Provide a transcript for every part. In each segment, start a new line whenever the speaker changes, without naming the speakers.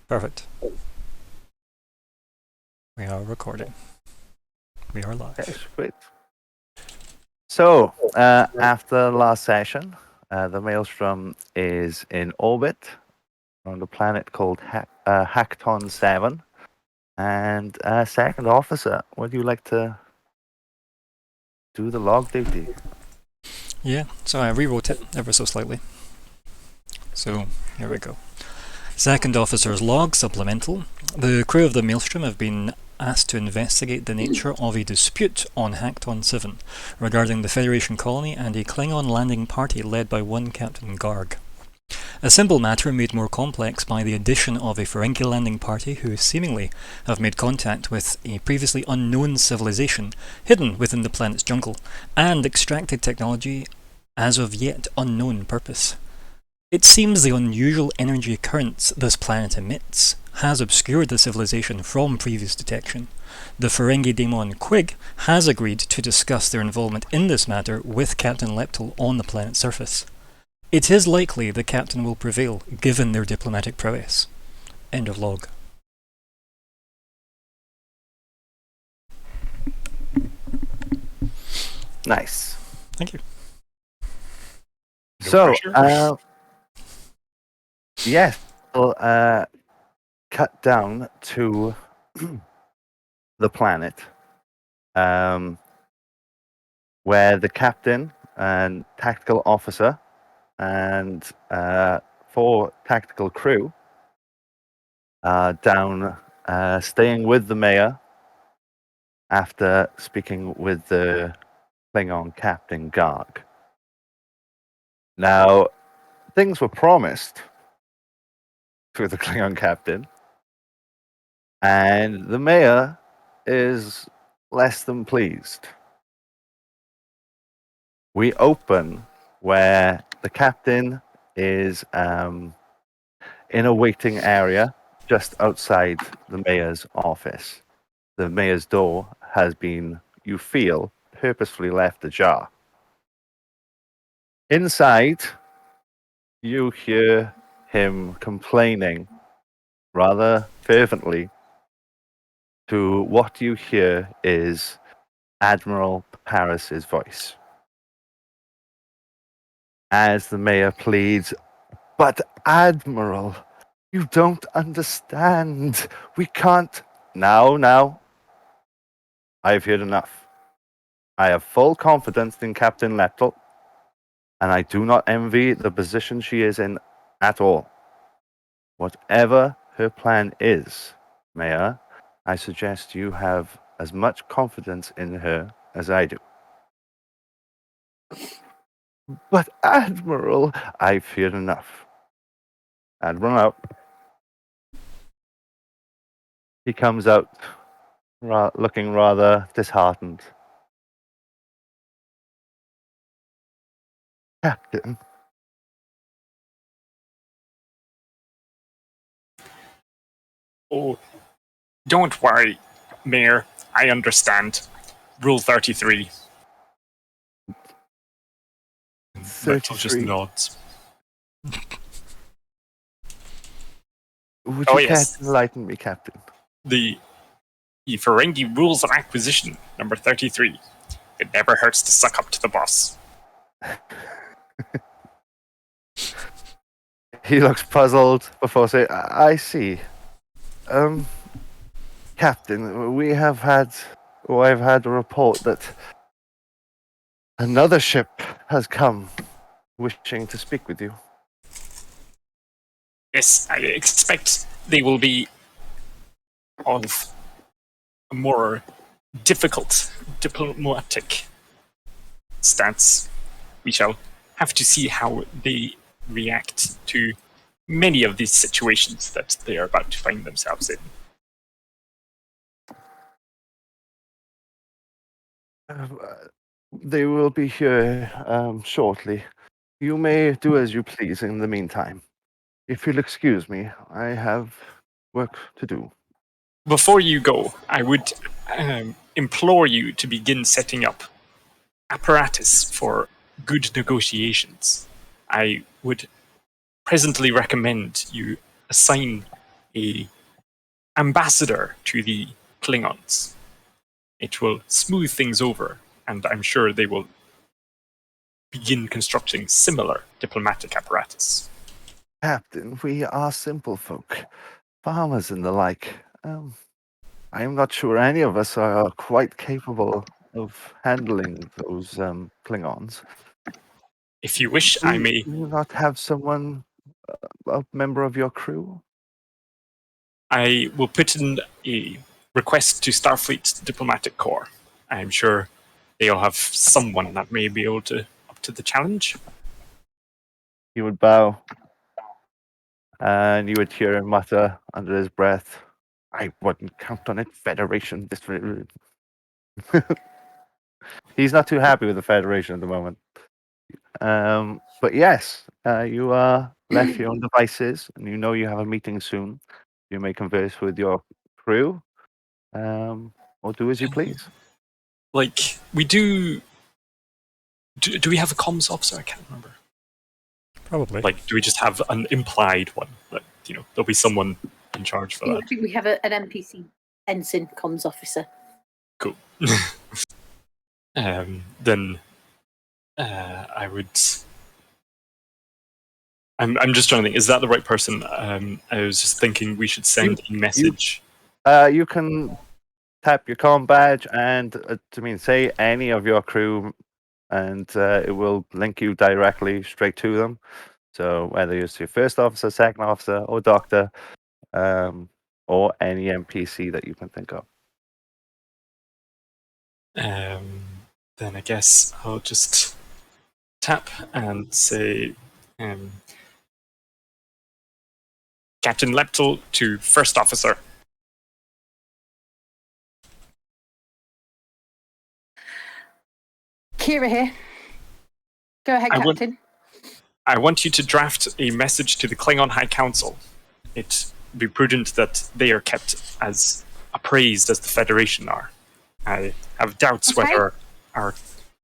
Perfect. We are recording. We are live.
Okay, sweet. So, after the last session, the Maelstrom is in orbit on a planet called Hackton 7. And Second Officer, would you like to do the log duty?
Yeah, so I rewrote it ever so slightly. So, here we go. Second Officer's Log, Supplemental. The crew of the Maelstrom have been asked to investigate the nature of a dispute on Hackton 7 regarding the Federation colony and a Klingon landing party led by one Captain Garg. A simple matter made more complex by the addition of a Ferengi landing party who seemingly have made contact with a previously unknown civilization hidden within the planet's jungle and extracted technology as of yet unknown purpose. It seems the unusual energy currents this planet emits has obscured the civilization from previous detection. The Ferengi daemon Quig has agreed to discuss their involvement in this matter with Captain Leptal on the planet's surface. It is likely the captain will prevail, given their diplomatic prowess. End of log.
Nice.
Thank you.
So, yes, we'll cut down to the planet where the captain and tactical officer and 4 tactical crew are down staying with the mayor after speaking with the Klingon Captain Garg. Now, things were promised to the Klingon captain, and the mayor is less than pleased. We open where the captain is in a waiting area just outside the mayor's office. The mayor's door has been, you feel, purposefully left ajar. Inside, you hear him complaining rather fervently. To what you hear is Admiral Paris's voice. As the mayor pleads, "But Admiral, you don't understand. We can't." Now. I've heard enough. I have full confidence in Captain Leptal, and I do not envy the position she is in at all. Whatever her plan is, Mayor, I suggest you have as much confidence in her as I do. But Admiral, I've heard enough. Admiral out. He comes out looking rather disheartened. Captain.
Oh, don't worry, Mayor. I understand. Rule 33. Leptal just
33.
nods.
Would
Oh,
you care
yes.
to enlighten me, Captain?
The Ferengi Rules of Acquisition, number 33. It never hurts to suck up to the boss.
He looks puzzled before saying, I see. Captain, I've had a report that another ship has come wishing to speak with you.
Yes, I expect they will be of a more difficult diplomatic stance. We shall have to see how they react to many of these situations that they are about to find themselves in.
They will be here shortly. You may do as you please in the meantime. If you'll excuse me, I have work to do.
Before you go, I would implore you to begin setting up apparatus for good negotiations. I would presently recommend you assign a ambassador to the Klingons. It will smooth things over, and I'm sure they will begin constructing similar diplomatic apparatus.
Captain, we are simple folk, farmers and the like. I am not sure any of us are quite capable of handling those Klingons.
If you wish,
Do
I may.
you not have someone, a member of your crew?
I will put in a request to Starfleet Diplomatic Corps. I'm sure they'll have someone that may be able to up to the challenge.
He would bow, and you would hear him mutter under his breath, "I wouldn't count on it, Federation." He's not too happy with the Federation at the moment. But yes, you are left to your own devices, and you know you have a meeting soon. You may converse with your crew, or do as you please.
Like, we do we have a comms officer? I can't remember.
Probably.
Like, do we just have an implied one? Like, there'll be someone in charge for
I
that.
think we have an NPC ensign comms officer.
Cool. Then I would. I'm just trying to think. Is that the right person? I was just thinking we should send a message.
You can tap your comm badge and say any of your crew, and it will link you directly straight to them. So whether it's your first officer, second officer, or doctor, or any NPC that you can think of.
Then I guess I'll just tap and say, Captain Leptel to First Officer.
Kira here. Go ahead, Captain.
I want you to draft a message to the Klingon High Council. It would be prudent that they are kept as appraised as the Federation are. I have doubts whether our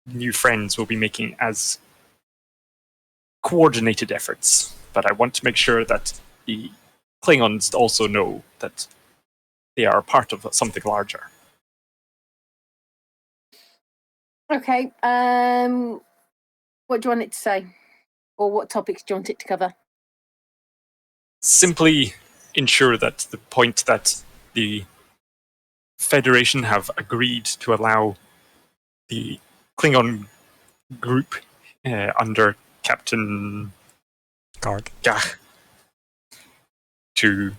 new friends will be making as coordinated efforts, but I want to make sure that the Klingons also know that they are part of something larger.
Okay. What do you want it to say? Or what topics do you want it to cover?
Simply ensure that the point that the Federation have agreed to allow the Klingon group under Captain
Garg.
Gach to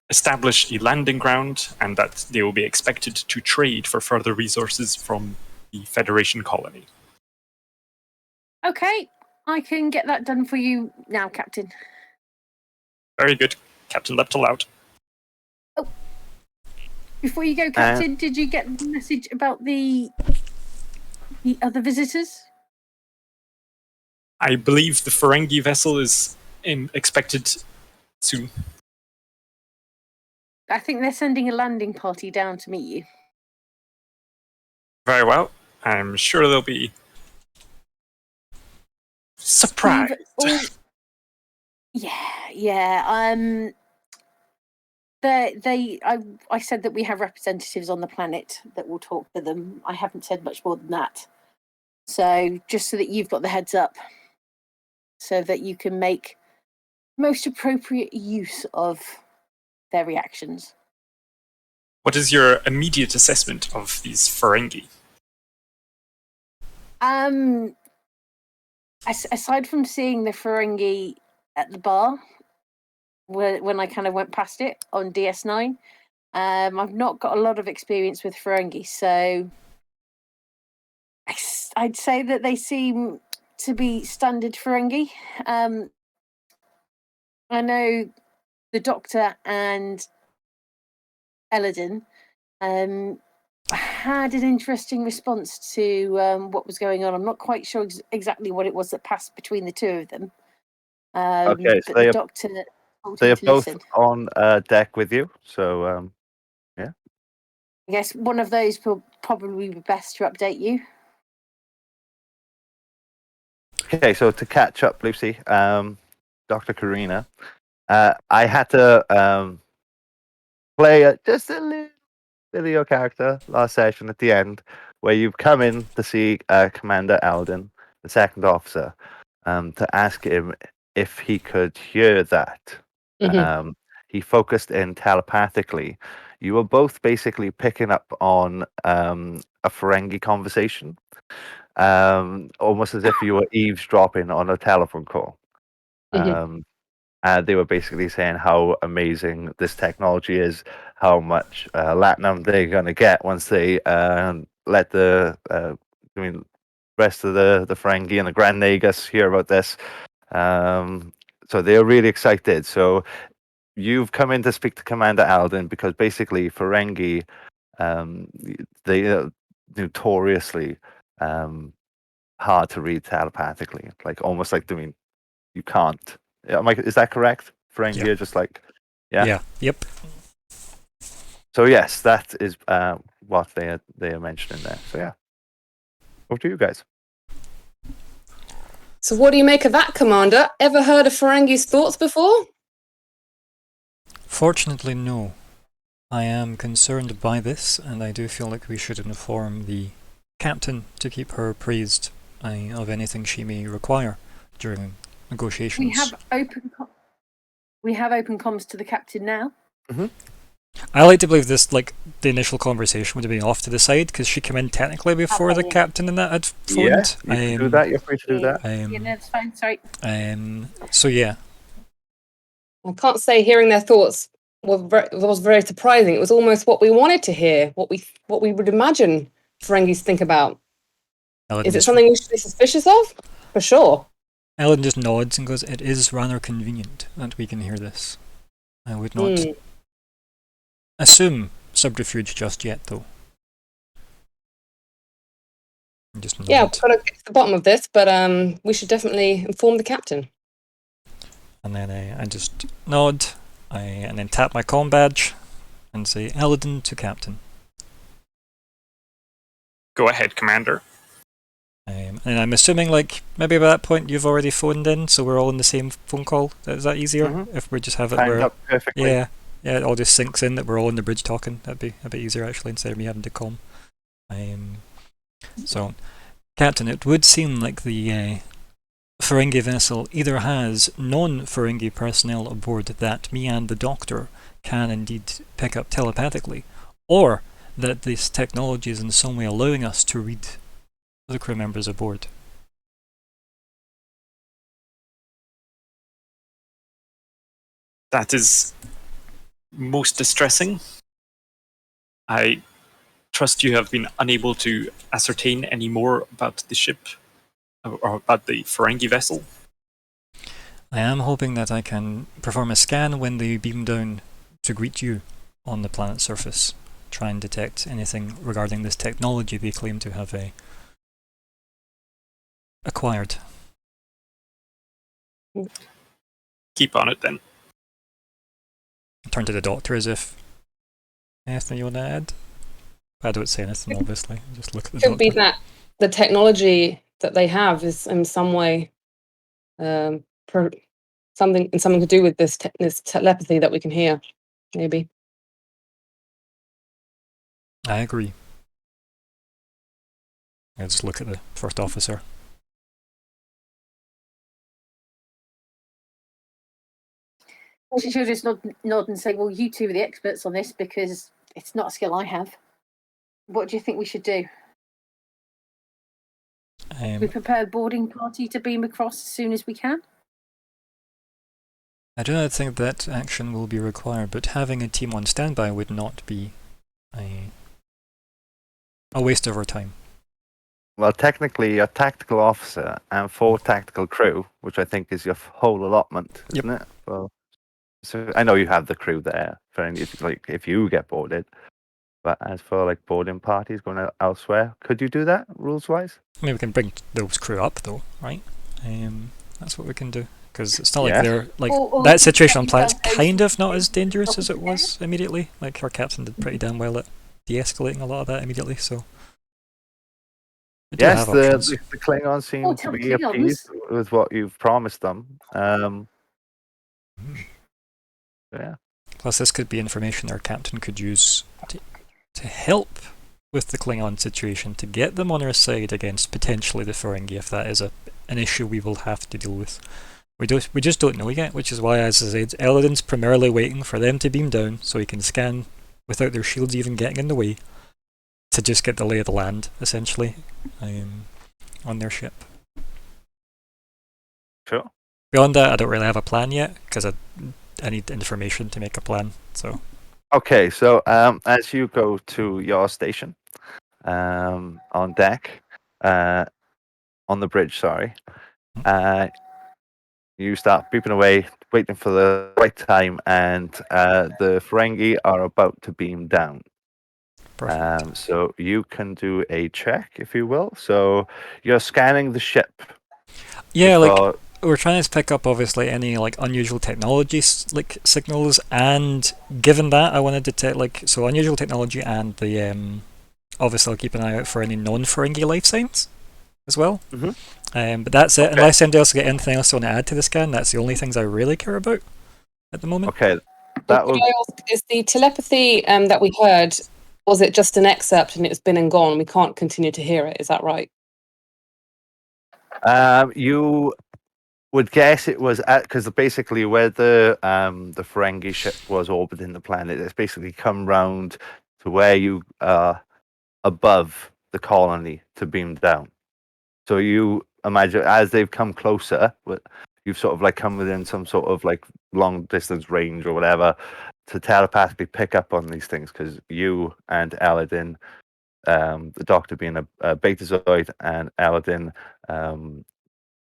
establish a landing ground, and that they will be expected to trade for further resources from the Federation colony.
Okay, I can get that done for you now, Captain.
Very good. Captain Leptel out.
Oh, before you go, Captain, did you get the message about the other visitors?
I believe the Ferengi vessel is expected soon.
I think they're sending a landing party down to meet you.
Very well. I'm sure they'll be surprised.
Yeah. I said that we have representatives on the planet that will talk to them. I haven't said much more than that. So just so that you've got the heads up, so that you can make most appropriate use of their reactions.
What is your immediate assessment of these Ferengi?
Aside from seeing the Ferengi at the bar, when I kind of went past it on DS9, I've not got a lot of experience with Ferengi, so I'd say that they seem to be standard Ferengi. I know the Doctor and Eladin had an interesting response to what was going on. I'm not quite sure exactly what it was that passed between the two of them.
Okay, so
the Doctor
they are both
listen.
on deck with you, so yeah.
I guess one of those will probably be best to update you.
Okay, so to catch up, Lucy, Dr. Karina, I had to play just a little bit of your character last session at the end, where you've come in to see Commander Alden, the second officer, to ask him if he could hear that.
Mhm.
He focused in telepathically. You were both basically picking up on a Ferengi conversation, almost as if you were eavesdropping on a telephone call.
Mhm.
They were basically saying how amazing this technology is, how much latinum they're going to get once they let the rest of the Ferengi and the Grand Nagus hear about this. So they're really excited. So you've come in to speak to Commander Alden because basically Ferengi, they are notoriously hard to read telepathically, like almost like you can't. Is that correct? Ferengi
Yeah.
are just like, yeah.
Yep.
So yes, that is what they are mentioning there. So yeah, over to you guys.
So what do you make of that, Commander? Ever heard of Ferengi's thoughts before?
Fortunately, no. I am concerned by this, and I do feel like we should inform the captain to keep her appraised of anything she may require during negotiations.
We have open comms to the captain now.
I like to believe this, like, the initial conversation would have been off to the side, because she came in technically before the
yeah.
captain and that had phoned.
Yeah, you can do that. You're free to do that.
Yeah, no, that's fine. Sorry.
So yeah,
I can't say hearing their thoughts was very surprising. It was almost what we wanted to hear, what we would imagine Ferengis think about.
Ellen
Is it
just,
something we should be suspicious of? For sure.
Ellen just nods and goes, "It is rather convenient that we can hear this. I would not assume subterfuge just yet, though." Just nod.
Yeah, we've got to get to the bottom of this, but we should definitely inform the captain.
And then I just nod, and then tap my comm badge and say, "Eldon to captain."
Go ahead, Commander.
And I'm assuming, like, maybe by that point you've already phoned in, so we're all in the same phone call. Is that easier if we just have it
Timed
where?
up perfectly.
Yeah, it all just sinks in that we're all on the bridge talking. That'd be a bit easier actually, instead of me having to comm. So, Captain, it would seem like the Ferengi vessel either has non-Ferengi personnel aboard that me and the Doctor can indeed pick up telepathically, or that this technology is in some way allowing us to read the crew members aboard.
That is most distressing. I trust you have been unable to ascertain any more about the ship or about the Ferengi vessel.
I am hoping that I can perform a scan when they beam down to greet you on the planet's surface, try and detect anything regarding this technology they claim to have acquired.
Keep on it then.
I turn to the Doctor as if, anything you want to add? I don't say anything, obviously. Just look at the
Could be
Doctor.
that the technology that they have is in some way something to do with this telepathy that we can hear, maybe.
I agree. I just look at the first officer.
She'll just nod and say, "Well, you two are the experts on this because it's not a skill I have. What do you think we should do? We prepare a boarding party to beam across as soon as we can."
I do not think that action will be required, but having a team on standby would not be a waste of our time.
Well, technically, you're a tactical officer and 4 tactical crew, which I think is your whole allotment, isn't it? Well, so I know you have the crew there for any, if you get boarded. But as for like boarding parties going elsewhere, could you do that rules wise?
I mean, we can bring those crew up, though, right? That's what we can do. Because it's not
Yeah.
like they're like
Or
that situation on
you
planet's
guys
kind of not
go
as dangerous
top
as
of
it
the
was immediately. Like our captain did pretty damn well at de-escalating a lot of that immediately. So we do
Yes,
have options.
the Klingons seem
Or
to
tell
be
Klingons.
appeased with what you've promised them. Yeah.
Plus, this could be information our captain could use to help with the Klingon situation, to get them on our side against potentially the Ferengi, if that is an issue we will have to deal with. We just don't know yet, which is why, as I said, Eladin's primarily waiting for them to beam down so he can scan without their shields even getting in the way, to just get the lay of the land, essentially, on their ship.
Sure.
Beyond that, I don't really have a plan yet, because I need information to make a plan, so...
Okay, so as you go to your station, on deck, on the bridge, sorry, you start beeping away, waiting for the right time, and the Ferengi are about to beam down.
Perfect.
So you can do a check, if you will. So you're scanning the ship.
Yeah, like,
for-
we're trying to pick up, obviously, any, like, unusual technology, like, signals, and given that, I wanted to detect, like, so unusual technology and the, obviously I'll keep an eye out for any non-Ferengi life signs as well. But that's it.
Okay.
Unless anybody else get anything else they want to add to the scan, that's the only things I really care about at the moment.
Okay, that
Could
will.
I ask, is the telepathy that we heard, was it just an excerpt and it's been and gone? We can't continue to hear it. Is that right?
You would guess it was because basically where the Ferengi ship was orbiting the planet, it's basically come round to where you are above the colony to beam down. So you imagine as they've come closer, you've sort of like come within some sort of like long distance range or whatever to telepathically pick up on these things, because you and Aladdin, the Doctor being a Betazoid and Aladdin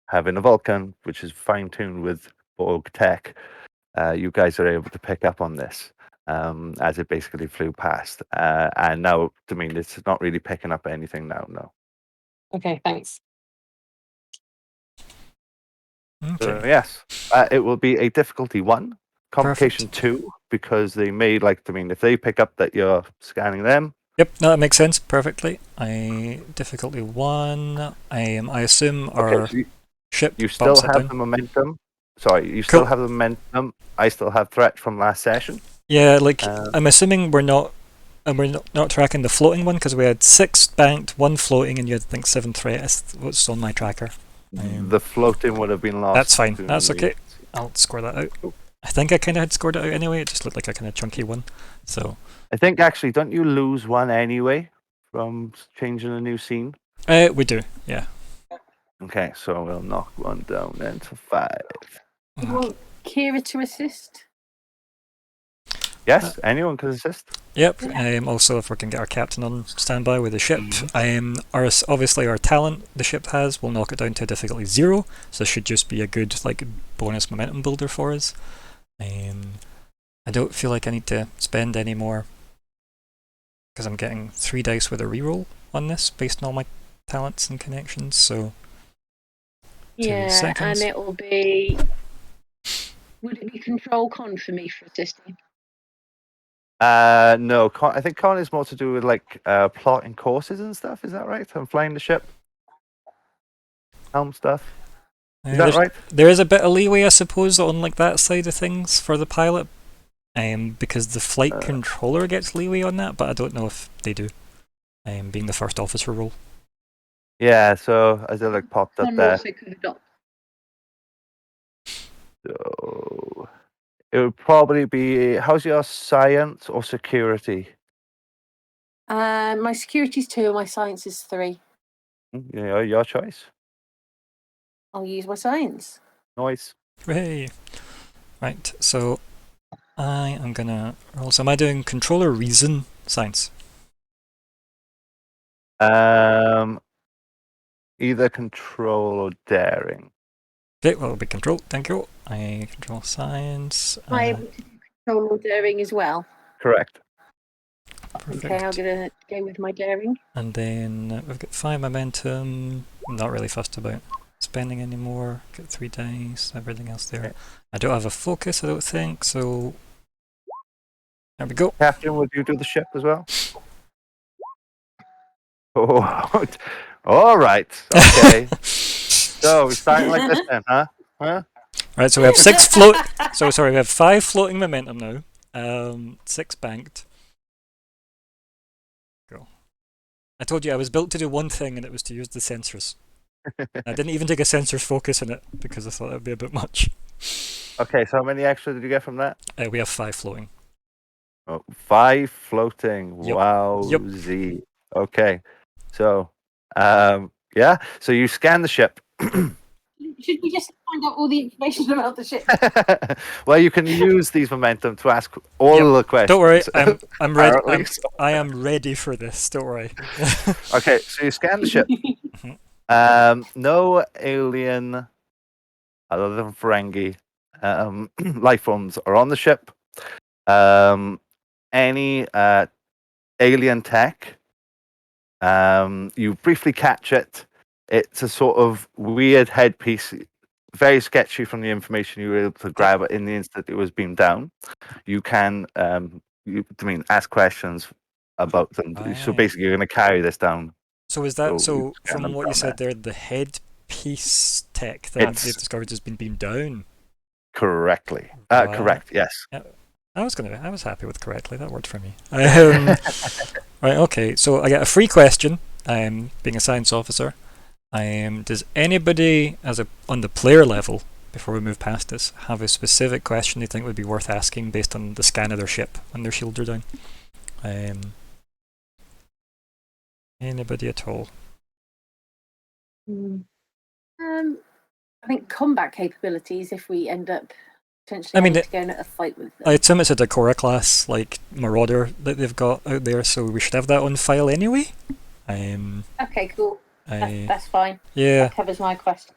having a Vulcan, which is fine-tuned with Borg tech, you guys are able to pick up on this as it basically flew past. And now, I mean, it's not really picking up anything now, no.
Okay, thanks.
Okay.
So, yes, it will be a difficulty 1, complication 2, because they may if they pick up that you're scanning them.
Yep, no, that makes sense perfectly. Difficulty 1. I assume our
So
ship
you still
bumps it
have
down.
the momentum. Sorry, you still
Cool.
have the momentum. I still have threat from last session.
Yeah, like,
Uh,
I'm assuming we're not tracking the floating one, because we had 6 banked, 1 floating, and you had, I think, 7 threat. That's what's on my tracker.
The floating would have been lost.
That's fine.
to
That's
me.
okay. I'll score that out. I think I kind of had scored it out anyway. It just looked like a kind of chunky one. So.
I think actually, don't you lose 1 anyway from changing a new scene?
We do. Yeah.
Okay, so we'll knock 1 down then to 5.
You want Kira to assist?
Yes, anyone can assist.
Yep. Also, if we can get our captain on standby with the ship, obviously our talent the ship has will knock it down to difficulty 0. So this should just be a good bonus momentum builder for us. I don't feel like I need to spend any more, because I'm getting 3 dice with a reroll on this based on all my talents and connections. So 2 seconds.
And it will be. Would it be control con for me for assisting?
No, I think con is more to do with plotting courses and stuff. Is that right? I'm flying the ship. Helm stuff. Is that right?
There is a bit of leeway, I suppose, on that side of things for the pilot, because the flight controller gets leeway on that, but I don't know if they do, being the first officer role.
Yeah, so as it popped up
Con
there.
also could adopt.
So it would probably be, how's your science or security?
My security's 2, my science is 3.
Yeah, your choice.
I'll use my science.
Nice.
Hooray! Right, so I am gonna roll. So am I doing controller, reason, science?
Either control or daring.
Okay, well, it'll be control. Thank you. I control science.
Am I able to do control or daring as well?
Correct.
Perfect.
Okay, I'm going to go with my daring.
And then we've got 5 momentum. I'm not really fussed about spending anymore. Got 3 dice, everything else there. I don't have a focus, I don't think, so there we go.
Captain, would you do the ship as well? Oh, all right. Okay. So we're starting like this then, huh?
Right, so we have 5 floating momentum now. 6 banked. Go. I told you I was built to do one thing, and it was to use the sensors. I didn't even take a sensors focus in it because I thought it would be a bit much.
Okay, so how many extra did you get from that?
We have 5 floating.
Oh, 5 floating.
Yep.
Wowzy. Okay. So, yeah. So you scan the ship.
Should we just find out all the information about the ship?
Well, you can use these momentum to ask all the questions.
Don't worry, I'm ready.
apparently.
I am ready for this. Don't worry.
Okay, so you scan the ship. No alien, other than Ferengi, life forms are on the ship. Any alien tech, you briefly catch it. It's a sort of weird headpiece, very sketchy from the information you were able to grab it in the instant it was beamed down. You can, ask questions about them. So
Right.
basically, you're going to carry this down.
So is that
So you
so?
scan
From
them
what you
down
said there, the headpiece tech that
It's-
they've discovered has been beamed down.
Correctly.
Right.
Correct, yes.
I was happy with correctly. That worked for me. Right. Okay. So I get a free question. Being a science officer. Does anybody, on the player level, before we move past this, have a specific question they think would be worth asking based on the scan of their ship when their shields are down? Anybody at all?
I think combat capabilities, if we end up potentially
I mean,
having to go into a fight with them.
I assume it's a Decora class, like Marauder, that they've got out there, so we should have that on file anyway.
Okay, cool. That's fine.
Yeah.
That covers my question.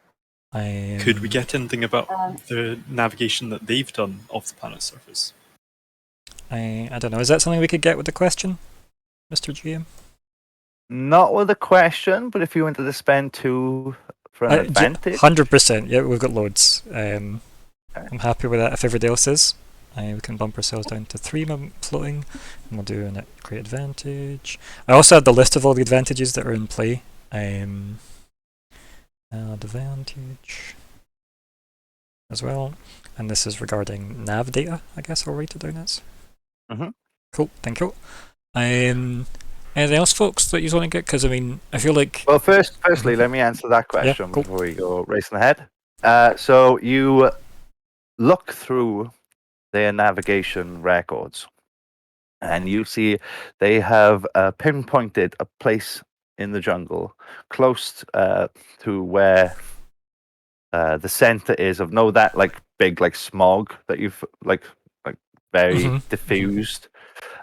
Could we get anything about
Um,
the navigation that they've done of the planet's surface?
I don't know. Is that something we could get with the question, Mr. GM?
Not with a question, but if you wanted to spend 2 for an advantage.
100%. Yeah, we've got loads. I'm happy with that. If everybody else is, we can bump ourselves down to 3 floating, and we'll do a great advantage. I also have the list of all the advantages that are in play. Advantage as well, and this is regarding nav data. I guess I'll write it down as. Cool. Thank you. Anything else, folks, that you want to get? Because I mean, I feel like.
Well, firstly, let me answer that question
cool.
before we go racing ahead. So you look through their navigation records, and you see they have pinpointed a place in the jungle close to where the center is of that like big like smog that you've like very diffused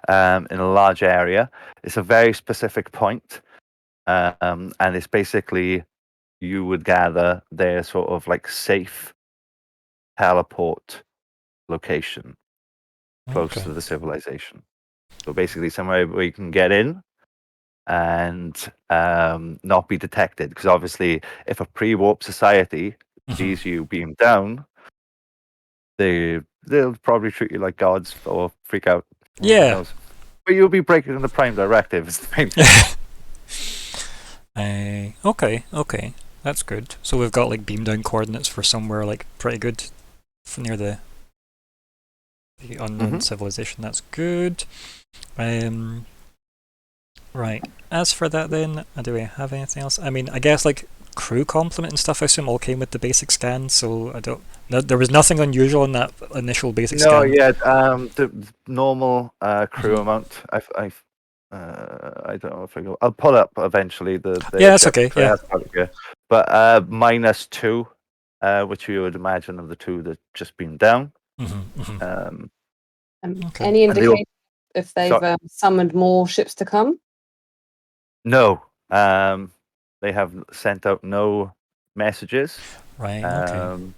in a large area. It's a very specific point, and it's basically, you would gather, their sort of like safe teleport location close to the civilization. So basically somewhere where you can get in and not be detected, because obviously if a pre-warp society sees you beam down, they'll probably treat you like gods or freak out.
Yeah.
But you'll be breaking the Prime Directive is the main thing.
Okay, that's good. So we've got like beam down coordinates for somewhere like pretty good near the unknown civilization. That's good. Right. As for that, then, do we have anything else? I mean, I guess like crew complement and stuff, I assume, all came with the basic scan. So there was nothing unusual in that initial basic scan.
No, yeah, the normal crew amount. I don't know if I'll pull up eventually the
yeah, that's okay. Yeah,
but -2, which you would imagine of the 2 that just been down.
Any indication if they've summoned more ships to come?
No, they have sent out no messages.
Right. Okay.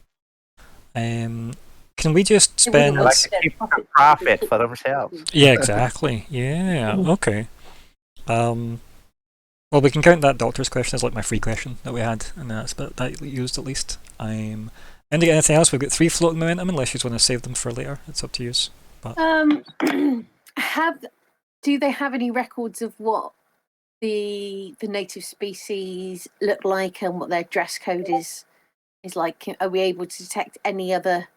Can we just spend?
Like to keep a profit for themselves.
Yeah, exactly. Yeah. Okay. Well, we can count that doctor's question as like my free question that we had, and that's that used at least. Anything else? We've got 3 floating momentum, unless you want to save them for later. It's up to you. But
do they have any records of what the native species look like and what their dress code is like? Are we able to detect any other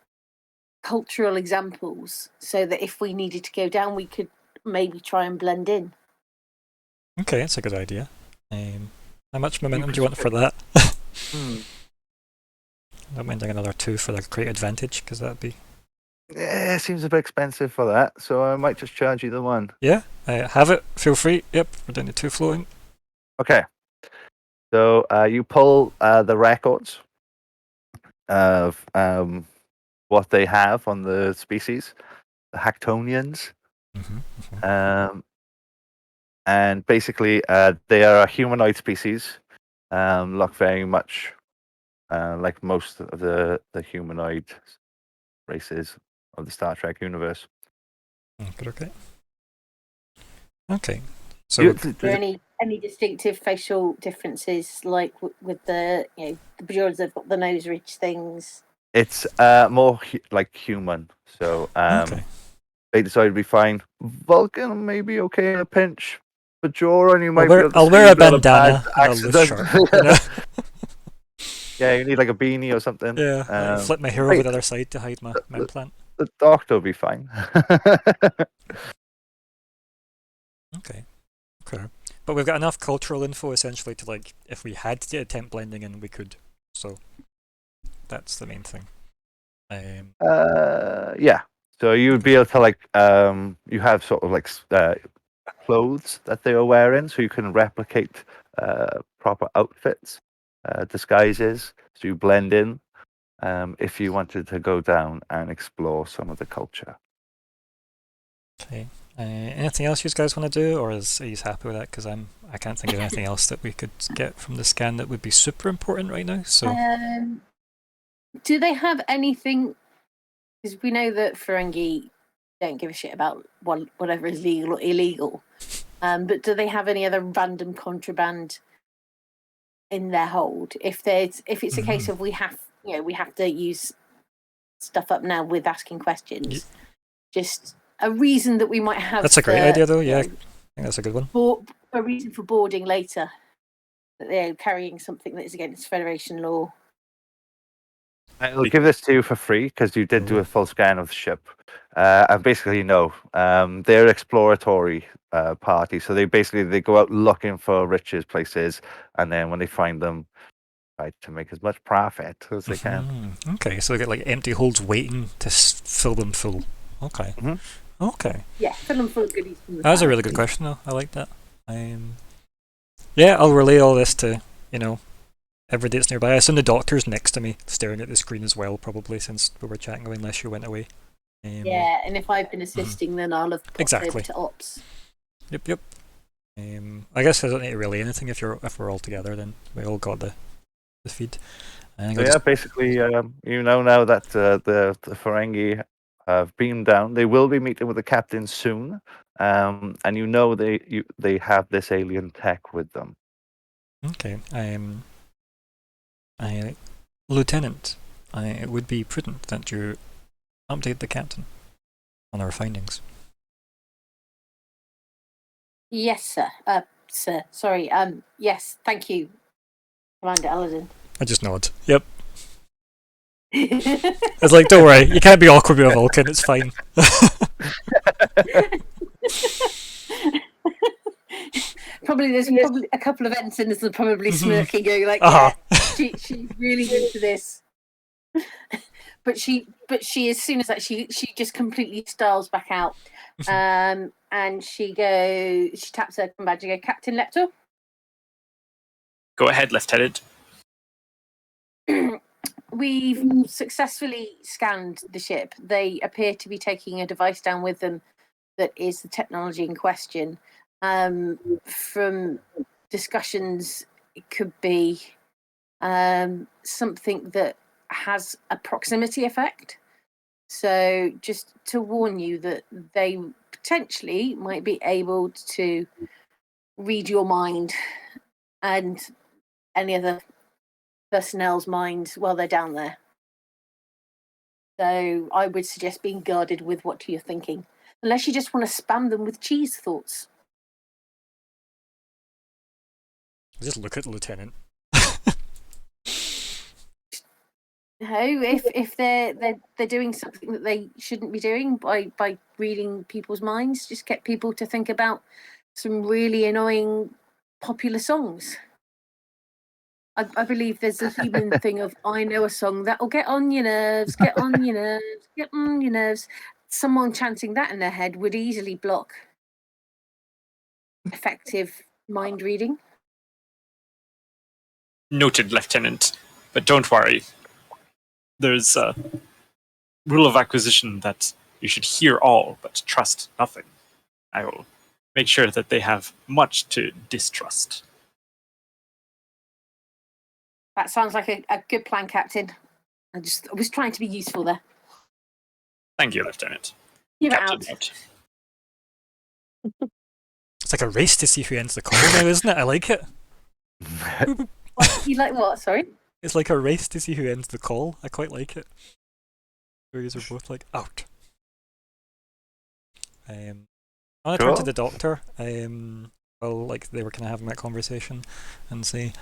cultural examples, so that if we needed to go down, we could maybe try and blend in.
Okay, that's a good idea. How much momentum
could
do you want for that?
Hmm.
Not minding another 2 for the great advantage, because that'd be...
Yeah, it seems a bit expensive for that, so I might just charge you the 1.
Yeah, have it. Feel free. Yep, we're down to 2 floating.
Okay. So you pull the records of what they have on the species, the Hactonians. And basically, they are a humanoid species, look very much like most of the humanoid races of the Star Trek universe.
Okay. Okay. So
You-
Are there any distinctive facial differences, like with the the Bajorans? They've got the nose ridge things.
it's more like human, so
okay.
they decided to be fine. Vulcan may be okay in a pinch, but Joran, you might be able to
I'll
see
wear a
bit of
bandana
bad
and a loose
accident.
shirt. You know?
Yeah, you need like a beanie or something.
Yeah, like flip my hair over the other side to hide my implant.
The doctor will be fine.
Okay. But we've got enough cultural info essentially to, like, if we had to attempt blending in, we could. So that's the main thing.
Yeah. So you would be able to you have sort of like clothes that they are wearing, so you can replicate proper outfits, disguises, so you blend in. If you wanted to go down and explore some of the culture.
Okay. Anything else you guys want to do, or are you happy with that? Because I can't think of anything else that we could get from the scan that would be super important right now. So
Do they have anything? Because we know that Ferengi don't give a shit about whatever is legal or illegal. But do they have any other random contraband in their hold? If it's a case of we have to use stuff up now with asking questions, just a reason that we might have.
That's a great idea, though. Yeah, I think that's a good one.
A reason for boarding later, that they're carrying something that is against Federation law.
I'll give this to you for free because you did do a full scan of the ship. And basically, no, they're exploratory party, so they go out looking for riches places, and then when they find them, try to make as much profit as they can.
Okay, so they get like empty holds waiting to fill them full. Okay. Okay.
Yeah, fill them full of goodies.
That was a really good question, though. I like that. Yeah, I'll relay all this to everybody that's nearby. I assume the doctor's next to me, staring at the screen as well, probably, since we were chatting away, unless you went away.
Yeah, and if I've been assisting, then I'll have popped over to ops.
Yep. I guess I don't need to relay anything if we're all together. Then we all got the feed.
Basically, you know now that the Ferengi have beamed down. They will be meeting with the captain soon, and you know they have this alien tech with them.
Okay. Lieutenant, it would be prudent that you update the captain on our findings.
Yes, sir. Sir, sorry. Yes, thank you, Commander Aladdin.
I just nod. Yep. It's like, don't worry, you can't be awkward with a Vulcan, it's fine.
There's probably a couple of ensigns that are probably smirking, going like, she's really into this. but she as soon as that she just completely styles back out, and she taps her badge and go, Captain Leptor.
Go ahead, Lieutenant.
We've successfully scanned the ship. They appear to be taking a device down with them that is the technology in question. From discussions, it could be something that has a proximity effect. So just to warn you that they potentially might be able to read your mind and any other personnel's mind while they're down there. So I would suggest being guarded with what you're thinking, unless you just want to spam them with cheese thoughts.
Just look at the lieutenant.
No, if they're doing something that they shouldn't be doing by reading people's minds, just get people to think about some really annoying popular songs. I believe there's a human thing of I know a song that'll get on your nerves, get on your nerves, get on your nerves. Someone chanting that in their head would easily block effective mind reading.
Noted, Lieutenant. But don't worry. There's a rule of acquisition that you should hear all but trust nothing. I will make sure that they have much to distrust.
That sounds like a good plan, Captain. I was trying to be useful there.
Thank you, Lieutenant.
You're
Captain
out.
out.
It's like a race to see who ends the call now, isn't it? I like it.
You like what? Sorry.
It's like a race to see who ends the call. I quite like it. Where you are both like out. I want to turn to
Cool.
the doctor. Well, like they were kind of having that conversation, and say,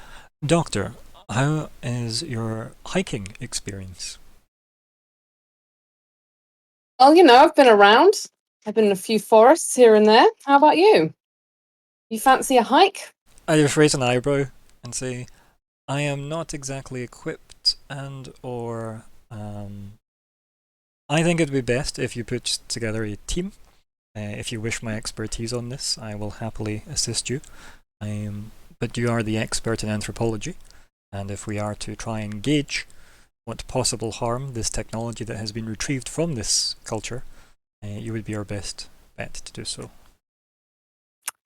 Doctor, how is your hiking experience?
Well, I've been around. I've been in a few forests here and there. How about you? You fancy a hike?
I just raise an eyebrow and say, I am not exactly equipped, and or I think it'd be best if you put together a team. If you wish my expertise on this, I will happily assist you. But you are the expert in anthropology, and if we are to try and gauge what possible harm this technology that has been retrieved from this culture, you would be our best bet to do so.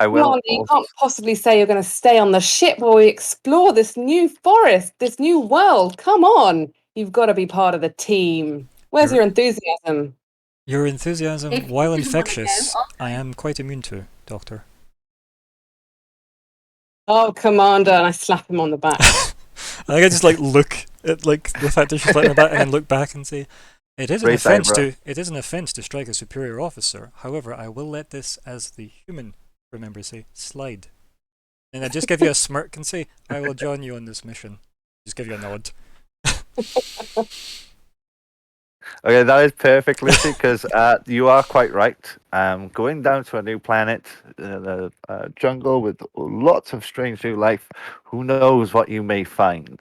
I will.
Marley, you can't possibly say you're going to stay on the ship while we explore this new forest, this new world. Come on. You've got to be part of the team. Where's your enthusiasm?
Your enthusiasm,
If
while
you didn't wanna go,
infectious,
I'll
I am quite immune to, Doctor.
Oh, Commander. And I slap him on the back.
I think I just look at the fact that she's letting me back, and then look back and say, it is an offence to strike a superior officer. However, I will let this, as the human, remember, say, slide. And I just give you a smirk and say, I will join you on this mission. Just give you a nod.
Okay, that is perfect, Lucy, because you are quite right. Going down to a new planet, the jungle with lots of strange new life, who knows what you may find.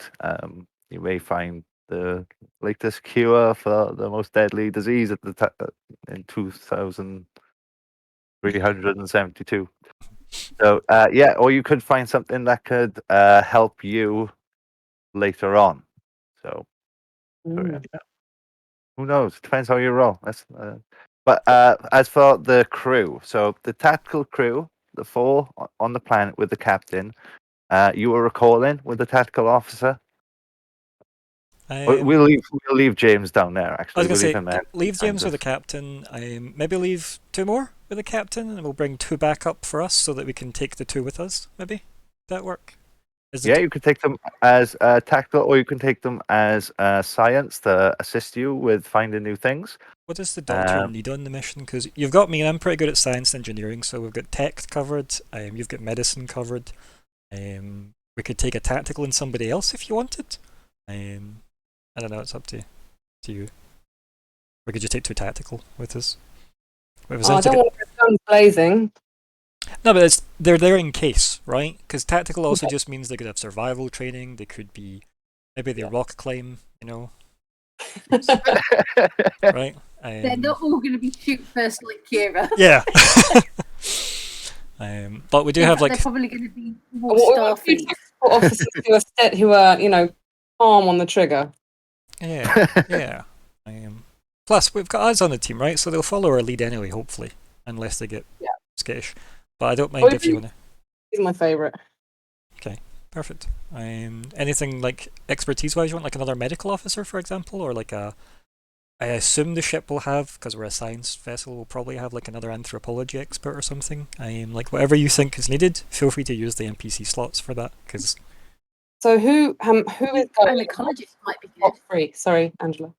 You may find the latest cure for the most deadly disease at in 2372. So, yeah, or you could find something that could help you later on. So, yeah. Who knows? Depends how you roll. But as for the crew, so the tactical crew, the four on the planet with the captain, you were recalling with the tactical officer. We'll leave James down there. Actually,
I was
we'll
going to say, leave James with the captain. Maybe leave 2 more with the captain, and we'll bring 2 back up for us so that we can take the 2 with us. Maybe that work?
Yeah, you could take them as tactical, or you can take them as science to assist you with finding new things.
What does the doctor need on the mission? Because you've got me, and I'm pretty good at science and engineering, so we've got tech covered. You've got medicine covered. We could take a tactical in somebody else if you wanted. I don't know. It's up to you. We could just take 2 tactical with us.
I don't want to go guns blazing.
No, but they're there in case, right? Because tactical also just means they could have survival training. They could be, maybe they rock climb, right?
They're not all going to be shoot first like Kira.
Yeah. But we do have
They're probably going to be more Starfleet
officers who are calm on the trigger.
Yeah. Plus, we've got us on the team, right? So they'll follow our lead anyway, hopefully, unless they get skittish. But I don't mind if you want to.
He's my favourite.
Okay, perfect. Anything like expertise-wise you want, like another medical officer, for example, or like I assume the ship will have, because we're a science vessel, we'll probably have like another anthropology expert or something. Like whatever you think is needed, feel free to use the NPC slots for that. Because.
So who is going?
An ecologist might be good.
Free. Sorry, Angela.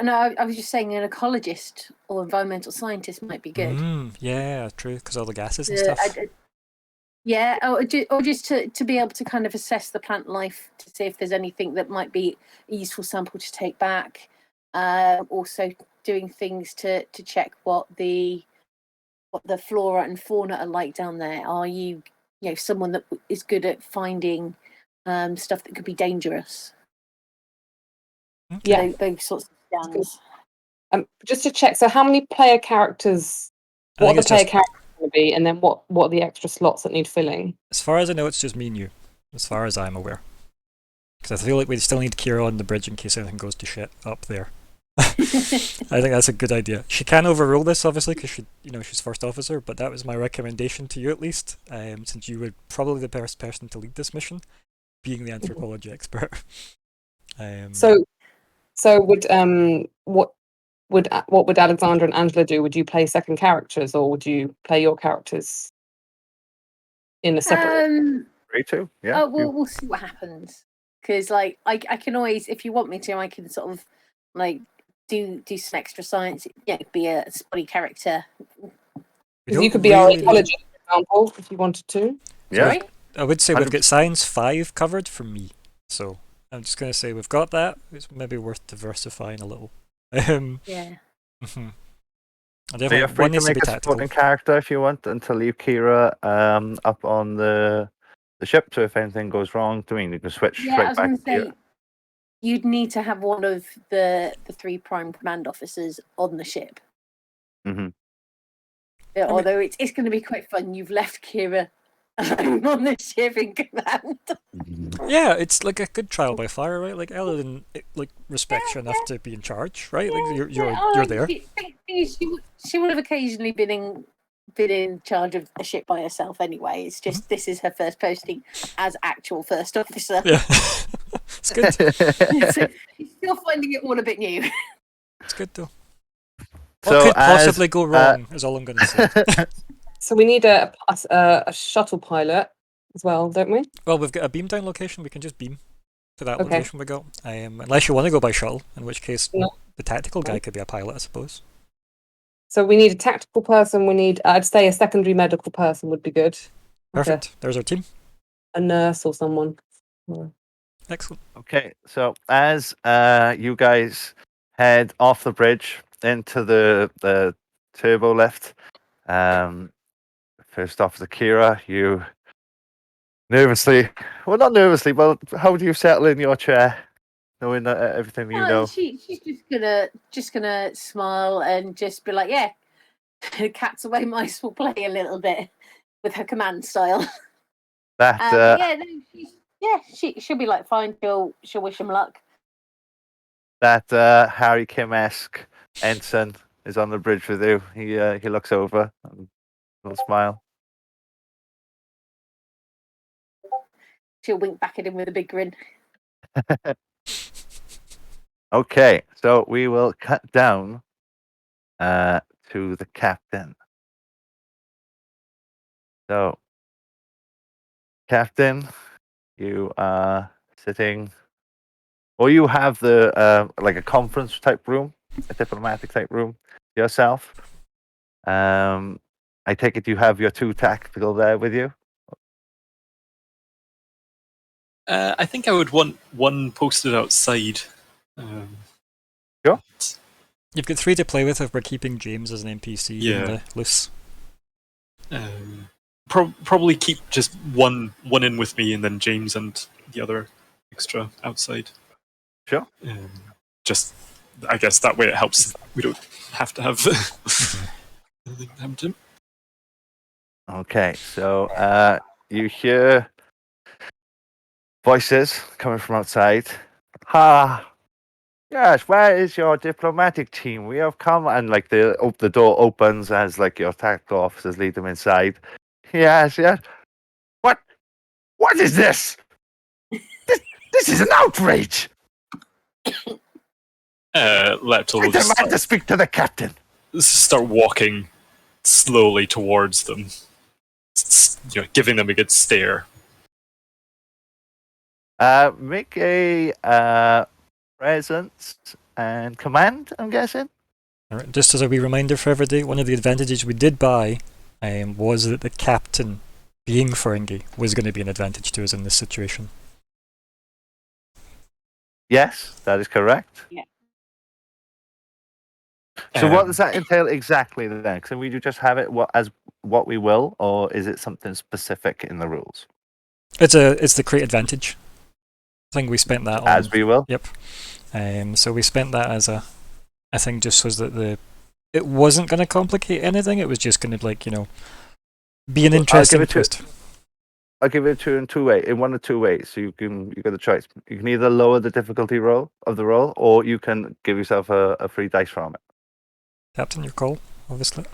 No, I was just saying an ecologist or environmental scientist might be good.
Yeah, true, because all the gases and stuff.
Yeah, or just to be able to kind of assess the plant life to see if there's anything that might be a useful sample to take back. Also doing things to check what the flora and fauna are like down there. Are you someone that is good at finding stuff that could be dangerous?
Yeah.
Those sorts of scans.
Just to check, so how many player characters?
I
What
think
are the
it's
player
just-
characters going to be, and then what are the extra slots that need filling?
As far as I know, it's just me and you. As far as I'm aware. Because I feel like we still need Kira on the bridge in case anything goes to shit up there. I think that's a good idea. She can overrule this, obviously, because she's first officer. But that was my recommendation to you, at least, since you were probably the best person to lead this mission, being the anthropology expert.
So would what would Alexandra and Angela do? Would you play second characters, or would you play your characters in a separate?
Free to, yeah.
We'll see what happens. Because I can always, if you want me to, I can sort of do some extra science. Be a spotty character.
You could be our archaeologist, for example, if you wanted to.
Yeah.
Sorry?
I would say we've got
100%.
Science 5 covered for me. So I'm just going to say we've got that. It's maybe worth diversifying a little.
Yeah.
Mhm. And
So you're
definitely
free
one
to
needs to
make
be
a
tactical.
supporting character if you want, and to leave Kira up on the ship. So if anything goes wrong, you can switch
Yeah, I
right
was
back
going
to
to
Kira.
say you'd need to have one of the 3 prime command officers on the ship.
Mm-hmm.
Yeah, although it's going to be quite fun. You've left Kira alone on the ship in command.
Yeah, it's like a good trial by fire, right? Like Ella didn't respect you enough to be in charge, right? Like you're there.
She would have occasionally been in charge of a ship by herself anyway. It's just this is her first posting as actual first officer.
Yeah, it's good.
So she's still finding it all a bit new.
It's good though.
So
What could
as,
possibly go wrong? Is all I'm going to say.
So we need a shuttle pilot as well, don't we?
Well, we've got a beam down location. We can just beam to that
Okay.
location we got. Unless you want to go by shuttle, in which case
No.
the tactical guy could be a pilot, I suppose.
So we need a tactical person. We need, I'd say, a secondary medical person would be good. Like
Perfect. There's our team.
a nurse or someone.
Excellent.
Okay, so as you guys head off the bridge into the turbo lift, first officer Kira, you nervously, well, not nervously, but how do you settle in your chair, knowing that everything you know?
She's just gonna smile and just be like, "Yeah, cat's away, mice will play a little bit," with her command style.
That
She'll be like, "Fine." She'll wish him luck.
that Harry Kim-esque ensign is on the bridge with you. He looks over and will smile.
She'll wink back at him with a big grin.
Okay, so we will cut down to the captain. So, Captain, you are sitting, or you have the like a conference type room, a diplomatic type room yourself. I take it you have your 2 tactical there with you.
I think I would want one posted outside.
Sure.
You've got 3 to play with if we're keeping James as an NPC loose.
Probably keep just one in with me, and then James and the other extra outside.
Sure.
Just, I guess that way it helps. We don't have to have anything happen to him.
Okay, so you hear voices coming from outside. Yes, where is your diplomatic team? We have come, and like the door opens as like your tactical officers lead them inside. Yes. What is this? This is an outrage!
Lepto
I
will just
demand to speak to the captain.
start walking slowly towards them, giving them a good stare.
Make a presence and command, I'm guessing.
Alright, just as a wee reminder for everybody, one of the advantages we did buy was that the captain being Ferengi was going to be an advantage to us in this situation.
Yes, that is correct.
Yeah.
So what does that entail exactly then? Can we just have it as what we will, or is it something specific in the rules?
It's the create advantage. I think we spent that on
As we will.
Yep. So we spent that as a thing just so that it wasn't going to complicate anything. It was just going to be an interesting twist.
I'll give it to you in one of two ways. So you got a choice. You can either lower the difficulty roll, or you can give yourself a free dice from it.
Captain, your call, obviously.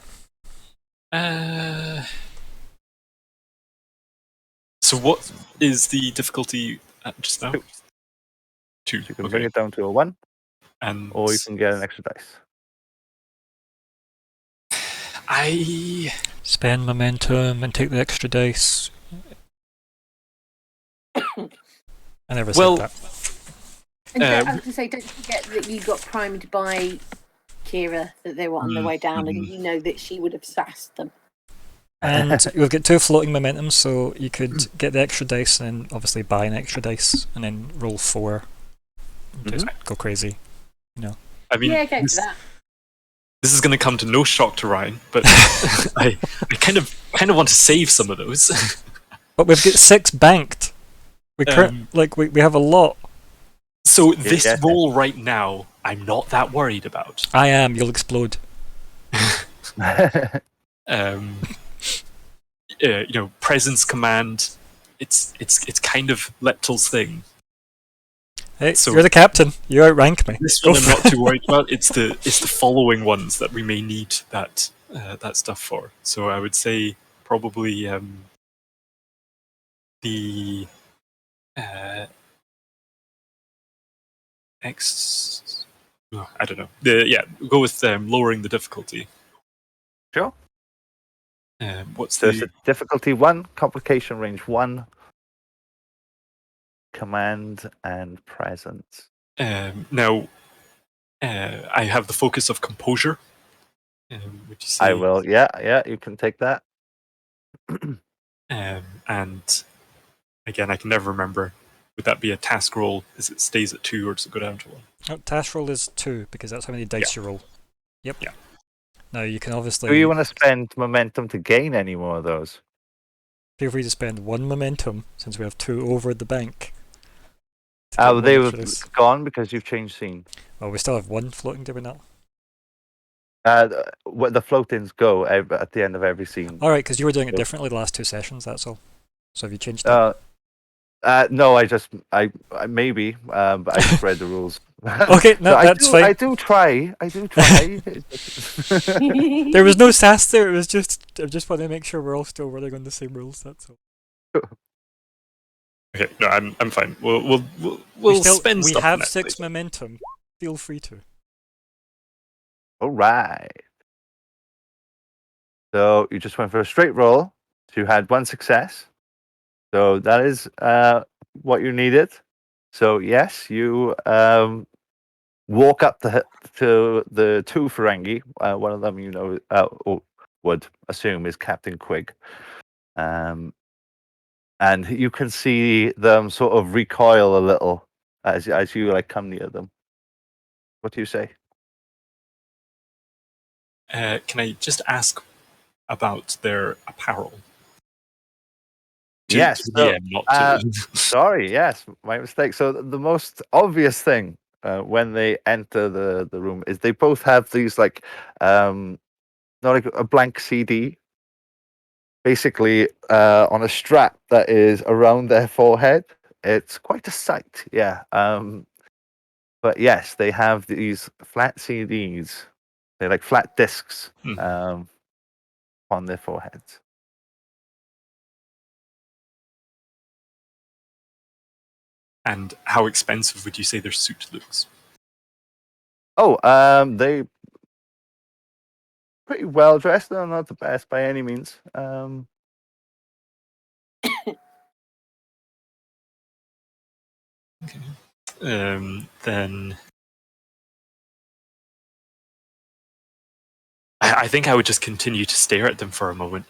So what is the difficulty at just now? 2.
So you can bring it down to a 1,
and
or you can get an extra dice.
I
spend momentum and take the extra dice. I never said that.
And I was going to say, don't forget that you got primed by Kira that they were on their way down, and you know that she would have sassed them.
And we've got 2 floating momentums, so you could get the extra dice and obviously buy an extra dice and then roll 4. Just go crazy.
I mean,
yeah, go for that.
This is going to come to no shock to Ryan, but I kind of want to save some of those.
But we've got 6 banked. We we have a lot.
So this roll right now, I'm not that worried about.
I am. You'll explode.
Presence command. It's kind of Leptil's thing.
Hey, so you're the captain. You outrank me.
This one I'm not too worried about. It's the following ones that we may need that stuff for. So I would say probably the X. Oh, I don't know. Go with lowering the difficulty.
Sure.
What's
so the difficulty 1, complication range 1, command and presence.
Now, I have the focus of composure. Would you say?
I will. Yeah, you can take that.
And again, I can never remember. Would that be a task roll? Is it stays at 2 or does it go down to 1?
No, task roll is 2 because that's how many dice you roll. Yep.
Yeah.
Now you can obviously.
Do you want to spend momentum to gain any more of those?
Feel free to spend 1 momentum since we have 2 over the bank.
They were gone because you've changed scene.
Well, we still have 1 floating, do we not?
The floatings go at the end of every scene.
All right, because you were doing it differently the last 2 sessions. That's all. So have you changed it?
No, I maybe, but I just read the rules.
Okay, no,
so
that's fine.
I do try.
There was no sass there. It was just I just want to make sure we're all still running on the same rules. That's all.
Okay, no, I'm fine. We'll spend.
We
stuff
have
on that
6
later.
momentum. Feel free to.
All right. So you just went for a straight roll. So you had 1 success. So that is what you needed. So yes, you walk up to the 2 Ferengi. One of them, would assume is Captain Quig. And you can see them sort of recoil a little as you come near them. What do you say?
Can I just ask about their apparel?
Yes.
Not to...
Sorry. Yes, my mistake. So the most obvious thing when they enter the room is they both have these not like a blank CD, basically on a strap that is around their forehead. It's quite a sight. Yeah. But yes, they have these flat CDs. They're like flat discs on their foreheads.
And how expensive would you say their suit looks?
Oh, they pretty well dressed. They're not the best by any means.
Okay. Then I think I would just continue to stare at them for a moment.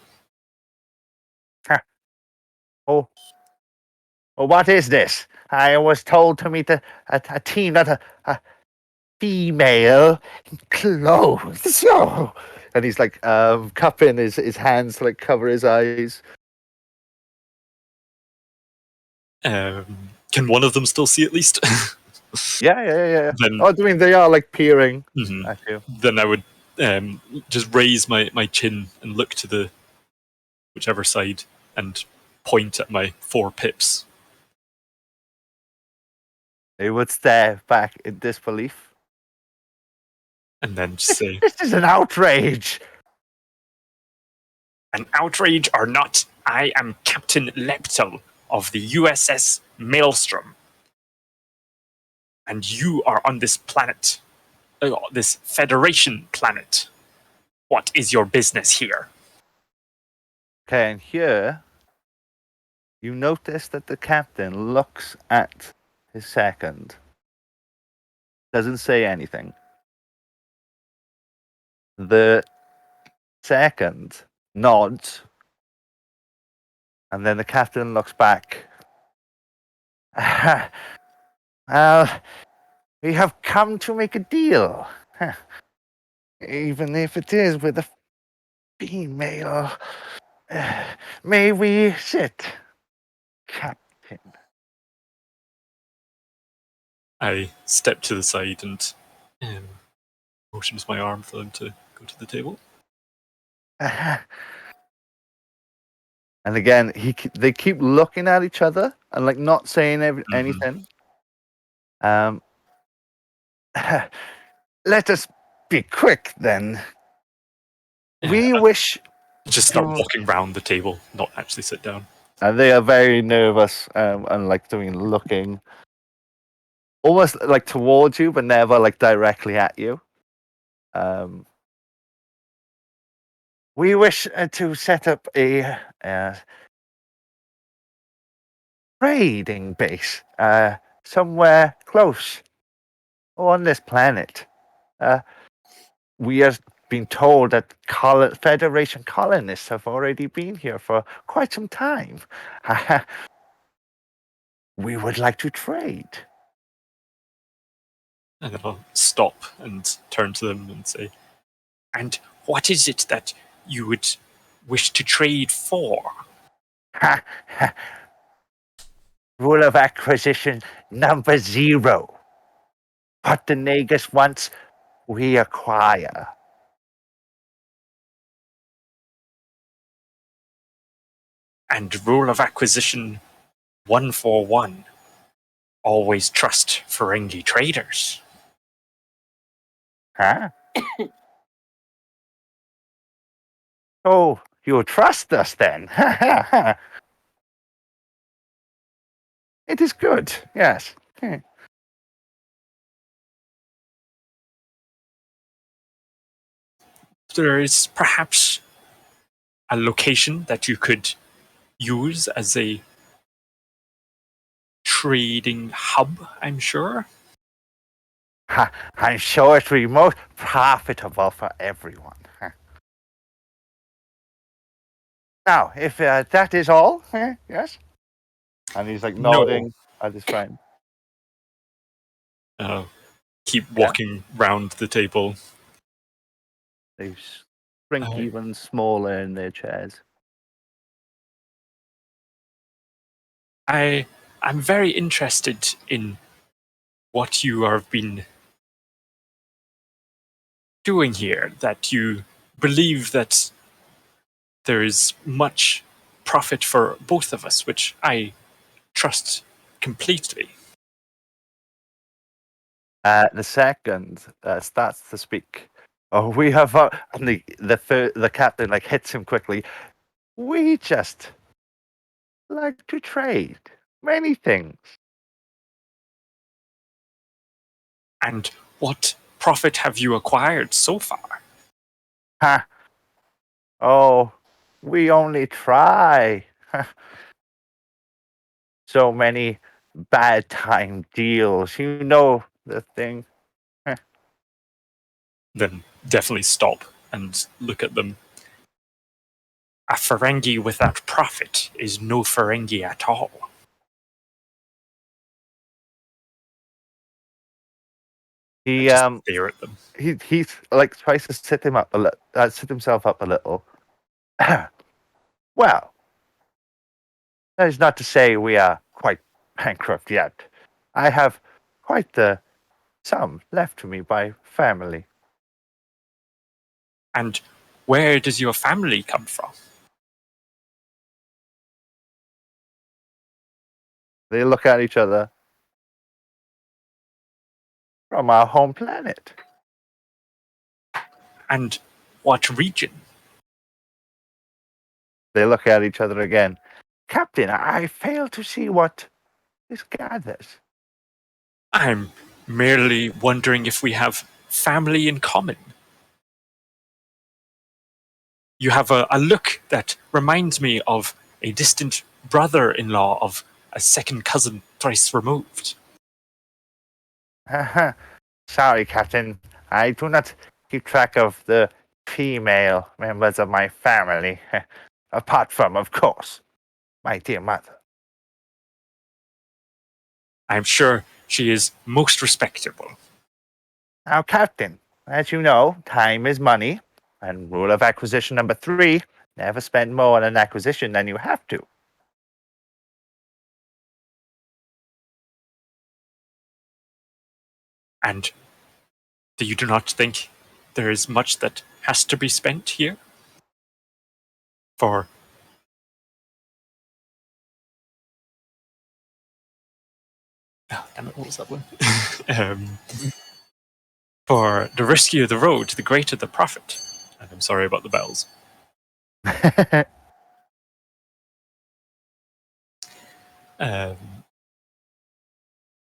Oh, what is this? I was told to meet a team, not a female in clothes. Oh. And he's like cupping his hands to like cover his eyes.
Can one of them still see at least?
Yeah.
Then,
I mean, they are like peering
Mhm.
at you.
Then I would just raise my chin and look to the whichever side and point at my 4 pips.
They would stare back in disbelief.
And then just say,
This is an outrage.
an outrage or not, I am Captain Leptel of the USS Maelstrom. And you are on this planet, this Federation planet. What is your business here?
Okay, and here you notice that the captain looks at his second. Doesn't say anything. The second nods. And then the captain looks back. Well, we have come to make a deal. Even if it is with a female. May we sit, Captain?
I step to the side and motions my arm for them to go to the table.
And again, they keep looking at each other and like not saying anything. Let us be quick then. We wish
Just start
to...
walking round the table, not actually sit down.
And they are very nervous and like looking almost like towards you, but never like directly at you. We wish to set up a trading base somewhere close on this planet. We have been told that Federation colonists have already been here for quite some time. We would like to trade.
And then I'll stop and turn to them and say, and what is it that you would wish to trade for?
Rule of acquisition number 0. What the Nagus wants, we acquire.
And rule of acquisition 141. Always trust Ferengi traders.
Huh? Oh, you trust us then? It is good, yes.
There is perhaps a location that you could use as a trading hub, I'm sure.
I'm sure it will be most profitable for everyone. Now, if that is all, yes? And he's like nodding at his friend.
Keep walking round the table.
They shrink even smaller in their chairs.
I'm very interested in what you have been doing here, that you believe that there is much profit for both of us, which I trust completely.
The second starts to speak. Oh, we have, and the captain like hits him quickly. We just like to trade many things.
And what profit have you acquired so far?
Ha! Oh, we only try. So many bad time deals. You know the thing.
Then definitely stop and look at them. A Ferengi without profit is no Ferengi at all.
He
Just stare at them.
he like tries to sit himself up a little. Well, that is not to say we are quite bankrupt yet. I have quite the sum left to me by family.
And where does your family come from?
They look at each other. From our home planet.
And what region?
They look at each other again. Captain, I fail to see what this gathers.
I'm merely wondering if we have family in common. You have a look that reminds me of a distant brother-in-law of a second cousin thrice removed.
Sorry, Captain. I do not keep track of the female members of my family. Apart from, of course, my dear mother.
I'm sure she is most respectable.
Now, Captain, as you know, time is money. And rule of acquisition number 3, never spend more on an acquisition than you have to.
And you do not think there is much that has to be spent here? For damn it, what was that one? For the riskier the road, the greater the profit. And I'm sorry about the bells.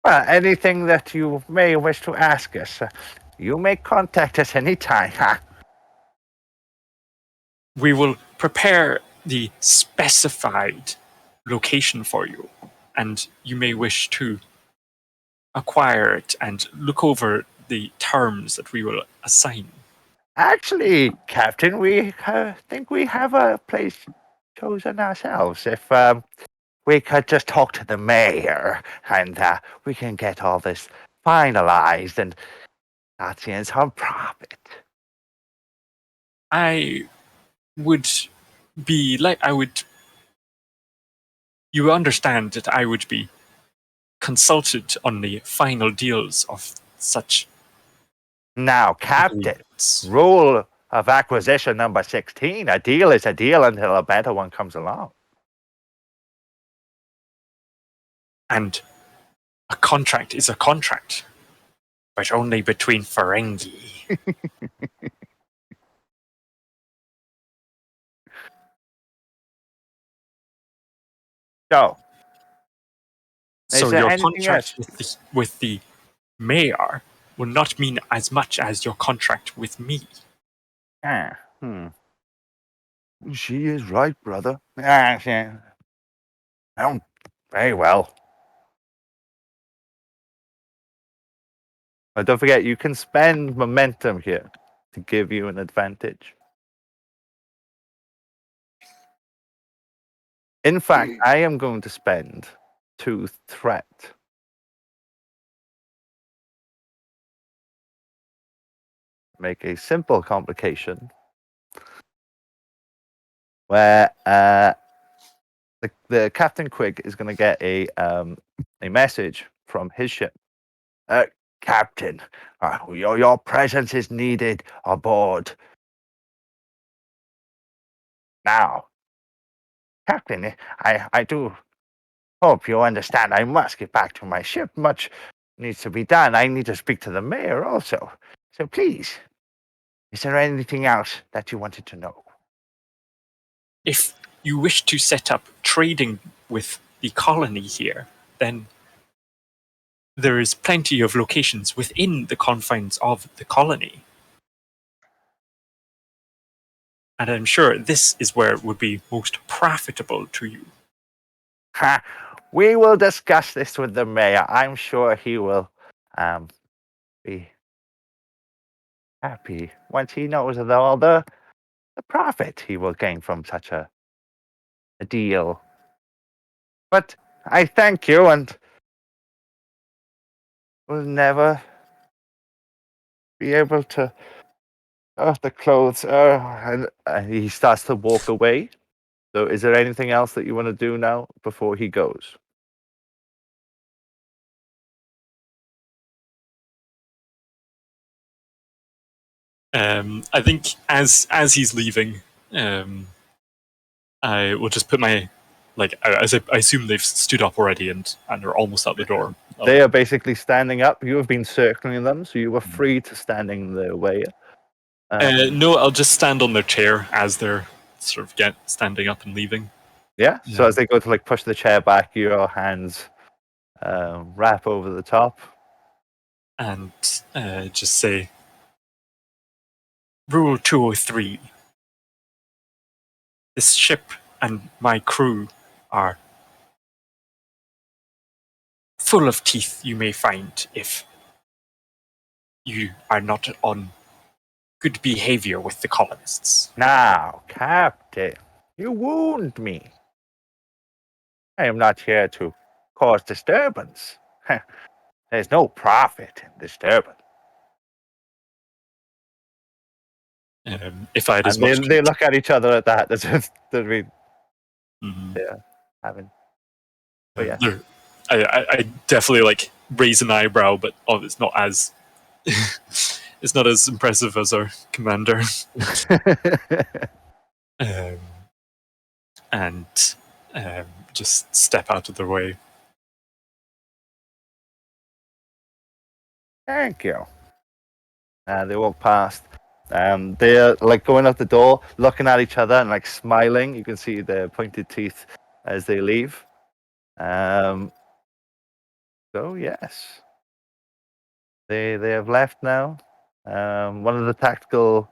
Well, anything that you may wish to ask us, you may contact us anytime.
We will prepare the specified location for you, and you may wish to acquire it and look over the terms that we will assign.
Actually, Captain, we think we have a place chosen ourselves. If we could just talk to the mayor, and we can get all this finalized and not seeing some profit.
I would be like, you understand that I would be consulted on the final deals of such
Now, Captain,
agreements.
rule of acquisition number 16, a deal is a deal until a better one comes along.
And a contract is a contract, but only between Ferengi.
So,
So
is there
your
anything
contract
else?
with the mayor will not mean as much as your contract with me.
She is right, brother. Yeah. Oh, very well. But don't forget, you can spend momentum here to give you an advantage. In fact, I am going to spend 2 threat. Make a simple complication where the Captain Quig is going to get a message from his ship. Captain, your presence is needed aboard. Now, Captain, I do hope you understand I must get back to my ship. Much needs to be done. I need to speak to the mayor also. So please, is there anything else that you wanted to know?
If you wish to set up trading with the colony here, then there is plenty of locations within the confines of the colony. And I'm sure this is where it would be most profitable to you.
We will discuss this with the mayor. I'm sure he will be happy once he knows of all the the profit he will gain from such a deal. But I thank you, and will never be able to the clothes. And he starts to walk away. So is there anything else that you want to do now before he goes?
I think as he's leaving, I will just put my as I assume they've stood up already and are almost out the door.
They are basically standing up. You have been circling them, so you were free to standing in their way.
No, I'll just stand on their chair as they're sort of standing up and leaving.
Yeah. So as they go to push the chair back, your hands wrap over the top,
and just say, "Rule 203. This ship and my crew are full of teeth you may find if you are not on good behavior with the colonists."
Now, Captain, you wound me. I am not here to cause disturbance. There's no profit in disturbance.
If I had as much,
they look at each other at that. Having. But yeah,
I definitely raise an eyebrow, but it's not as it's not as impressive as our commander. And just step out of the way.
Thank you. They walk past. They're going out the door, looking at each other and smiling. You can see their pointed teeth as they leave. So yes, they have left now. One of the tactical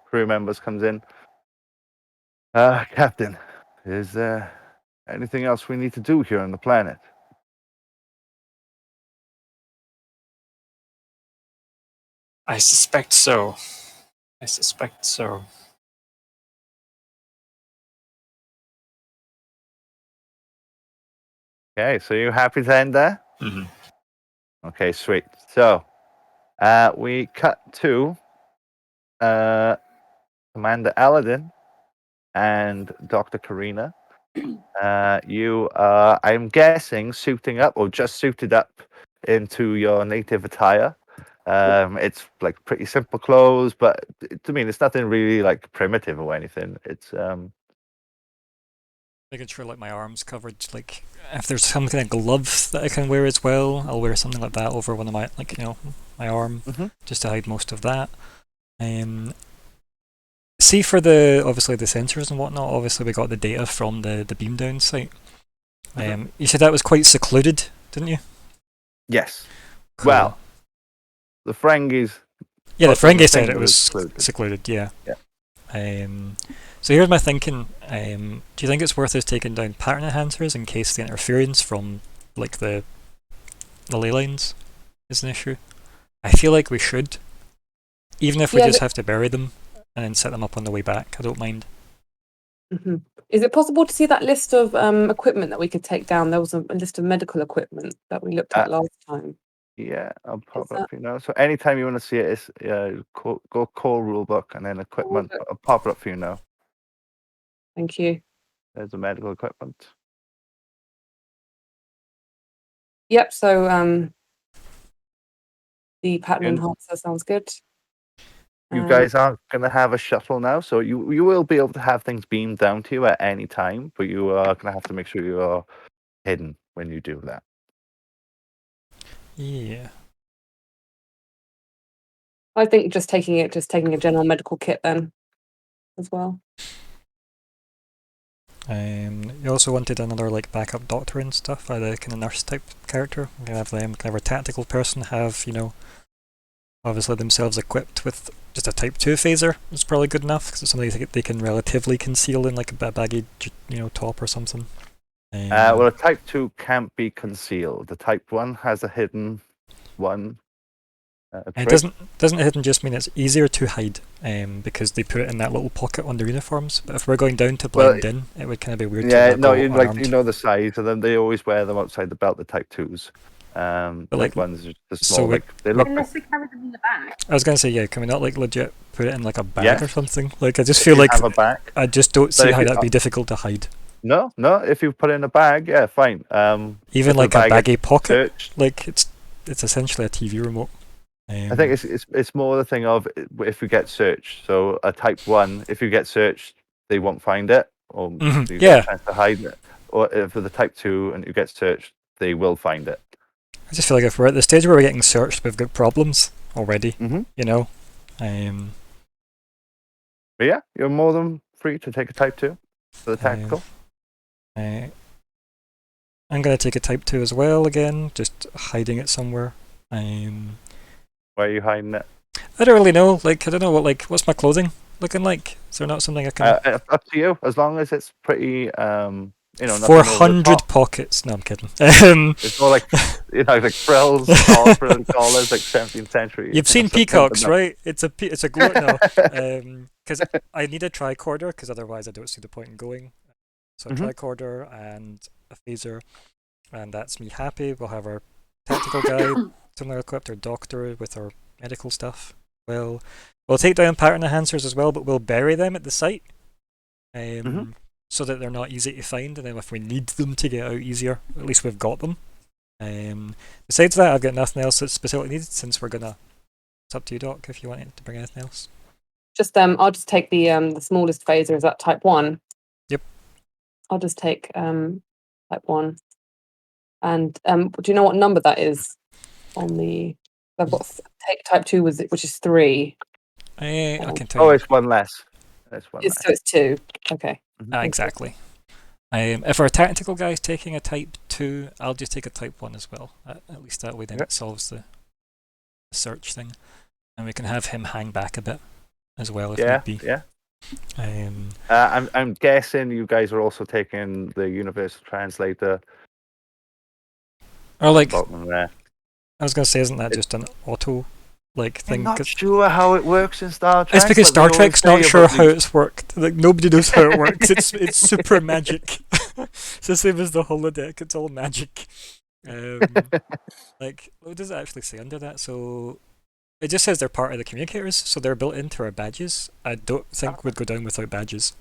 crew members comes in. Captain, is there anything else we need to do here on the planet?
I suspect so.
Okay, so you happy to end there?
Mm-hmm.
Okay, sweet. So, we cut to Commander Aladdin and Dr. Karina. You are, I'm guessing, suiting up or just suited up into your native attire. It's pretty simple clothes, but it's nothing really primitive or anything. It's
making sure my arms covered. If there's some kind of glove that I can wear as well, I'll wear something like that over one of my my arm, just to hide most of that. See, for obviously the sensors and whatnot, obviously we got the data from the beam down site. You said that was quite secluded, didn't you?
Yes.
Cool.
Well, the Ferengis.
Yeah, the Ferengi said it was secluded. Yeah. So here's my thinking. Do you think it's worth us taking down pattern enhancers in case the interference from the ley lines is an issue? I feel like we should, even if we just have to bury them and then set them up on the way back. I don't mind.
Mm-hmm. Is it possible to see that list of equipment that we could take down? There was a list of medical equipment that we looked at last time.
Yeah, I'll pop up. So anytime you want to see it, it's go core rulebook and then equipment. I'll pop it up for you now.
Thank you.
There's the medical equipment.
Yep. So the pattern enhancer sounds good.
You guys aren't going to have a shuttle now, so you will be able to have things beamed down to you at any time, but you are going to have to make sure you are hidden when you do that.
Yeah.
I think just taking a general medical kit then, as well.
You also wanted another backup doctor and stuff, the kind of nurse type character. We can have them, kind of a tactical person have, obviously themselves equipped with just a Type 2 phaser. It's probably good enough because it's something they can relatively conceal in a baggy, top or something.
Well, a Type 2 can't be concealed. The Type 1 has a hidden one.
It
trick.
doesn't hidden just mean it's easier to hide, because they put it in that little pocket on their uniforms. But if we're going down to blend in, it would kind of be weird.
Yeah,
to
no,
go
you
unarmed.
the size of them. They always wear them outside the belt. The Type 2s.
like,
ones are just
so
small. They look.
Unless they carry them in the back.
I was gonna say, yeah, can we not like legit put it in like a bag
Yes.
or something? Like I just
If
feel
you
like
have a bag.
I just don't
But
see
if
how
you-
that'd be difficult to hide.
No. If you put it in a bag, yeah, fine.
Even
if the
like a
bag is
baggy pocket,
searched,
like it's essentially a TV remote.
I think it's more the thing of if you get searched. So a Type 1, if you get searched, they won't find it, or
Mhm,
you
yeah.
get a chance to hide it. Or if for the Type 2 and you get searched, they will find it.
I just feel like if we're at the stage where we're getting searched, we've got problems already.
Mm-hmm.
You know.
But yeah, you're more than free to take a Type 2 for the tactical.
I'm gonna take a Type 2 as well again, just hiding it somewhere.
Where are you hiding it?
I don't really know. Like I don't know what's my clothing looking like. Is there not something I can?
Up to you. As long as it's pretty, nothing over the
400
top.
pockets. No, I'm kidding.
It's more like like frills, all frill collars, like 17th century.
You've seen peacocks, right? It's a glow now. Because I need a tricorder, because otherwise I don't see the point in going. So a tricorder and a phaser, and that's me happy. We'll have our tactical guy, similar equipped, our doctor with our medical stuff. We'll take down pattern enhancers as well, but we'll bury them at the site, so that they're not easy to find. And then if we need them to get out easier, at least we've got them. Besides that, I've got nothing else that's specifically needed. Since we're gonna, it's up to you, Doc, if you want to bring anything else.
Just I'll just take the smallest phaser. Is that Type 1?
Yep.
I'll just take Type 1. And do you know what number that is on the? I've got take Type 2 which is 3.
I can tell you.
Oh, it's one less. It's one less.
So it's 2. Okay.
Exactly. If our tactical guy's taking a Type 2, I'll just take a Type 1 as well. At least that way then it solves the search thing. And we can have him hang back a bit as well if need be.
Yeah.
I'm
guessing you guys are also taking the Universal Translator.
Or like,
there.
I was going to say, isn't that just an auto thing?
I'm not sure how it works in Star Trek.
It's because Star Trek's not sure how
these...
it's worked. Like nobody knows how it works. It's super magic. It's the same as the holodeck. It's all magic. Like, what does it actually say under that? So it just says they're part of the communicators, so they're built into our badges. I don't think we'd go down without badges.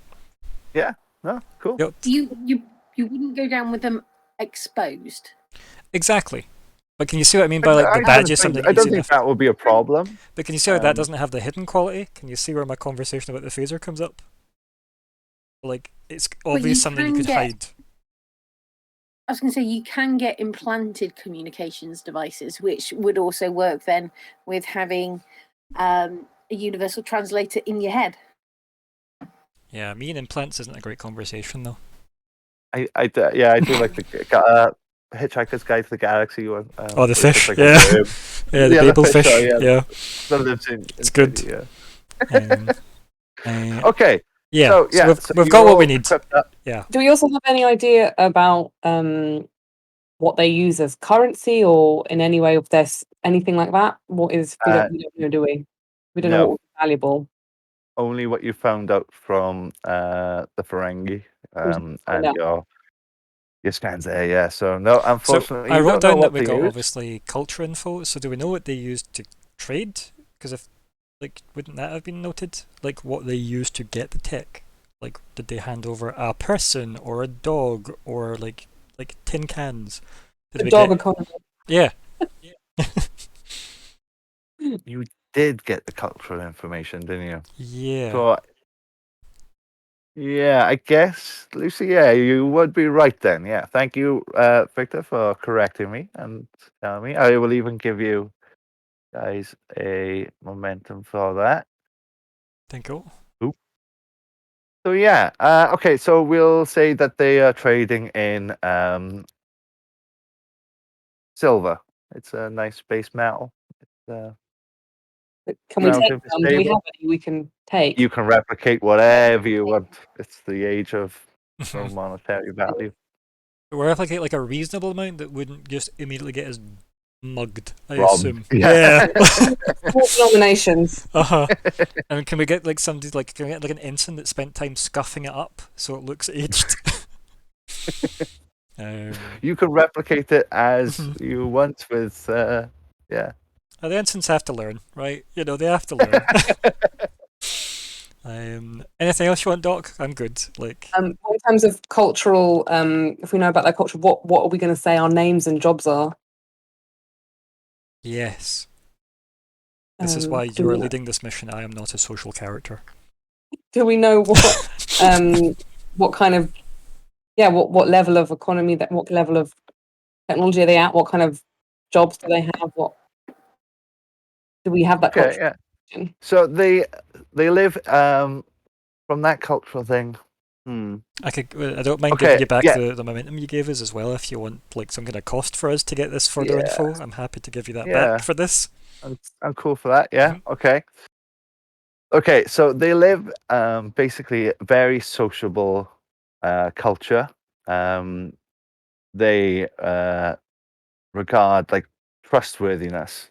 Yeah. No. Cool.
Yep.
You wouldn't go down with them exposed.
Exactly. But can you see what I mean by like the badge is something?
I don't think that would be a problem.
But can you see how that doesn't have the hidden quality? Can you see where my conversation about the phaser comes up? Like it's obvious something you could hide.
I was going to say you can get implanted communications devices, which would also work then with having a universal translator in your head.
Yeah, me and implants isn't a great conversation though.
I do like the Hitchhiker's Guide to the Galaxy one.
The fish,
like
yeah. Yeah, the Babel fish, yeah.
That lives in
it's good.
Yeah. Okay.
Yeah,
so
we've got what we need.
Yeah. Do we also have any idea about what they use as currency or in any way if there's anything like that? What is we don't know, do we? We don't know what was valuable.
Only what you found out from the Ferengi and your scans there, yeah. So no, unfortunately,
so I wrote down that we got obviously culture info. So do we know what they used to trade? Because if wouldn't that have been noted? Like what they used to get the tech? Like did they hand over a person or a dog or like tin cans?
The dog economy.
Yeah.
You did get the cultural information, didn't you?
Yeah.
So, yeah, I guess, Lucy, yeah, you would be right then. Yeah, thank you, Victor, for correcting me and telling me. I will even give you guys a momentum for that.
Thank you.
So, yeah, okay, so we'll say that they are trading in silver. It's a nice base metal.
Can we take them? Do we have any we can take?
You can replicate whatever you want. It's the age of no monetary value.
We replicate like a reasonable amount that wouldn't just immediately get us mugged, I
Robbed.
assume.
Yeah.
More nominations.
Uh-huh. And can we get like somebody like can we get like an ensign that spent time scuffing it up so it looks aged?
You can replicate it as
Mhm.
you want with, yeah.
The ensigns have to learn, right? You know, they have to learn. Anything else you want, Doc? I'm good. Like,
In terms of cultural, if we know about their culture, what are we going to say our names and jobs are?
yes. This is why you are leading this mission. I am not a social character.
Do we know what kind of, what level of economy, what level of technology are they at? What kind of jobs do they have? What do we have that
Okay,
culture?
yeah. So they live from that cultural thing.
I don't mind
Okay,
giving you back
yeah.
the momentum you gave us as well. If you want like some kind of cost for us to get this further
Yeah.
info, I'm happy to give you that
Yeah.
back for this.
I'm cool for that. Yeah.
Mhm.
Okay. Okay. So they live basically very sociable culture. They regard like trustworthiness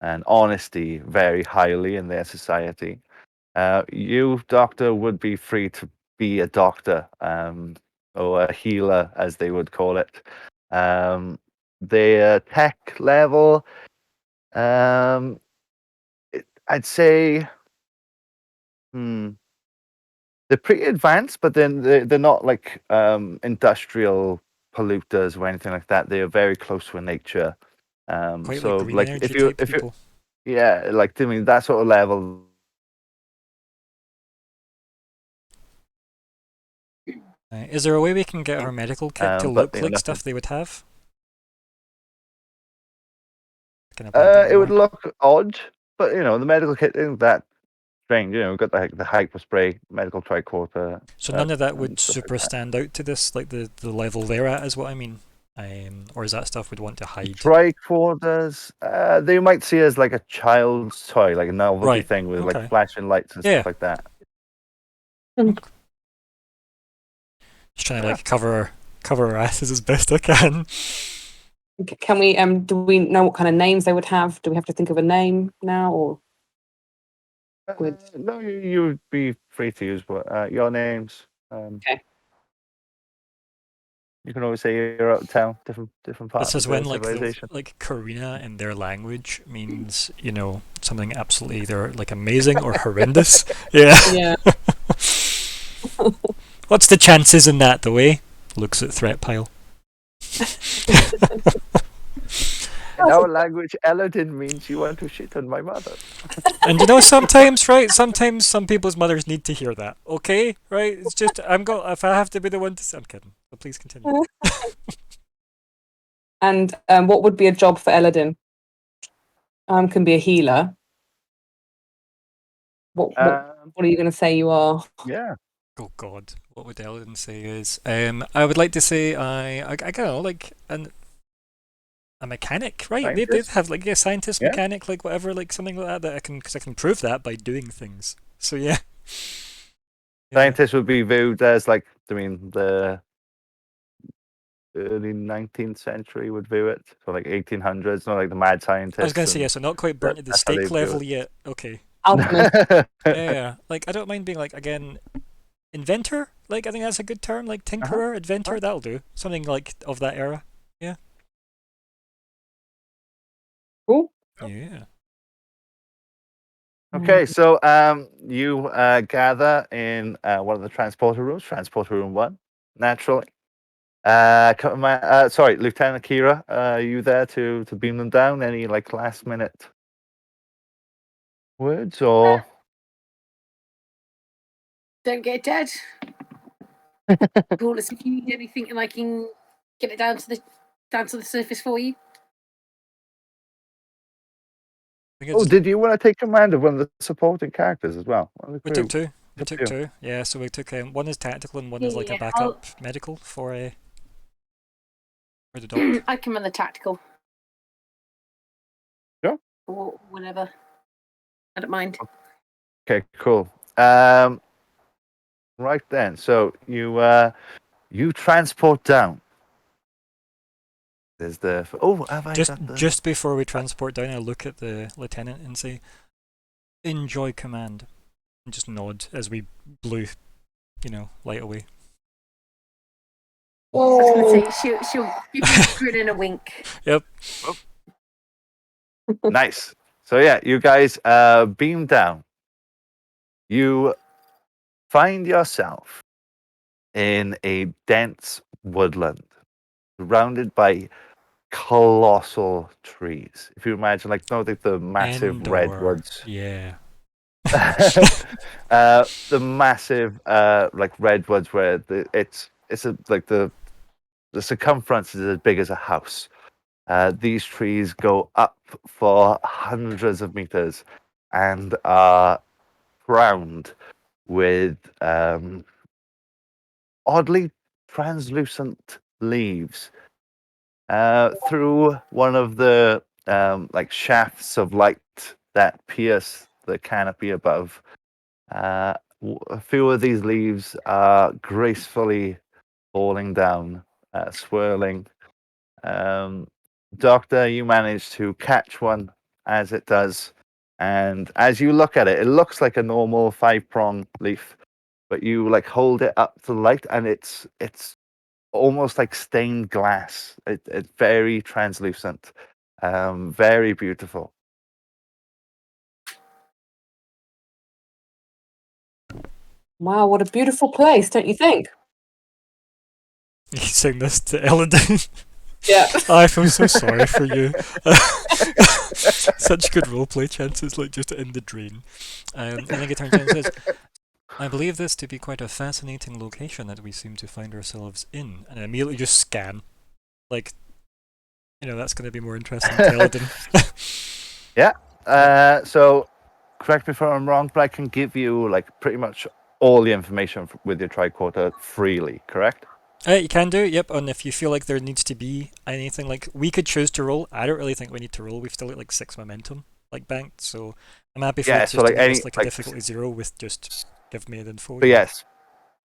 and honesty very highly in their society. You, doctor, would be free to be a doctor or a healer, as they would call it. Their tech level, I'd say, they're pretty advanced, but then they're not like industrial polluters or anything like that. They are very close with nature.
Quite like
So
green
like
energy type
if you
people.
yeah, like I mean that sort of level.
Is there a way we can get her medical kit to
But
look like stuff they would have? Kind of
it would look odd, but the medical kit isn't that strange. We've got the hyper spray, medical tricorder.
So none of that
and
would
stuff like
super
that.
stand out to this, like the level they're at, is what I mean. Or is that stuff we'd want to hide?
Tricorders, they might see as like a child's toy, like a novelty
Right,
thing with
okay.
like flashing lights and
Yeah.
stuff like that.
Just trying to like cover our asses as best I can.
Can we? Do we know what kind of names they would have? Do we have to think of a name now, or
No, you would be free to use your names.
Okay.
You can always say you're out of town, different parts
This is
of
when
the
like
civilization.
Karina in their language means something absolutely either like amazing or horrendous. Yeah.
Yeah.
What's the chances in that, though? Looks at threat pile.
In our language, Eladin means you want to shit on my mother.
And sometimes, right? Sometimes some people's mothers need to hear that. Okay, right? It's just if I have to be the one to. I'm kidding. But please continue.
And what would be a job for Eladin? Can be a healer. What are you going to say you are?
Yeah.
Oh God, what would Ellen say is? I would like to say I don't know, like a mechanic, right? They have like a scientist, mechanic, like whatever, like something like that. Because I can prove that by doing things. So yeah.
Scientists would be viewed as like, the early 19th century would view it, so like 1800s, not like the mad scientists.
I was gonna say so not quite burnt at the stake level yet. Okay. Yeah, like I don't mind being like again, inventor. Like I think that's a good term. Like tinkerer, inventor. That'll do. Something like of that era. Yeah.
Cool.
Yeah.
Okay, so you gather in one of the transporter rooms, transporter room 1, naturally. Sorry, Lieutenant Kira, are you there to beam them down? Any like last minute words or?
Don't get dead. Call us if you need anything, and I can get it down to the surface for you.
Oh, did you want to take command of one of the supporting characters as well?
We took two. We took two. Yeah, so we took one is tactical and one is like a backup medical for the doc.
I can run the tactical.
Sure.
Or whatever. I don't mind.
Okay, cool. Right then, so you transport down. There's the. Oh, have I
Just
got the?
just before we transport down, I look at the lieutenant and say, "Enjoy command," and just nod as we blew, light away.
I was
Oh,
going to say she'll give you a grin and a wink.
Yep.
Nice. So yeah, you guys beam down. You find yourself in a dense woodland, surrounded by colossal trees. If you imagine, like, the massive
Endor.
redwoods.
Yeah.
The massive like redwoods where the circumference is as big as a house. These trees go up for hundreds of meters and are crowned with oddly translucent leaves. Through one of the like shafts of light that pierce the canopy above, a few of these leaves are gracefully falling down, swirling. Doctor, you manage to catch one as it does, and as you look at it, it looks like a normal 5-prong leaf, but you like hold it up to the light, and it's almost like stained glass. It's very translucent, very beautiful.
wow, what a beautiful place, don't you think?
You saying this to Eladin?
Yeah.
I feel so sorry for you. Such good roleplay chances, like just in the drain. And then he turns around and says, "I believe this to be quite a fascinating location that we seem to find ourselves in." And I immediately just scan. Like, that's going to be more interesting to Eladin.
Yeah. So, correct me if I'm wrong, but I can give you like pretty much all the information with your tricorder freely, correct?
You can do, yep, and if you feel like there needs to be anything, like, we could choose to roll. I don't really think we need to roll. We've still got like 6 momentum, like, banked, so I'm happy for
Yeah,
it
so
just
like
to make
any
this like a difficulty 0 with just give me the info.
But yes.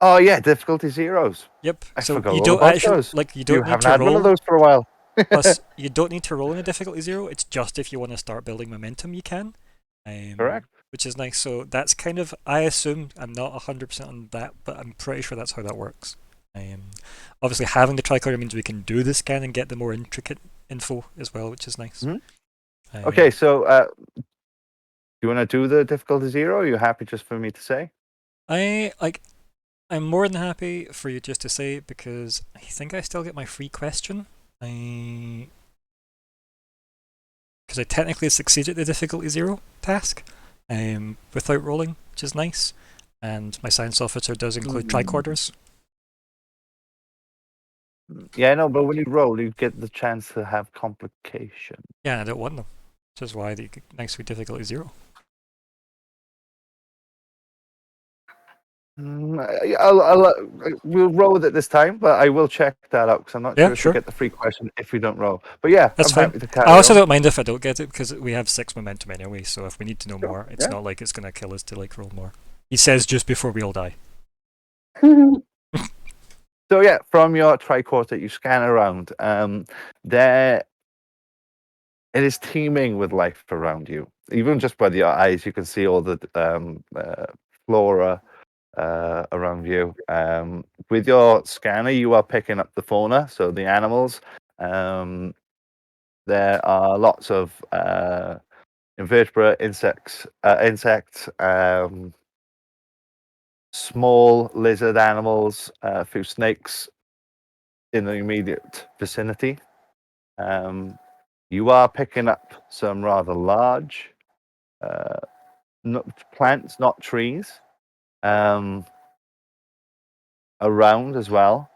Oh yeah, difficulty zeros.
Yep.
I
So
forgot
you
all
don't
about
actually
those.
like you
You
don't need
haven't
to
had one of
roll.
those for a while.
Plus, you don't need to roll in a difficulty 0. It's just if you want to start building momentum, you can.
Correct.
Which is nice. So that's kind of, I assume, I'm not 100% on that, but I'm pretty sure that's how that works. Obviously, having the tricorder means we can do the scan and get the more intricate info as well, which is nice.
Mm-hmm. Okay, so do you want to do the difficulty 0? Are you happy just for me to say?
I'm more than happy for you just to say, because I think I still get my free question. Because I technically succeeded the difficulty 0 task without rolling, which is nice. And my science officer does include tricorders.
Yeah, no, but when you roll, you get the chance to have complication.
Yeah, I don't want them. Which is why the nice with difficulty 0.
We'll roll with it this time, but I will check that out because I'm not sure if we get the free question if we don't roll. But yeah,
that's
I'm
fine.
happy to carry
I also
on.
don't mind if I don't get it because we have 6 momentum anyway. So if we need to know more, it's not like it's gonna kill us to like roll more. He says just before we all die.
So yeah, from your tricorder, you scan around. There, it is teeming with life around you. Even just by your eyes, you can see all the flora around you. With your scanner, you are picking up the fauna, so the animals. There are lots of invertebrate insects, small lizard animals, a few snakes in the immediate vicinity. You are picking up some rather large plants, not trees, around as well.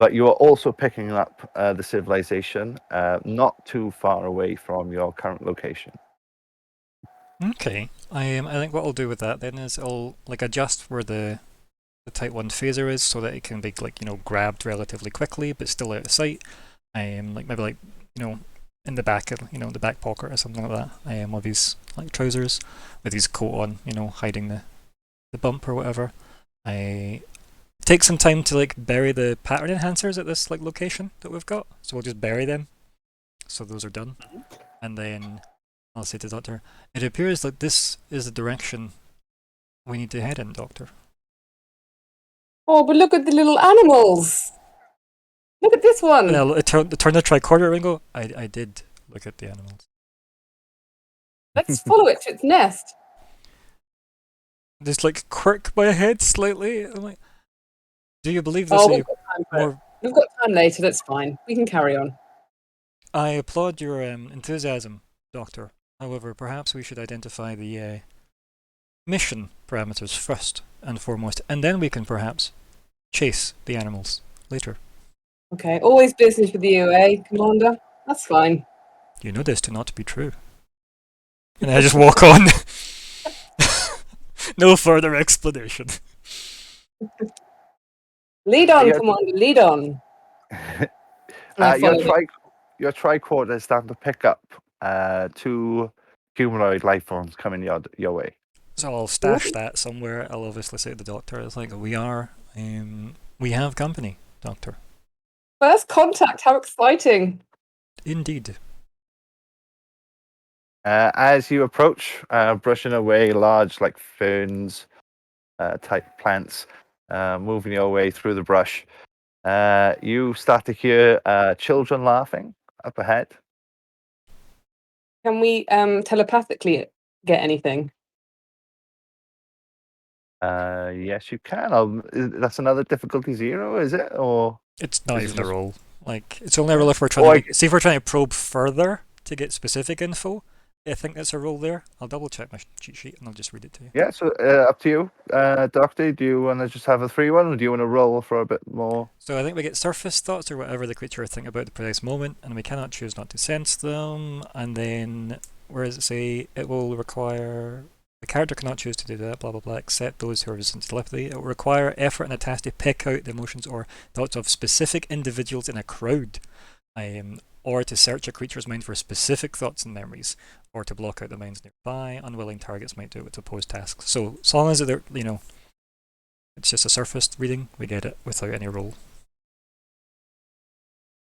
But you are also picking up the civilization not too far away from your current location.
Okay. I think what I'll do with that then is I'll like adjust where the Type 1 phaser is so that it can be like, grabbed relatively quickly but still out of sight. Like maybe like, in the back of, the back pocket or something like that. Of his like trousers with his coat on, hiding the bump or whatever. I take some time to like bury the pattern enhancers at this like location that we've got. So we'll just bury them So those are done. And then I'll say to the Doctor, it appears that this is the direction we need to head in, Doctor.
Oh, but look at the little animals. Look at this one.
And I'll turn the tricorder and go, I did look at the animals.
Let's follow it to its nest.
Just like quirk my head slightly. I'm like, do you believe this?
Oh, we've got time for it.
More...
We've got time later, that's fine. We can carry on.
I applaud your enthusiasm, Doctor. However, perhaps we should identify the mission parameters first and foremost, and then we can perhaps chase the animals later.
Okay, always business with you, eh, Commander? That's fine.
You know this to not be true. And I just walk on. No further explanation.
Lead on,
Yeah.
Commander, lead on.
Your tricorder is starting to pick up 2 humanoid life forms coming your way.
So I'll stash that somewhere. I'll obviously say to the Doctor, it's like, we have company, Doctor.
First contact, how exciting.
Indeed.
As you approach, brushing away large like ferns type plants, moving your way through the brush, you start to hear children laughing up ahead.
Can we telepathically get anything?
Yes, you can. That's another difficulty 0, is it? Or
It's not
Is it
even a
just-
roll. Like, it's only a roll if we're trying to see if we're trying to probe further to get specific info. I think that's a roll there. I'll double check my cheat sheet and I'll just read it to you.
yeah, so up to you, Doctor. Do you want to just have a 3-1, or do you want to roll for a bit more?
So I think we get surface thoughts or whatever the creature think about the precise moment, and we cannot choose not to sense them. And then, where does it say it will require the character cannot choose to do that, blah blah blah, except those who are resistant to telepathy. It will require effort and a task to pick out the emotions or thoughts of specific individuals in a crowd, or to search a creature's mind for specific thoughts and memories, or to block out the minds nearby. Unwilling targets might do it with opposed tasks. So as long as they're, it's just a surface reading, we get it without any roll.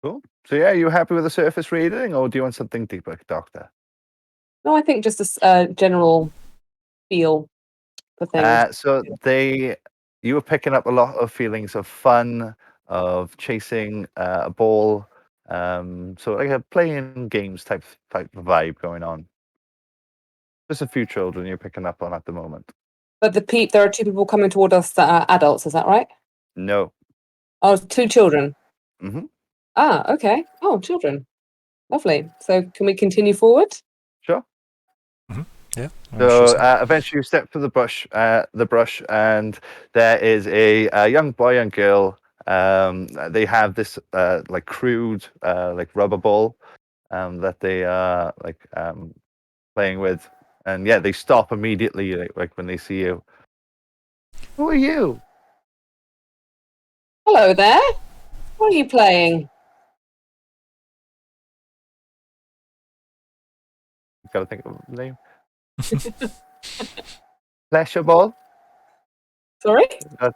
Cool. So yeah, you happy with the surface reading, or do you want something deeper, Doctor?
No, I think just a general feel for things.
So you were picking up a lot of feelings of fun, of chasing a ball, so like a playing games type of vibe going on. Just a few children you're picking up on at the moment.
But there are 2 people coming toward us that are adults, is that right?
No.
Oh, 2 children.
Mhm.
Ah, okay. Oh, children. Lovely. So can we continue forward?
Sure.
Yeah.
So eventually you step to the brush, and there is a young boy and girl. They have this like crude like rubber ball that they are playing with, and yeah, they stop immediately like when they see you. Who are you?
Hello there. What are you playing?
Gotta think of the name. Pleasure ball.
Sorry?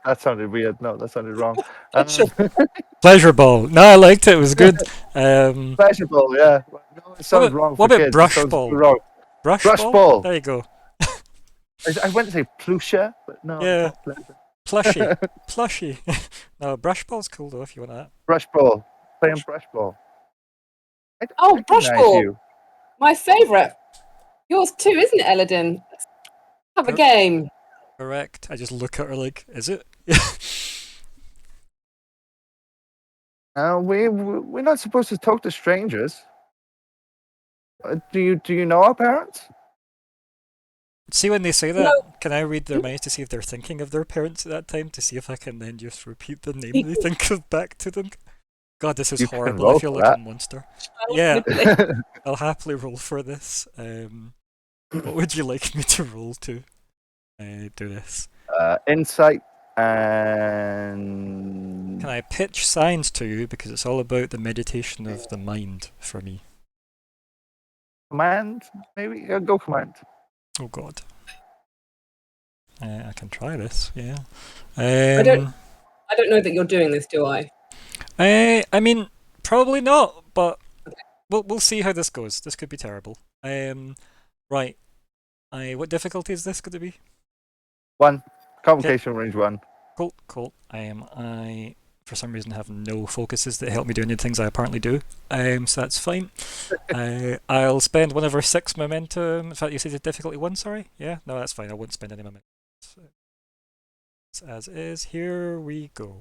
That sounded weird. No, that sounded wrong.
Pleasure ball. No, I liked it. It was good.
Pleasure ball. Yeah. No, it sounds wrong.
What
for
about
kids.
brush
It sounds
ball?
Wrong.
Brush
ball.
There you go.
I went to say plusher, but no.
Yeah.
It's not pleasure.
Plushy. No, brush ball's cool though if you want that.
Brush ball. Playing brush ball. I don't
Oh, brush
recognize
ball.
you.
My favourite. Yours too, isn't it, Elodin? Let's have a
Yep.
game.
Correct. I just look at her like, is it?
We're not supposed to talk to strangers. Do you know our parents?
See when they say that,
No.
can I read their minds to see if they're thinking of their parents at that time, to see if I can then just repeat the name they think of back to them? God, this is
You can
horrible.
roll
I feel
for
like
that.
a monster. Yeah. I'll happily roll for this. What would you like me to roll to do this?
Insight and
Can I pitch science to you, because it's all about the meditation of the mind for me?
command, maybe? Go command.
Oh God. I can try this, yeah.
I don't know that you're doing this, do I?
I mean, probably not, but we'll see how this goes. This could be terrible. Right. What difficulty is this going to be?
1. Complication range 1.
Cool. I for some reason have no focuses that help me do any things I apparently do. So that's fine. I'll spend one of our 6 momentum. In fact, you said the difficulty 1. Sorry. Yeah. No, that's fine. I won't spend any momentum. It's as is. Here we go.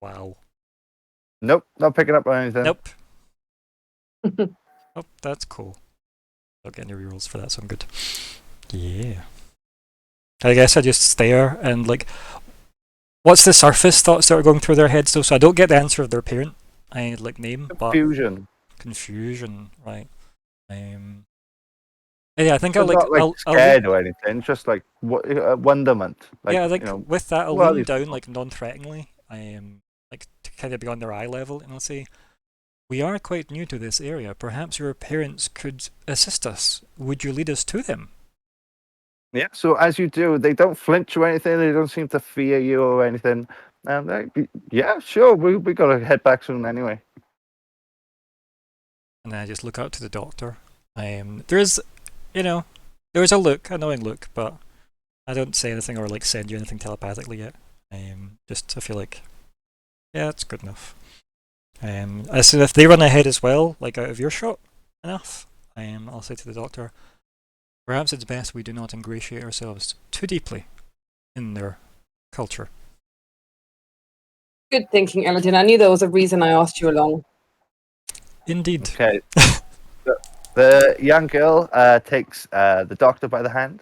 Wow.
Nope, not picking up on anything.
Nope. Oh, that's cool. Don't get any rerolls for that, so I'm good. Yeah. I guess I just stare and like, what's the surface thoughts that are going through their heads though? So I don't get the answer of their parent. I like name, but
Confusion.
right? Yeah, I think I'll
But not like
I'll
scared or anything, just like wonderment. Like,
yeah, I think
you know,
with that I'll
what are
lean
these
down
people?
like non-threateningly. Like to kind of be on their eye level, and I'll say, "We are quite new to this area. Perhaps your parents could assist us. Would you lead us to them?"
Yeah. So as you do, they don't flinch or anything. They don't seem to fear you or anything. Yeah, sure. We gotta head back soon anyway.
And then I just look out to the doctor. There's, there's a look, annoying look, but I don't say anything or like send you anything telepathically yet. Just I feel like, yeah, it's good enough. I said if they run ahead as well, like out of earshot enough, I'll say to the doctor, perhaps it's best we do not ingratiate ourselves too deeply in their culture.
Good thinking, Elodin. I knew there was a reason I asked you along.
Indeed.
Okay. The young girl takes the doctor by the hand.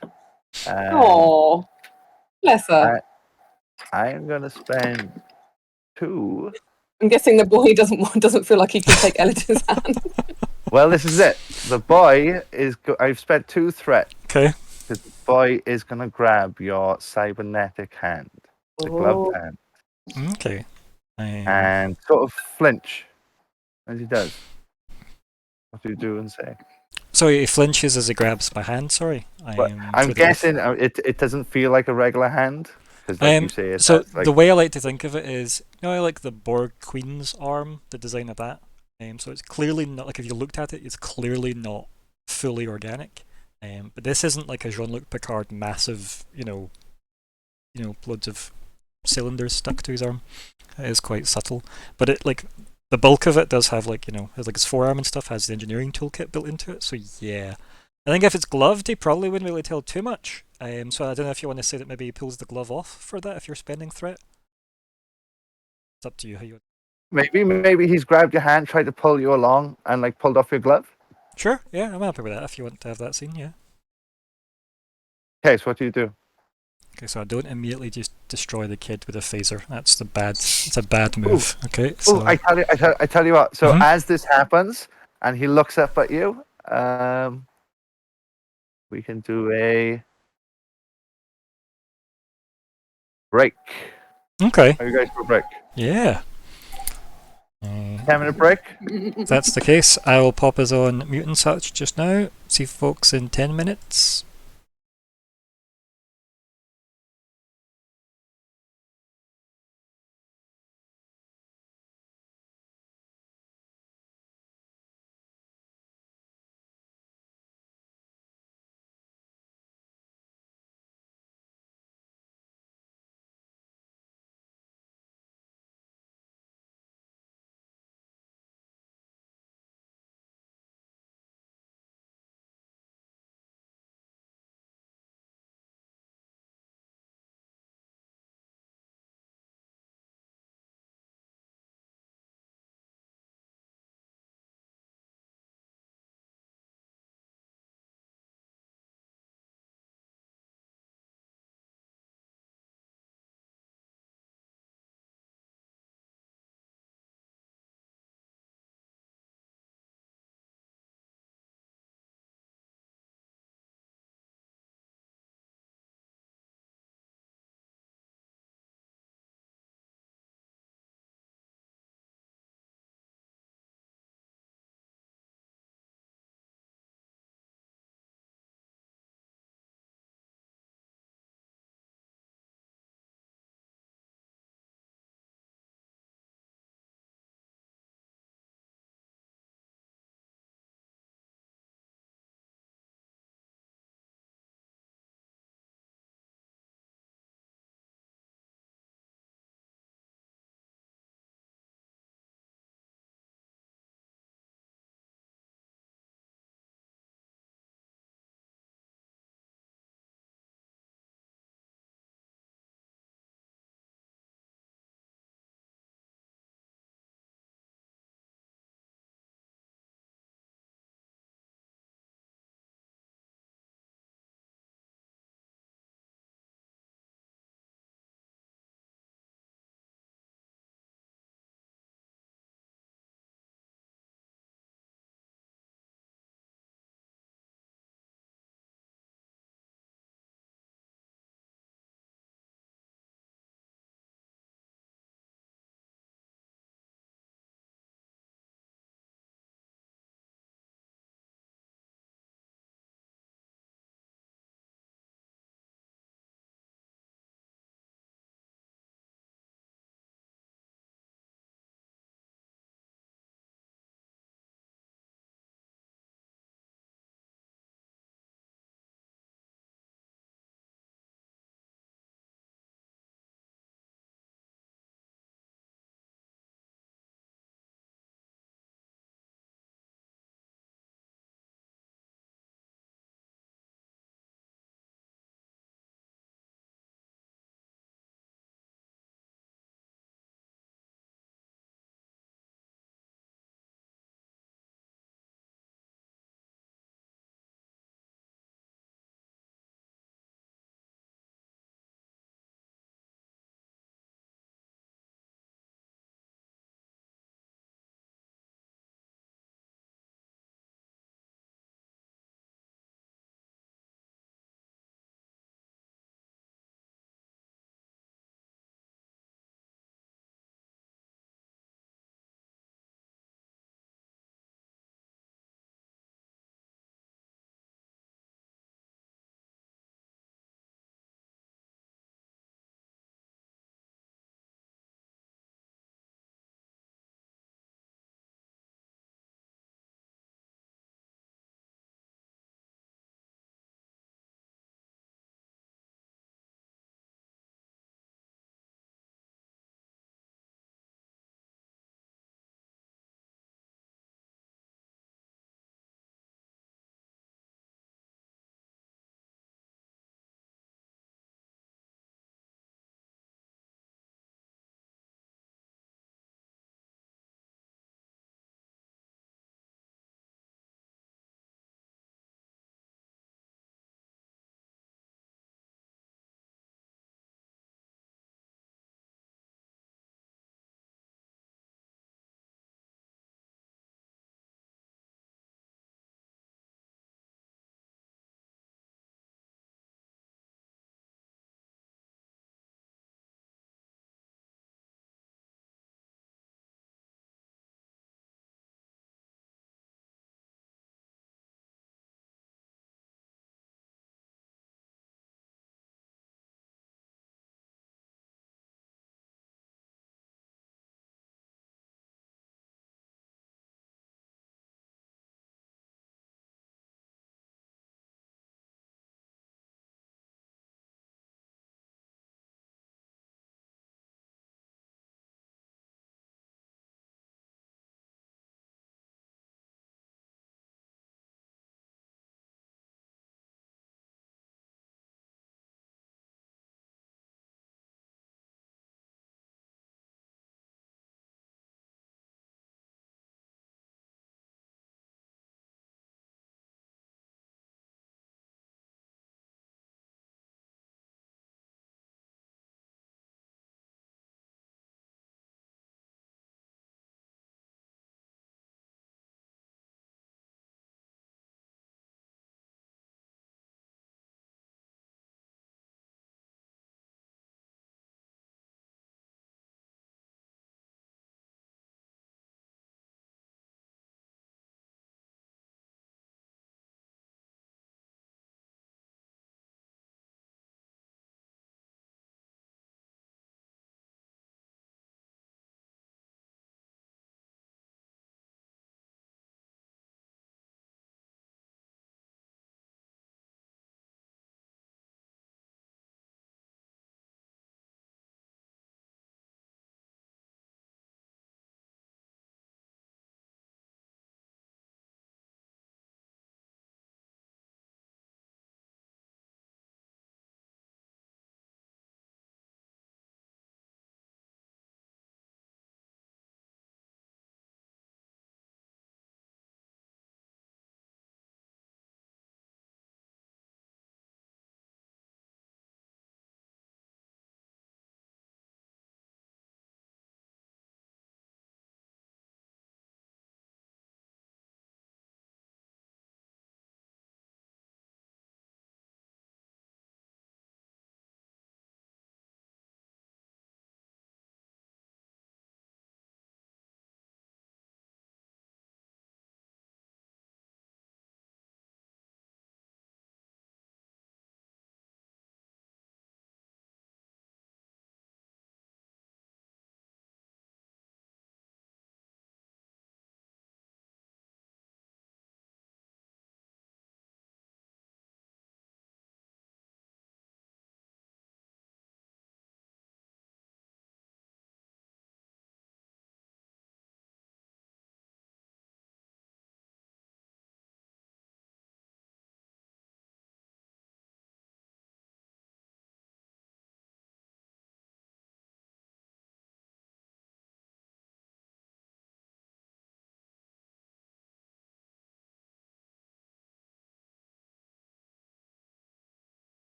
Oh, bless her.
I'm gonna spend 2.
I'm guessing the boy doesn't feel like he can take Elodin's hand.
Well, this is it. The boy is. I've spent 2 threat.
Okay.
The boy is gonna grab your cybernetic hand, the gloved hand,
Okay.
and sort of flinch as he does. What do you do and say?
So he flinches as he grabs my hand. Sorry.
I'm guessing it doesn't feel like a regular hand because, like you say, it
so
has, like,
the way I like to think of it is, I like the Borg Queen's arm, the design of that. So it's clearly not like if you looked at it, it's clearly not fully organic. But this isn't like a Jean-Luc Picard massive, loads of cylinders stuck to his arm. It is quite subtle, but it like the bulk of it does have has like his forearm and stuff has the engineering toolkit built into it. So yeah, I think if it's gloved, he probably wouldn't really tell too much. So I don't know if you want to say that maybe he pulls the glove off for that if you're spending threat. It's up to you how you.
Maybe he's grabbed your hand, tried to pull you along, and like pulled off your glove.
Sure, yeah, I'm happy with that if you want to have that scene, yeah.
Okay, so what do you do?
Okay, so I don't immediately just destroy the kid with a phaser. It's a bad move. Okay, so
I tell you what. So
Mhm.
as this happens, and he looks up at you, we can do a break.
okay,
Are you guys for a break?
yeah.
10-minute break.
If that's the case, I will pop us on mute and such just now. See folks in 10 minutes.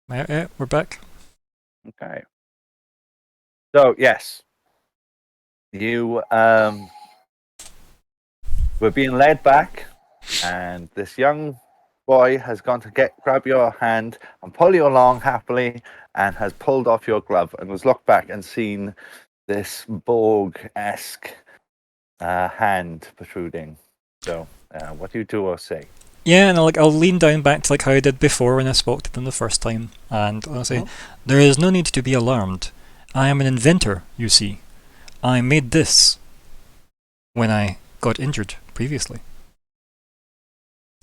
Yeah, we're back.
Okay. So yes, you were being led back, and this young boy has gone to grab your hand and pull you along happily, and has pulled off your glove and has looked back and seen this Borg-esque hand protruding. So, what do you do or say?
Yeah, and I'll lean down back to like how I did before when I spoke to them the first time, and I'll say, there is no need to be alarmed. I am an inventor, you see. I made this when I got injured previously.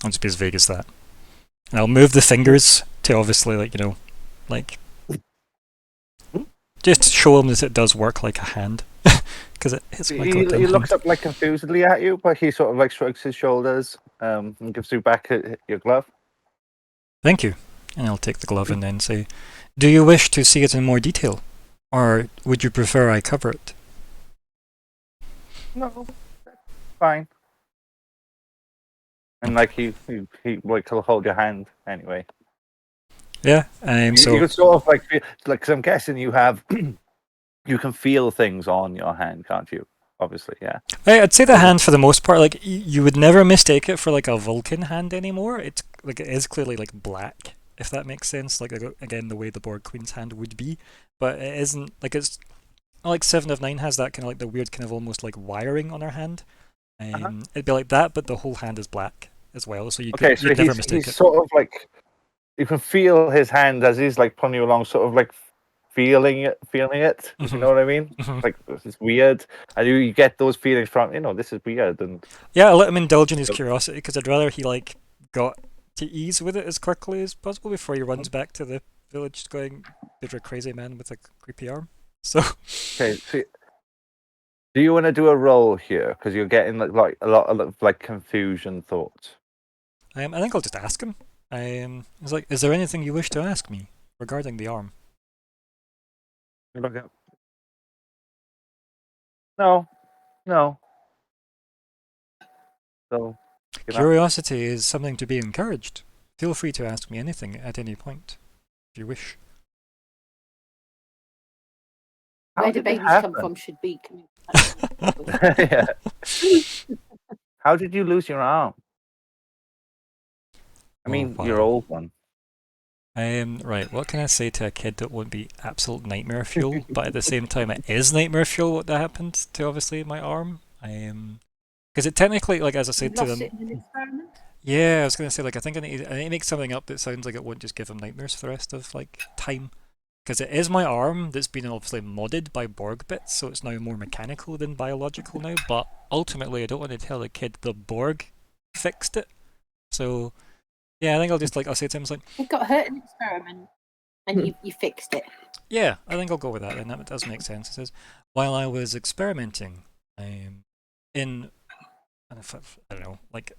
I'll just be as vague as that. And I'll move the fingers to obviously, like, you know, like, just to show him that it does work like a hand. Because it's my
He
goddamn
looks
hand.
up like confusedly at you, but he sort of like shrugs his shoulders and gives you back your glove.
Thank you. And I'll take the glove and then say, do you wish to see it in more detail? Or would you prefer I cover it?
No, that's fine. And like he like he'll hold your hand anyway.
Yeah,
You could sort of like feel, like, because I'm guessing you have you can feel things on your hand, can't you? Obviously, yeah.
I'd say the hand for the most part, like you would never mistake it for like a Vulcan hand anymore. It's like it is clearly like black, if that makes sense. Like again, the way the Borg Queen's hand would be, but it isn't like it's like 7 of 9 has that kind of like the weird kind of almost like wiring on her hand. It'd be like that, but the whole hand is black as well. So
Okay, so
you'd never mistake
he's
it.
sort of like you can feel his hand as he's like pulling you along, sort of like feeling it. If you know what I mean? Like it's weird, and you get those feelings from this is weird, and
Yeah, I'll let him indulge in his curiosity because I'd rather he like got to ease with it as quickly as possible before he runs back to the village going, "There's a crazy man with a creepy arm." So
okay. So, do you want to do a roll here? Because you're getting like a lot of like confusion thoughts.
I think I'll just ask him. He's like, "Is there anything you wish to ask me regarding the arm?"
Look up. No. So
Curiosity is something to be encouraged. Feel free to ask me anything at any point, if you wish.
Where do babies come from should be
yeah. How did you lose your arm? I mean, your old one.
Right, what can I say to a kid that won't be absolute nightmare fuel, but at the same time it is nightmare fuel what that happened to obviously my arm? Because it technically, like as I said to them...
It in an experiment?
Yeah, I was going to say, like, I think I need to make something up that sounds like it won't just give him nightmares for the rest of, like, time. Because it is my arm that's been obviously modded by Borg bits, so it's now more mechanical than biological now, but ultimately I don't want to tell the kid the Borg fixed it. So... yeah, I think I'll just I'll say to him, like,
it got hurt in an experiment, and you fixed it.
Yeah, I think I'll go with that. Then that does make sense. It says, while I was experimenting, in I don't know, like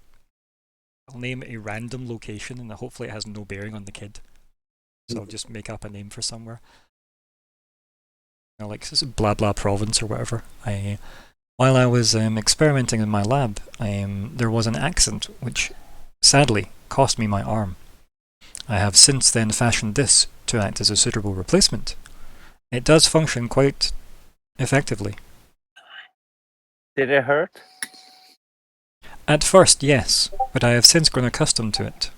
I'll name a random location, and hopefully it has no bearing on the kid. So I'll just make up a name for somewhere. Like blah blah province or whatever. While I was experimenting in my lab, there was an accident which sadly cost me my arm. I have since then fashioned this to act as a suitable replacement. It does function quite effectively.
Did it hurt?
At first, yes, but I have since grown accustomed to it.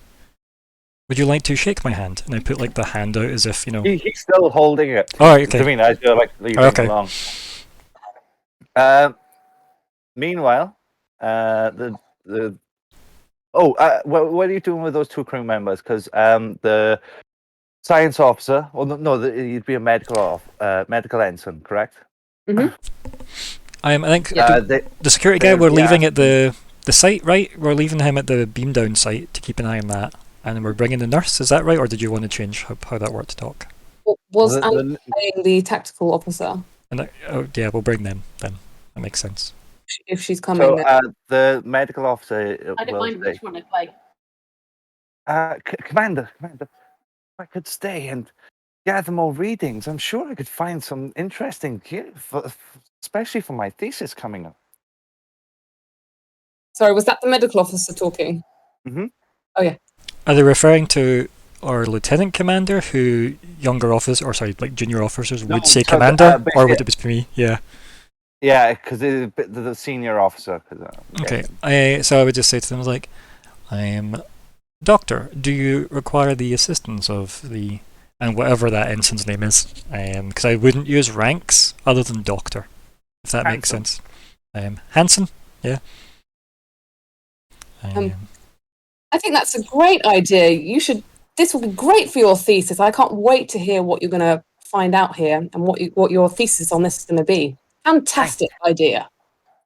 Would you like to shake my hand? And I put like the hand out as if,
He's still holding it.
Oh, okay.
I mean, as you're like leaving along. Meanwhile, what are you doing with those 2 crew members? Because the science officer, he'd be a medical ensign, correct?
Mm-hmm.
I think
the
security guy we're leaving at the site, right? We're leaving him at the beam down site to keep an eye on that, and we're bringing the nurse. Is that right, or did you want to change how that worked, Doc?
Was Anna playing the tactical officer?
And yeah, we'll bring them then. That makes sense.
If she's coming,
so the medical officer.
I don't mind which one I play.
Commander, if I could stay and gather more readings, I'm sure I could find some interesting, especially for my thesis coming up.
Sorry, was that the medical officer talking?
Mm-hmm.
Oh yeah.
Are they referring to or lieutenant commander who junior officers
No,
would say
so
commander,
but
or would it be me? Yeah.
Yeah, because the senior officer.
Okay. So I would just say to them like, I'm doctor. Do you require the assistance of the and whatever that ensign's name is? Because I wouldn't use ranks other than doctor, if that makes sense. Hanson. Yeah.
I think that's a great idea. This will be great for your thesis. I can't wait to hear what you're going to find out here and what your thesis on this is going to be. Fantastic idea.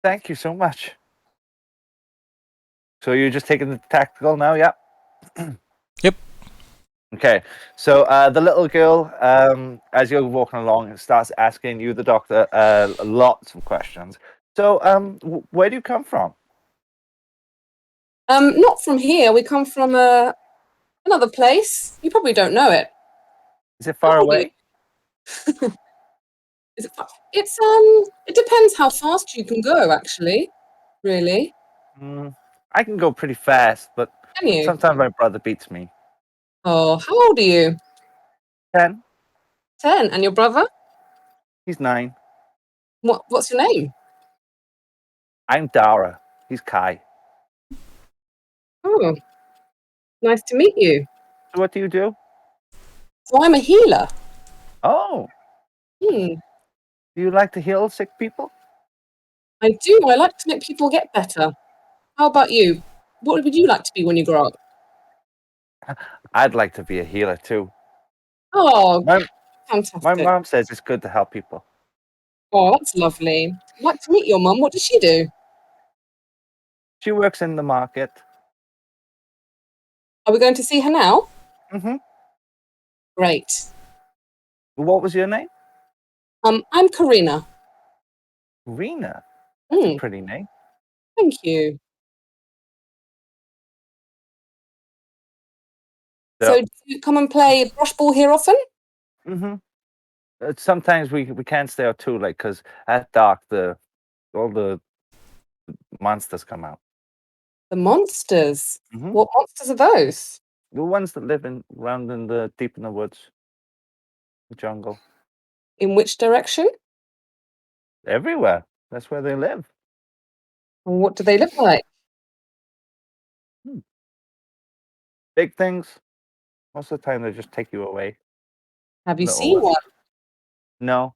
Thank you so much. So you're just taking the tactical now, yeah?
Yep.
Okay. So the little girl, as you're walking along, starts asking you, the doctor, lots of questions. So, where do you come from?
Not from here. We come from another place. You probably don't know it.
Is it far away?
Is it? It's It depends how fast you can go. Actually, really.
I can go pretty fast, but
Can you?
sometimes my brother beats me.
Oh, how old are you?
10.
10. And your brother?
He's 9.
What's your name?
I'm Dara. He's Kai.
Oh, nice to meet you.
So what do you do?
So I'm a healer.
Oh.
Hmm.
Do you like to heal sick people?
I do. I like to make people get better. How about you? What would you like to be when you grow up?
I'd like to be a healer too.
Oh,
My
fantastic.
mom says it's good to help people.
Oh, that's lovely. I'd like to meet your mum. What does she do?
She works in the market.
Are we going to see her now?
Mm-hmm.
Great.
What was your name?
I'm Karina.
Rena. That's a pretty name.
Thank you. So do you come and play brush ball here often?
Mm-hmm. Sometimes we can't stay out too late because at dark all the monsters come out.
The monsters?
Mm-hmm.
What monsters are those?
The ones that live around deep in the woods, the jungle.
In which direction?
Everywhere. That's where they live.
And what do they look like?
Big things. Most of the time they just take you away.
Have you seen one?
No.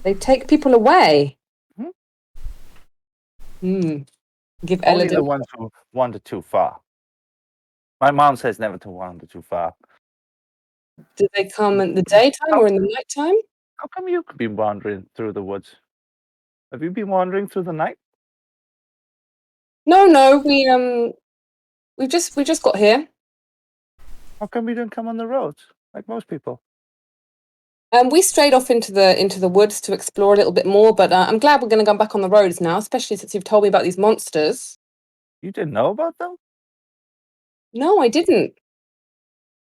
They take people away.
Mm-hmm.
Give
Only
Ella
the ones who wander too far. My mom says never to wander too far.
Do they come in the daytime or in the nighttime?
How come you could be wandering through the woods? Have you been wandering through the night?
No. We just got here.
How come you didn't come on the roads like most people?
We strayed off into the woods to explore a little bit more, but I'm glad we're going to go back on the roads now, especially since you've told me about these monsters.
You didn't know about them?
No, I didn't.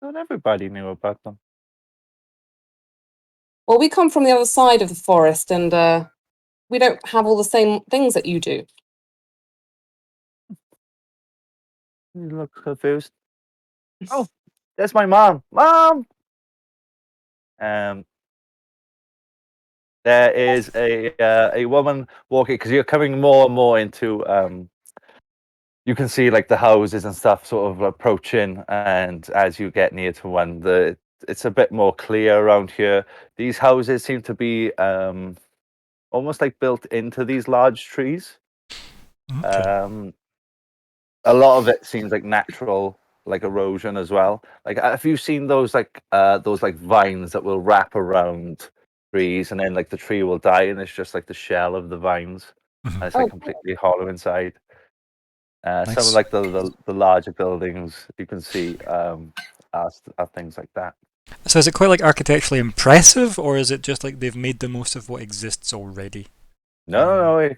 Not everybody knew about them.
Well, we come from the other side of the forest, and we don't have all the same things that you do.
You look confused. Oh, that's my mom. Mom! There is a woman walking, because you're coming more and more into you can see like the houses and stuff sort of approaching, and as you get near to one, it's a bit more clear around here. These houses seem to be almost like built into these large trees.
Okay.
A lot of it seems like natural, like erosion as well. Like, have you seen those vines that will wrap around trees, and then like the tree will die, and it's just like the shell of the vines, and it's like completely hollow inside.
Nice.
Some of like the larger buildings you can see are things like that.
So is it quite like architecturally impressive, or is it just like they've made the most of what exists already?
No.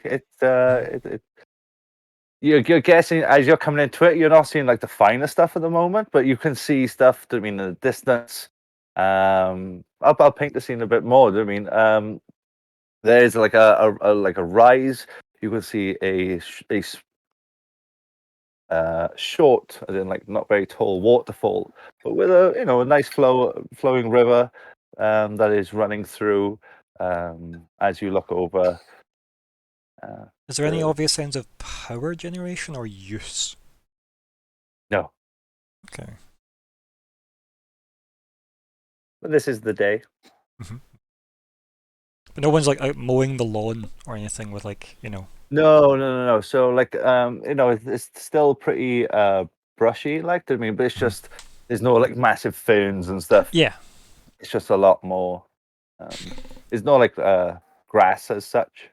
You're guessing as you're coming into it. You're not seeing like the finer stuff at the moment, but you can see stuff. I mean, in the distance. I'll paint the scene a bit more. I mean, there's like a rise. You can see short, as in like not very tall waterfall, but with a nice flowing river that is running through as you look over.
Is there any
the-
obvious signs of power generation or use?
No,
Okay.
but this is the day.
But no one's like out mowing the lawn or anything with like,
No. So like it's still pretty brushy, like I mean, but it's just there's no like massive ferns and stuff.
Yeah.
It's just a lot more. It's not like grass as such.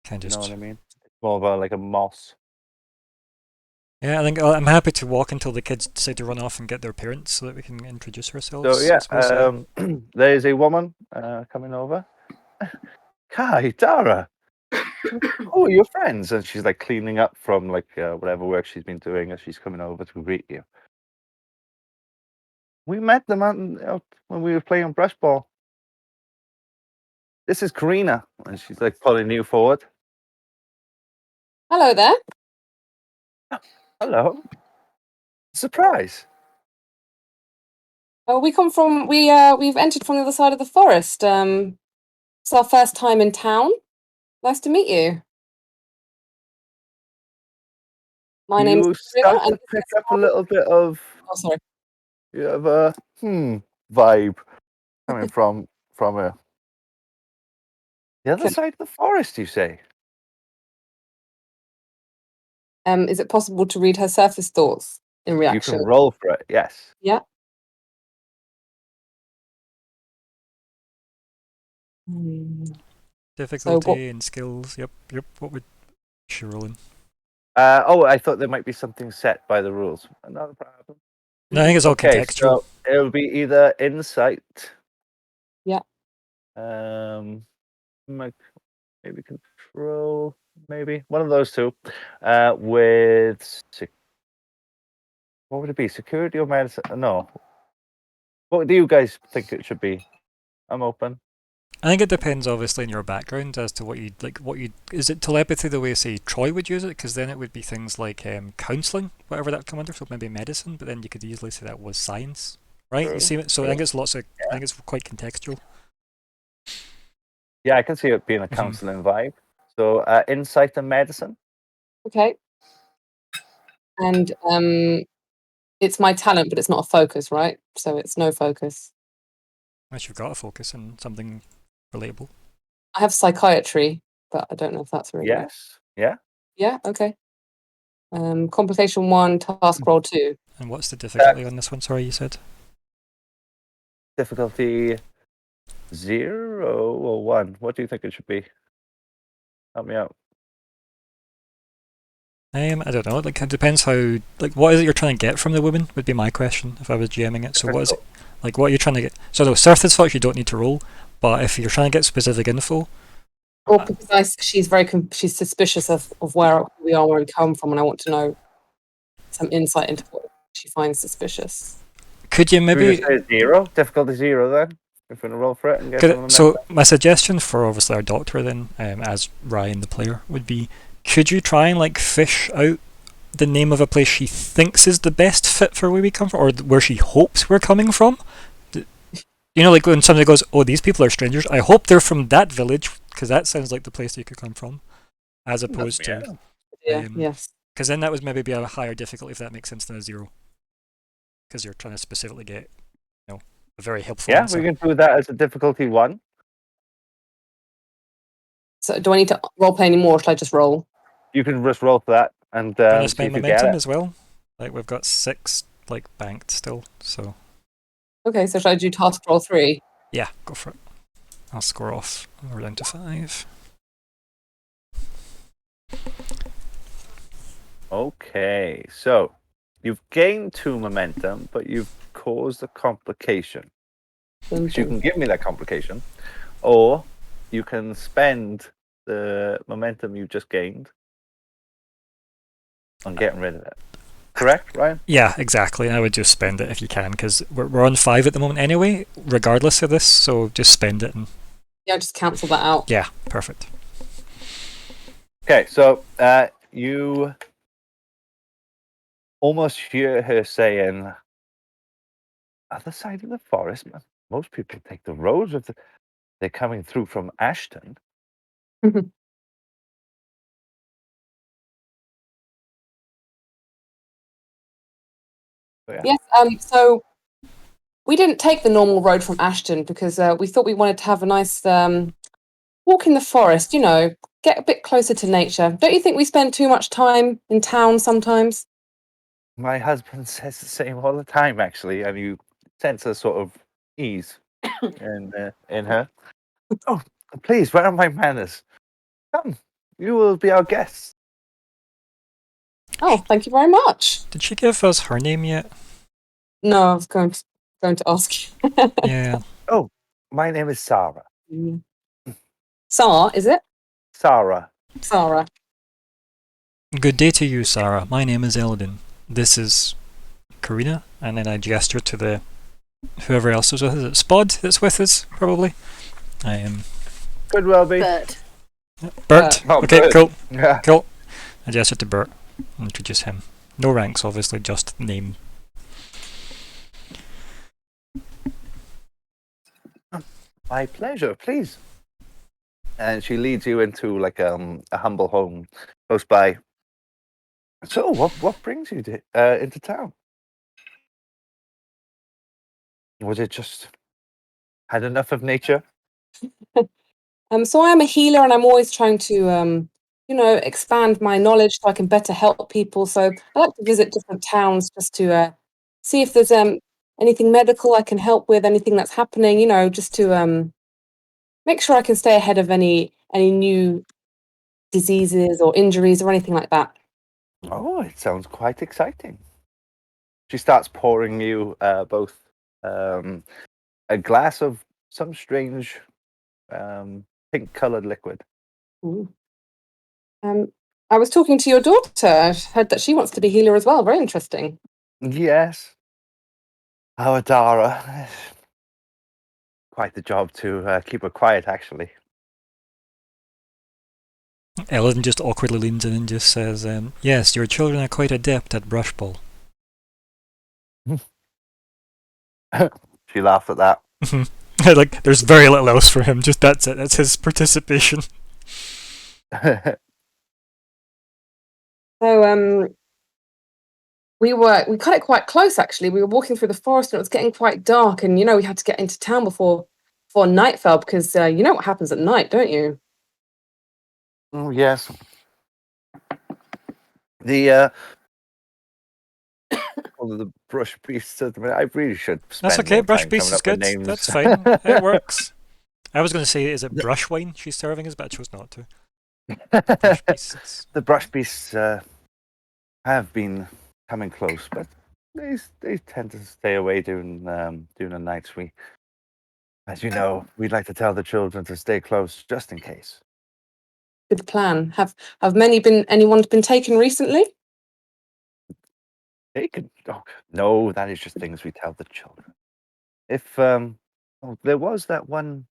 Kind
You
of
know what I mean? It's more of like a moss.
Yeah, I think I'm happy to walk until the kids decide to run off and get their parents so that we can introduce ourselves.
So yeah,
I suppose,
there's a woman coming over. Kai, Dara. Oh, your friends, and she's like cleaning up from like whatever work she's been doing as she's coming over to greet you. We met them out when we were playing brush ball. This is Karina, and she's like pulling you forward.
Hello there.
Hello. Surprise.
We come from we've entered from the other side of the forest. It's our first time in town. Nice to meet you. My name's
You
Karina,
start to
and
pick up a little bit of
oh, sorry.
you have a vibe coming from her. The other
Okay.
side of the forest, you say?
Is it possible to read her surface thoughts in
You
reaction?
can roll for it, yes.
Yeah. Hmm.
difficulty and skills. Yep. What would she roll in?
I thought there might be something set by the rules. Not a problem.
No, I think it's all
Okay,
contextual.
so it'll be either insight.
Yeah.
Maybe control. Maybe one of those two. With what would it be? Security or medicine? No. What do you guys think it should be? I'm open.
I think it depends, obviously, on your background as to what you like. Is it telepathy the way, say, Troy would use it? Because then it would be things like counselling, whatever that come under. So maybe medicine, but then you could easily say that was science, right?
True,
You see it. So I
true.
think it's lots of. I think it's quite contextual.
Yeah, I can see it being a counseling vibe. So insight and medicine.
Okay. And it's my talent, but it's not a focus, right? So it's no focus.
Unless you've got to focus on something relatable.
I have psychiatry, but I don't know if that's really
Yes. Yeah.
Yeah, okay. Complication 1, task roll 2.
And what's the difficulty on this one? Sorry, you said.
Difficulty 0 or 1. What do you think it should be? Help me out.
I don't know. Like, it depends how. Like, what is it you're trying to get from the woman? Would be my question if I was GMing it. So, what is it? Like, what are you trying to get? So, no, surface thoughts you don't need to roll, but if you're trying to get specific info.
Well, because she's she's suspicious of where we are, where we come from, and I want to know some insight into what she finds suspicious.
Could you maybe?
Should we just say 0? Difficulty 0 then. If we're gonna roll for it and get
So my suggestion for obviously our doctor then, as Ryan the player, would be: could you try and like fish out the name of a place she thinks is the best fit for where we come from, or where she hopes we're coming from? You know, like when somebody goes, "Oh, these people are strangers. I hope they're from that village," because that sounds like the place you could come from, as opposed to.
Yes.
Because then that would maybe be a higher difficulty, if that makes sense, than a 0. Because you're trying to specifically get, a very helpful answer.
We can do that as a difficulty 1.
So do I need to role play anymore, or should I just roll?
You can just roll for that and
Do you want to
see
spend
if you get
momentum
it.
as well? Like we've got 6 like banked still, so.
Okay, so should I do task roll 3?
Yeah, go for it. I'll score off. We're down to 5.
Okay, so you've gained 2 momentum, but you've caused a complication. So you can give me that complication, or you can spend the momentum you just gained on getting rid of it. Correct, Ryan?
Yeah, exactly. I would just spend it if you can, because we're on 5 at the moment anyway, regardless of this. So just spend it and.
Yeah, just cancel that out.
Yeah, perfect.
Okay, so you almost hear her saying, "Other side of the forest. Most people take the roads if they're coming through from Ashton." So, yeah.
Yes. So we didn't take the normal road from Ashton because we thought we wanted to have a nice walk in the forest. You know, get a bit closer to nature. Don't you think we spend too much time in town sometimes?
My husband says the same all the time, actually, and you sense a sort of ease in her. Oh, please, where are my manners? Come, you will be our guests.
Oh, thank you very much.
Did she give us her name yet?
No, I was going to ask you.
Yeah.
Oh, my name is Sarah.
Sarah, is it?
Sarah.
Sarah.
Good day to you, Sarah. My name is Eldon. This is Karina, and then I gesture to the whoever else is with us. Is it Spod that's with us, probably? I am
Could well be.
Bert.
Bert.
Oh,
Okay,
Bert.
cool.
Yeah.
Cool. I gesture to Bert. Introduce him. No ranks, obviously, just name.
My pleasure, please. And she leads you into like a humble home close by. So, what brings you into town? Was it just had enough of nature?
So I am a healer, and I'm always trying to, expand my knowledge so I can better help people. So I like to visit different towns just to see if there's anything medical I can help with, anything that's happening. You know, just to make sure I can stay ahead of any new diseases or injuries or anything like that.
Oh, it sounds quite exciting. She starts pouring you both a glass of some strange pink-colored liquid.
Ooh. I was talking to your daughter. I've heard that she wants to be healer as well. Very interesting.
Yes. Our Dara. Quite the job to keep her quiet, actually.
Ellen just awkwardly leans in and just says, yes, your children are quite adept at brush ball.
She laughed at that.
Like, there's very little else for him, just that's it, that's his participation.
So we cut it quite close actually. We were walking through the forest and it was getting quite dark, and we had to get into town before night fell because you know what happens at night, don't you?
Oh, yes. The all of the brush beasts. I really should spend
That's okay,
more
brush
time
beast
coming
is
up with
good,
names.
that's fine, it works. I was going to say, is it brush wine she's serving us, but I chose not to. Brush beasts.
The brush beasts have been coming close, but they tend to stay away during the nights. As you know, we'd like to tell the children to stay close just in case.
Good plan. Have anyone been taken recently?
They could. Oh, no, that is just things we tell the children. If there was that one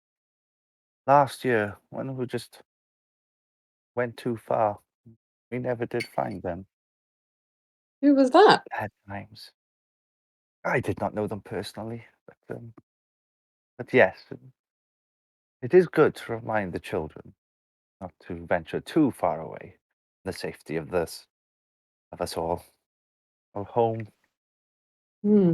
last year, one who just went too far. We never did find them.
Who was that?
Bad times. I did not know them personally, but yes, it is good to remind the children not to venture too far away. The safety of us all. Of home.
Hmm.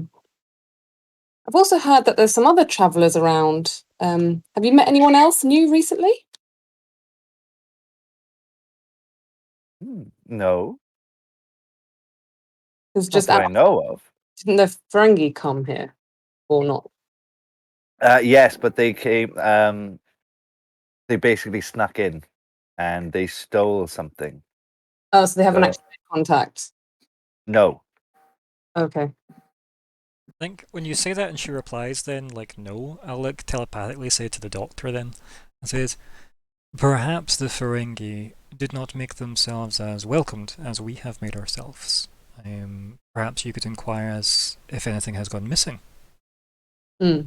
I've also heard that there's some other travellers around. Have you met anyone else new recently?
No,
Because
not
just
that I know of.
didn't the Ferengi come here or not?
Yes, but they came. They basically snuck in, and they stole something.
Oh, so they haven't
So-
actually made contact.
No.
Okay.
I think when you say that and she replies then, like, no, I'll like telepathically say to the doctor then, and says, perhaps the Ferengi did not make themselves as welcomed as we have made ourselves. Perhaps you could inquire as if anything has gone missing.
Hmm.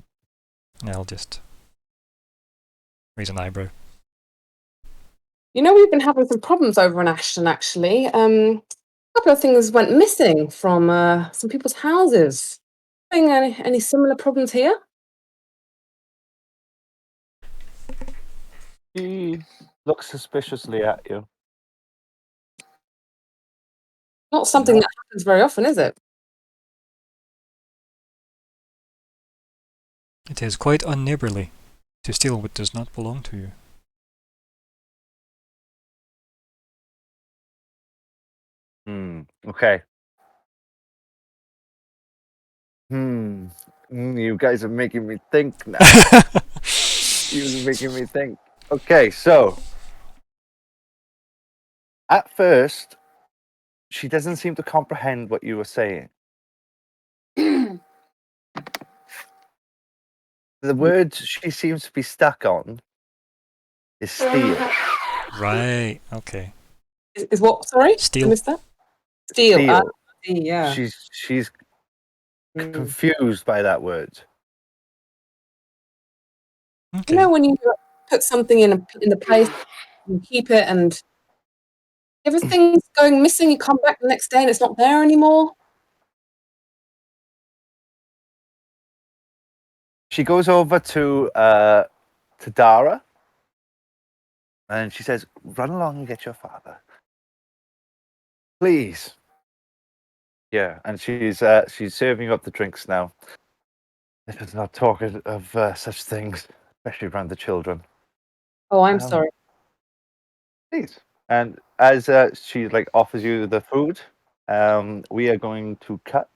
And I'll just raise an eyebrow.
You know, we've been having some problems over in Ashton, actually. couple of things went missing from some people's houses. Any similar problems here?
He looks suspiciously at you.
Not something
No.
that happens very often, is it?
It is quite unneighbourly to steal what does not belong to you.
Okay. You guys are making me think now. You're making me think. Okay, so at first, she doesn't seem to comprehend what you were saying. The word she seems to be stuck on is steal.
Right, okay.
Is what? Sorry, I
Steal.
missed that. Steel.
Steal.
Yeah.
She's
Mm.
confused by that word.
Okay.
You know when you put something in the place, you keep it, and everything's going missing. You come back the next day and it's not there anymore.
She goes over to Dara, and she says, "Run along and get your father, please." Yeah, and she's serving up the drinks now. Let us not talk of such things, especially around the children.
Oh, I'm sorry.
Please. And as she offers you the food, we are going to cut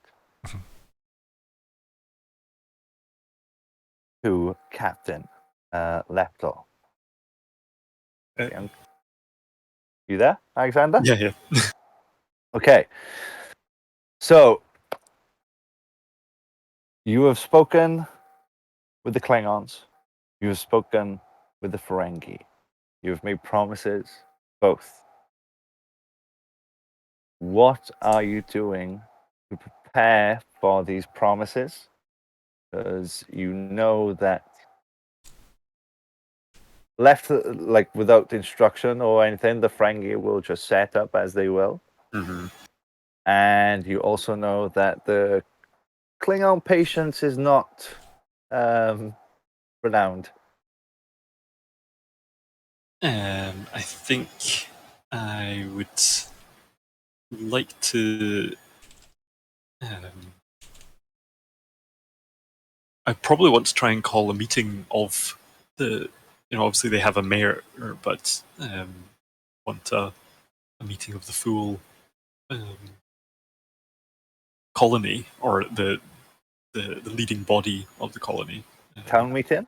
to Captain Leptor. You there, Alexander?
Yeah.
Okay. So you have spoken with the Klingons. You have spoken with the Ferengi. You have made promises, both. What are you doing to prepare for these promises? Because you know that left without instruction or anything, the Ferengi will just set up as they will.
Mm-hmm.
And you also know that the Klingon patience is not renowned.
I think I would like to. I probably want to try and call a meeting of the. Obviously they have a mayor, but want a meeting of the full colony, or the leading body of the colony.
Town meeting?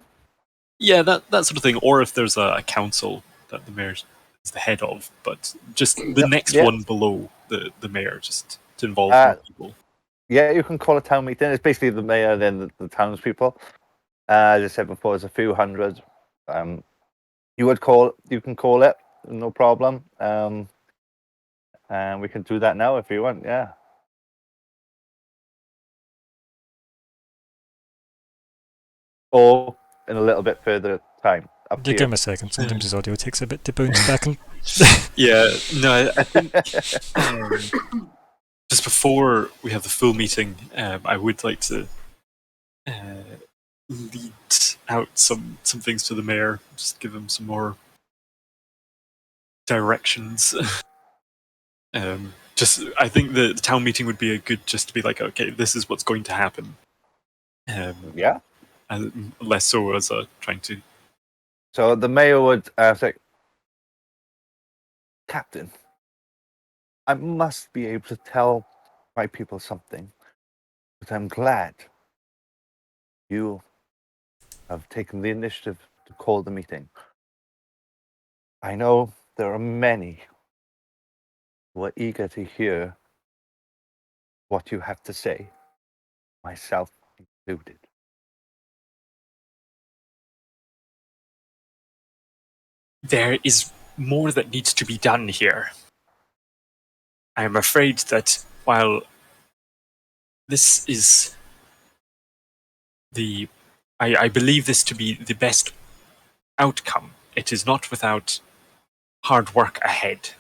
Yeah, that sort of thing. Or if there's a council that the mayor is the head of, but just the next one below the mayor, just to involve more people.
Yeah, you can call a town meeting. It's basically the mayor and then the townspeople. As I said before, it's a few hundred. You can call it, no problem. And we can do that now if you want, yeah. Or in a little bit further time. Up to
Yeah,
you.
give him a second. Sometimes his audio takes a bit to bounce back. And
Yeah, no, I think just before we have the full meeting, I would like to lead out some things to the mayor, just give him some more directions. I think the town meeting would be a good, just to be like, okay, this is what's going to happen.
Yeah.
And less so as trying to.
So the mayor would say, Captain, I must be able to tell my people something, but I'm glad you have taken the initiative to call the meeting. I know there are many who are eager to hear what you have to say, myself included.
There is more that needs to be done here. I am afraid that while this is I believe this to be the best outcome, it is not without hard work ahead.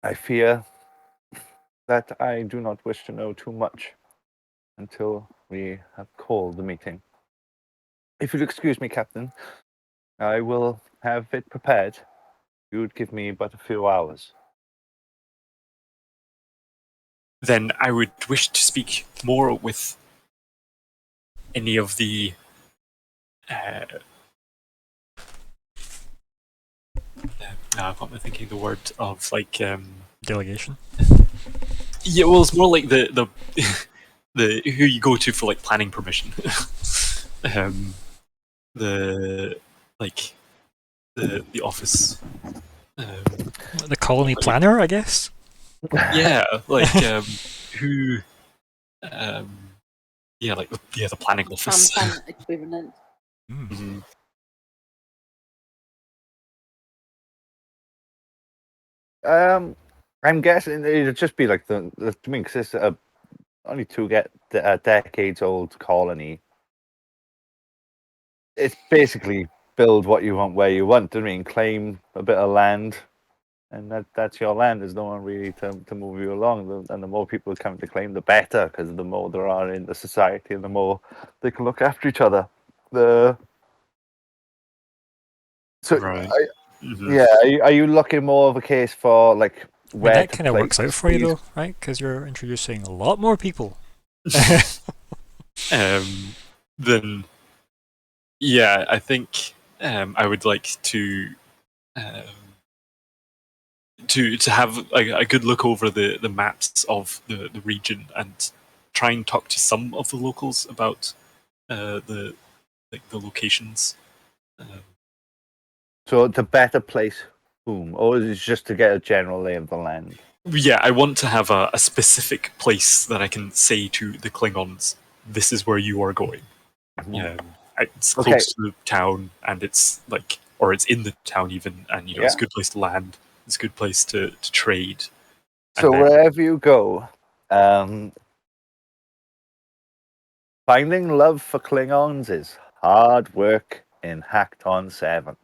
I fear that I do not wish to know too much until we have called the meeting. If you'll excuse me, Captain, I will have it prepared. You would give me but a few hours.
Then I would wish to speak more with any of the what am I thinking? The word of like
Delegation.
yeah, well, it's more like the the who you go to for like planning permission. The like the office.
The colony planner, I guess.
Yeah, like who. Yeah, like the planning office.
Planet equivalent.
Mhm.
I'm guessing it'd just be like I mean, because it's only a decades old colony. It's basically build what you want where you want. I mean, claim a bit of land, and that's your land. There's no one really to move you along. And the more people come to claim, the better, because the more there are in the society, and the more they can look after each other.
Right.
Yeah, are you looking more of a case for like
I mean,
where
that
to
kind of
place
works out for you,
these-
though, right? Because you're introducing a lot more people.
Then yeah, I think I would like um, to have a good look over the maps of the region and try and talk to some of the locals about the locations.
So to better place whom, or is it just to get a general lay of the land?
Yeah, I want to have a specific place that I can say to the Klingons, "This is where you are going." It's close
Okay.
to the town, and it's like, or it's in the town even, and it's a good place to land. It's a good place to trade.
So
And then-
wherever you go, finding love for Klingons is hard work in Hackton 7.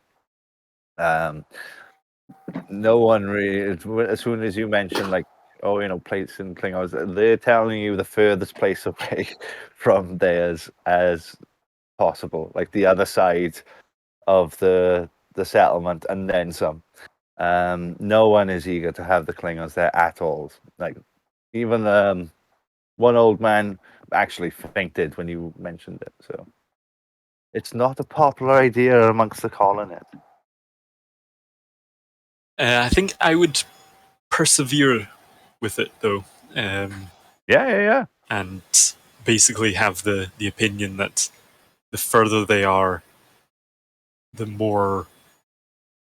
No one really, as soon as you mention like, places in Klingons, they're telling you the furthest place away from theirs as possible, like the other side of the settlement and then some. No one is eager to have the Klingons there at all. Like even one old man actually fainted when you mentioned it. So it's not a popular idea amongst the colony.
I think I would persevere with it, though.
Yeah.
And basically have the opinion that the further they are, the more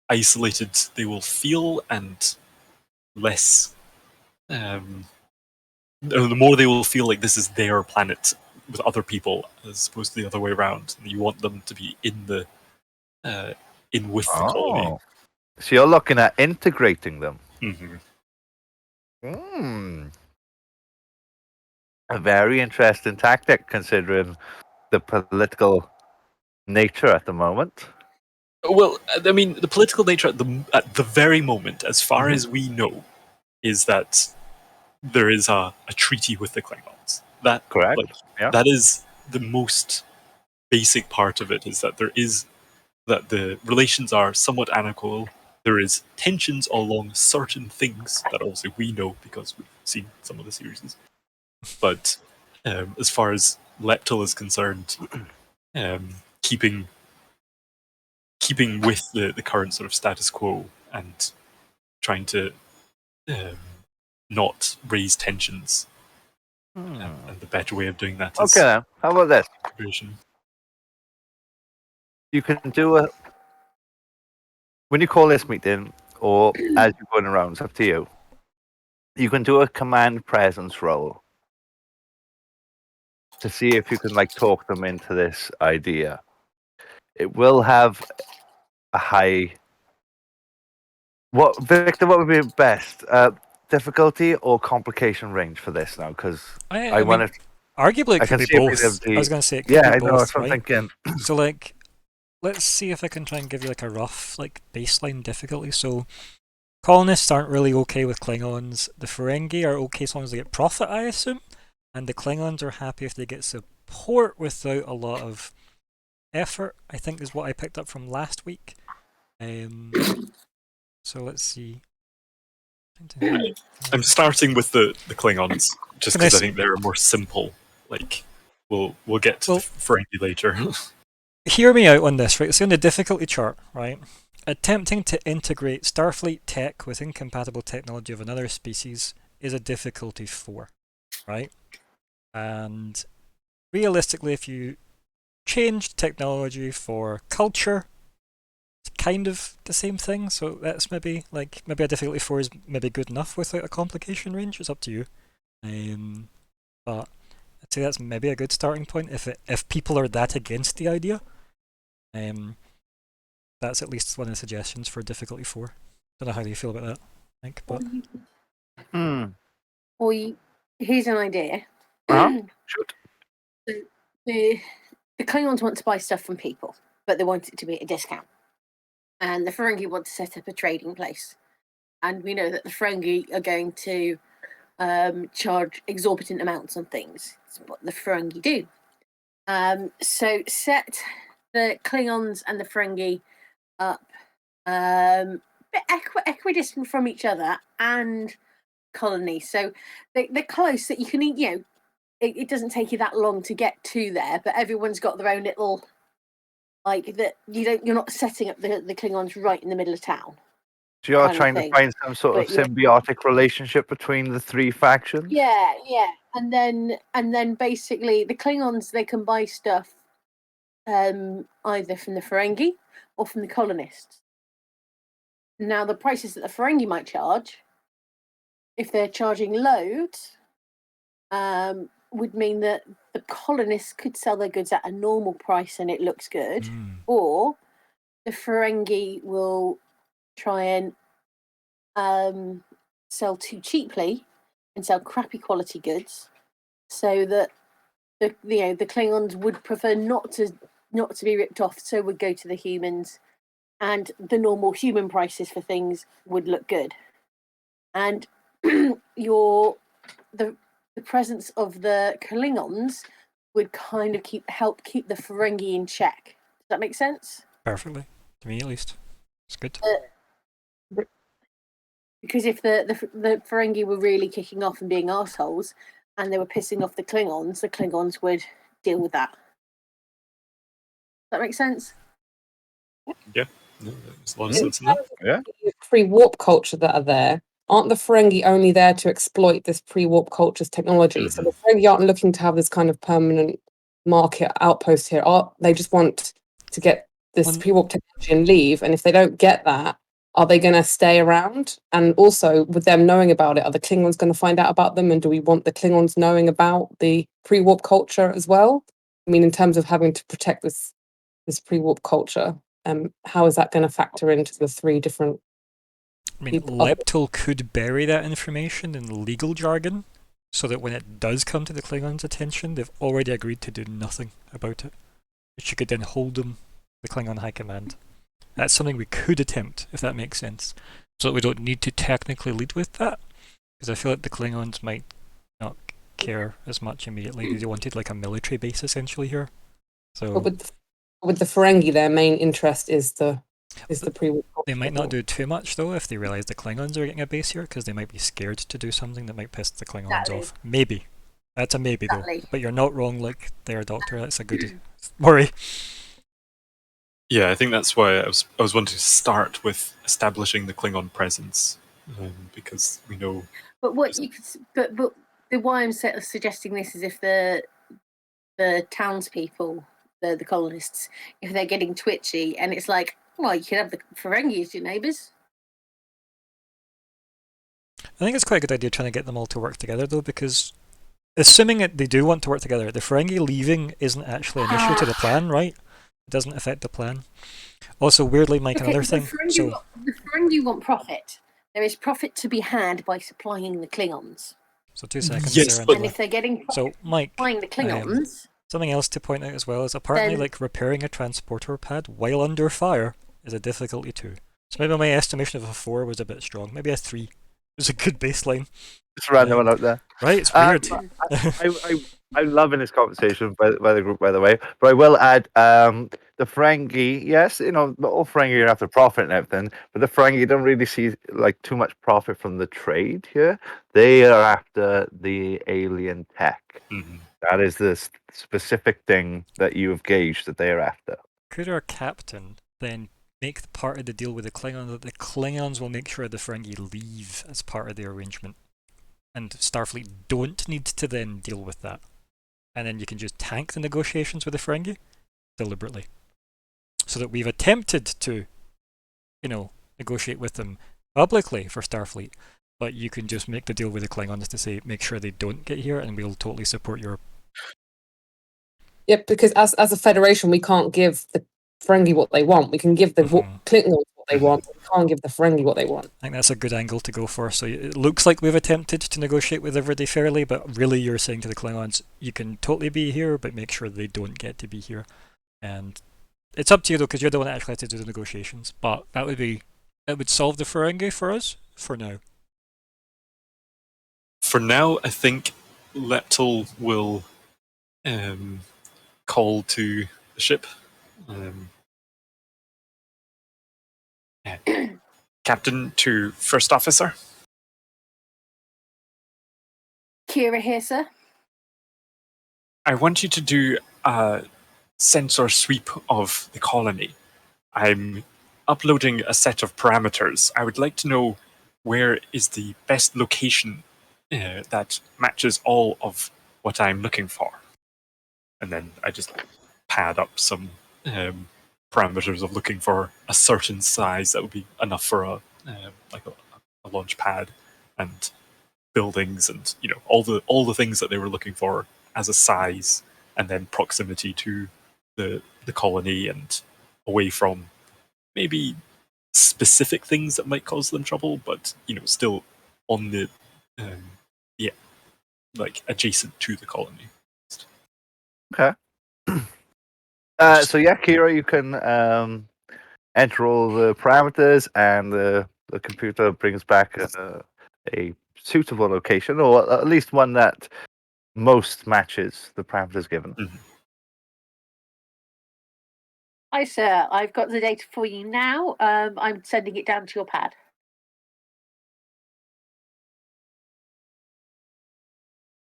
isolated they will feel, and less the more they will feel like this is their planet with other people as opposed to the other way around. You want them to be in the in with the colony.
So you're looking at integrating them.
Mm-hmm.
A very interesting tactic, considering the political nature at the moment.
Well, I mean, the political nature at the very moment, as far as we know, is that there is a treaty with the Klingons. That
Correct.
That is the most basic part of it. Is that that the relations are somewhat amicable. There is tensions along certain things that obviously we know because we've seen some of the series. But as far as Leptil is concerned, keeping with the current sort of status quo and trying to not raise tensions. And the better way of doing that is...
Okay, then. How about this?
Cooperation.
You can do when you call this meeting, or as you're going around, it's up to you. You can do a command presence roll to see if you can talk them into this idea. It will have a high... Victor, what would be best? Difficulty or complication range for this now? Because I want to...
Arguably, it could be both. I was going to say it could be
I
both,
know. That's what I'm
right?
thinking.
So, let's see if I can try and give you a rough, baseline difficulty. So, Colonists aren't really okay with Klingons. The Ferengi are okay as long as they get profit, I assume. And the Klingons are happy if they get support without a lot of effort, I think is what I picked up from last week. So let's see.
I'm starting with the Klingons, just
Can I
because I
s-
think they're more simple. Like, we'll get to
Well-
the Ferengi later.
Hear me out on this, right? So on the difficulty chart, right? Attempting to integrate Starfleet tech with incompatible technology of another species is a difficulty 4, right? And realistically, if you changed technology for culture, it's kind of the same thing. So that's maybe a difficulty 4 is maybe good enough without a complication range. It's up to you. But I'd say that's maybe a good starting point if people are that against the idea. That's at least one of the suggestions for difficulty 4. Don't know how you feel about that, Mike, but
Here's an idea.
Shoot.
The Klingons want to buy stuff from people, but they want it to be at a discount. And the Ferengi want to set up a trading place. And we know that the Ferengi are going to charge exorbitant amounts on things. That's what the Ferengi do. So set the Klingons and the Ferengi up equidistant from each other and colony. So they're close that you can eat, it doesn't take you that long to get to there, but everyone's got their own little, like, that you're not setting up the Klingons right in the middle of town.
So you're
kind of
trying to
thing.
find some sort of
But, yeah.
symbiotic relationship between the three factions?
Yeah. And then basically the Klingons, they can buy stuff either from the Ferengi or from the colonists. Now the prices that the Ferengi might charge, if they're charging loads, would mean that the colonists could sell their goods at a normal price and it looks good, or the Ferengi will try and sell too cheaply and sell crappy quality goods, so that the Klingons would prefer not to be ripped off, so would go to the humans, and the normal human prices for things would look good, and the presence of the Klingons would kind of help keep the Ferengi in check. Does that make sense?
perfectly. To me, at least. It's good.
Because if the Ferengi were really kicking off and being assholes, and they were pissing off the Klingons would deal with that. Does that make sense?
Yeah, no, there's a lot of sense in that.
Yeah.
Pre-warp culture that are there, aren't the Ferengi only there to exploit this pre-warp culture's technology? So the Ferengi aren't looking to have this kind of permanent market outpost here. They just want to get this pre-warp technology and leave. And if they don't get that, are they going to stay around? And also, with them knowing about it, are the Klingons going to find out about them? And do we want the Klingons knowing about the pre-warp culture as well? I mean, in terms of having to protect this pre-warp culture, how is that going to factor into the three different?
I mean, Leptil could bury that information in legal jargon, so that when it does come to the Klingons' attention, they've already agreed to do nothing about it, which you could then hold them, the Klingon High Command. That's something we could attempt, if that makes sense, so that we don't need to technically lead with that, because I feel like the Klingons might not care as much immediately. They wanted like a military base essentially here. So
But with the Ferengi, their main interest is the pre-warp culture.
They might not do too much though if they realise the Klingons are getting a base here, because they might be scared to do something that might piss the Klingons off. Maybe. That's a maybe though. But you're not wrong, like there, Doctor. That's a good worry.
Yeah, I think that's why I was wanting to start with establishing the Klingon presence, because we know.
But what you could, but the why I'm suggesting this is if the townspeople, the colonists, if they're getting twitchy, and it's like, well, you could have the Ferengi as your neighbours.
I think it's quite a good idea trying to get them all to work together though, because assuming that they do want to work together, the Ferengi leaving isn't actually an issue to the plan, right? It doesn't affect the plan. Also, weirdly, Mike, another thing.
The Ferengi want profit. There is profit to be had by supplying the Klingons.
So 2 seconds.
Yes,
there,
but
and if they're getting profit
so Mike,
supplying the Klingons,
something else to point out as well is apparently
then,
like repairing a transporter pad while under fire is a difficulty 2. So maybe my estimation of a 4 was a bit strong. Maybe a 3. It was a good baseline.
Just random one out there.
Right, it's weird.
I'm loving this conversation by the group, by the way. But I will add the Ferengi. Yes, the all Ferengi are after profit and everything, but the Ferengi don't really see like too much profit from the trade here. They are after the alien tech.
Mhm.
That is the specific thing that you have gauged that they are after.
Could our captain then make part of the deal with the Klingons that the Klingons will make sure the Ferengi leave as part of the arrangement, and Starfleet don't need to then deal with that, and then you can just tank the negotiations with the Ferengi deliberately, so that we've attempted to, negotiate with them publicly for Starfleet, but you can just make the deal with the Klingons to say make sure they don't get here, and we'll totally support your.
Yep, because as a federation, we can't give the Ferengi what they want. We can give the Klingons what they want, but we can't give the Ferengi what they want.
I think that's a good angle to go for. So it looks like we've attempted to negotiate with everybody fairly, but really you're saying to the Klingons, you can totally be here, but make sure they don't get to be here. And it's up to you though, because you're the one that actually has to do the negotiations. But it would solve the Ferengi for us for now.
For now, I think Leptal will call to the ship. Captain to First Officer.
Kira here, sir.
I want you to do a sensor sweep of the colony. I'm uploading a set of parameters. I would like to know where is the best location that matches all of what I'm looking for. And then I just pad up some parameters of looking for a certain size that would be enough for a launch pad and buildings and all the things that they were looking for as a size, and then proximity to the colony and away from maybe specific things that might cause them trouble, but still on the adjacent to the colony.
Okay. So yeah, Kira, you can enter all the parameters, and the computer brings back a suitable location, or at least one that most matches the parameters given.
Mhm.
Hi, sir. I've got the data for you now. I'm sending it down to your pad.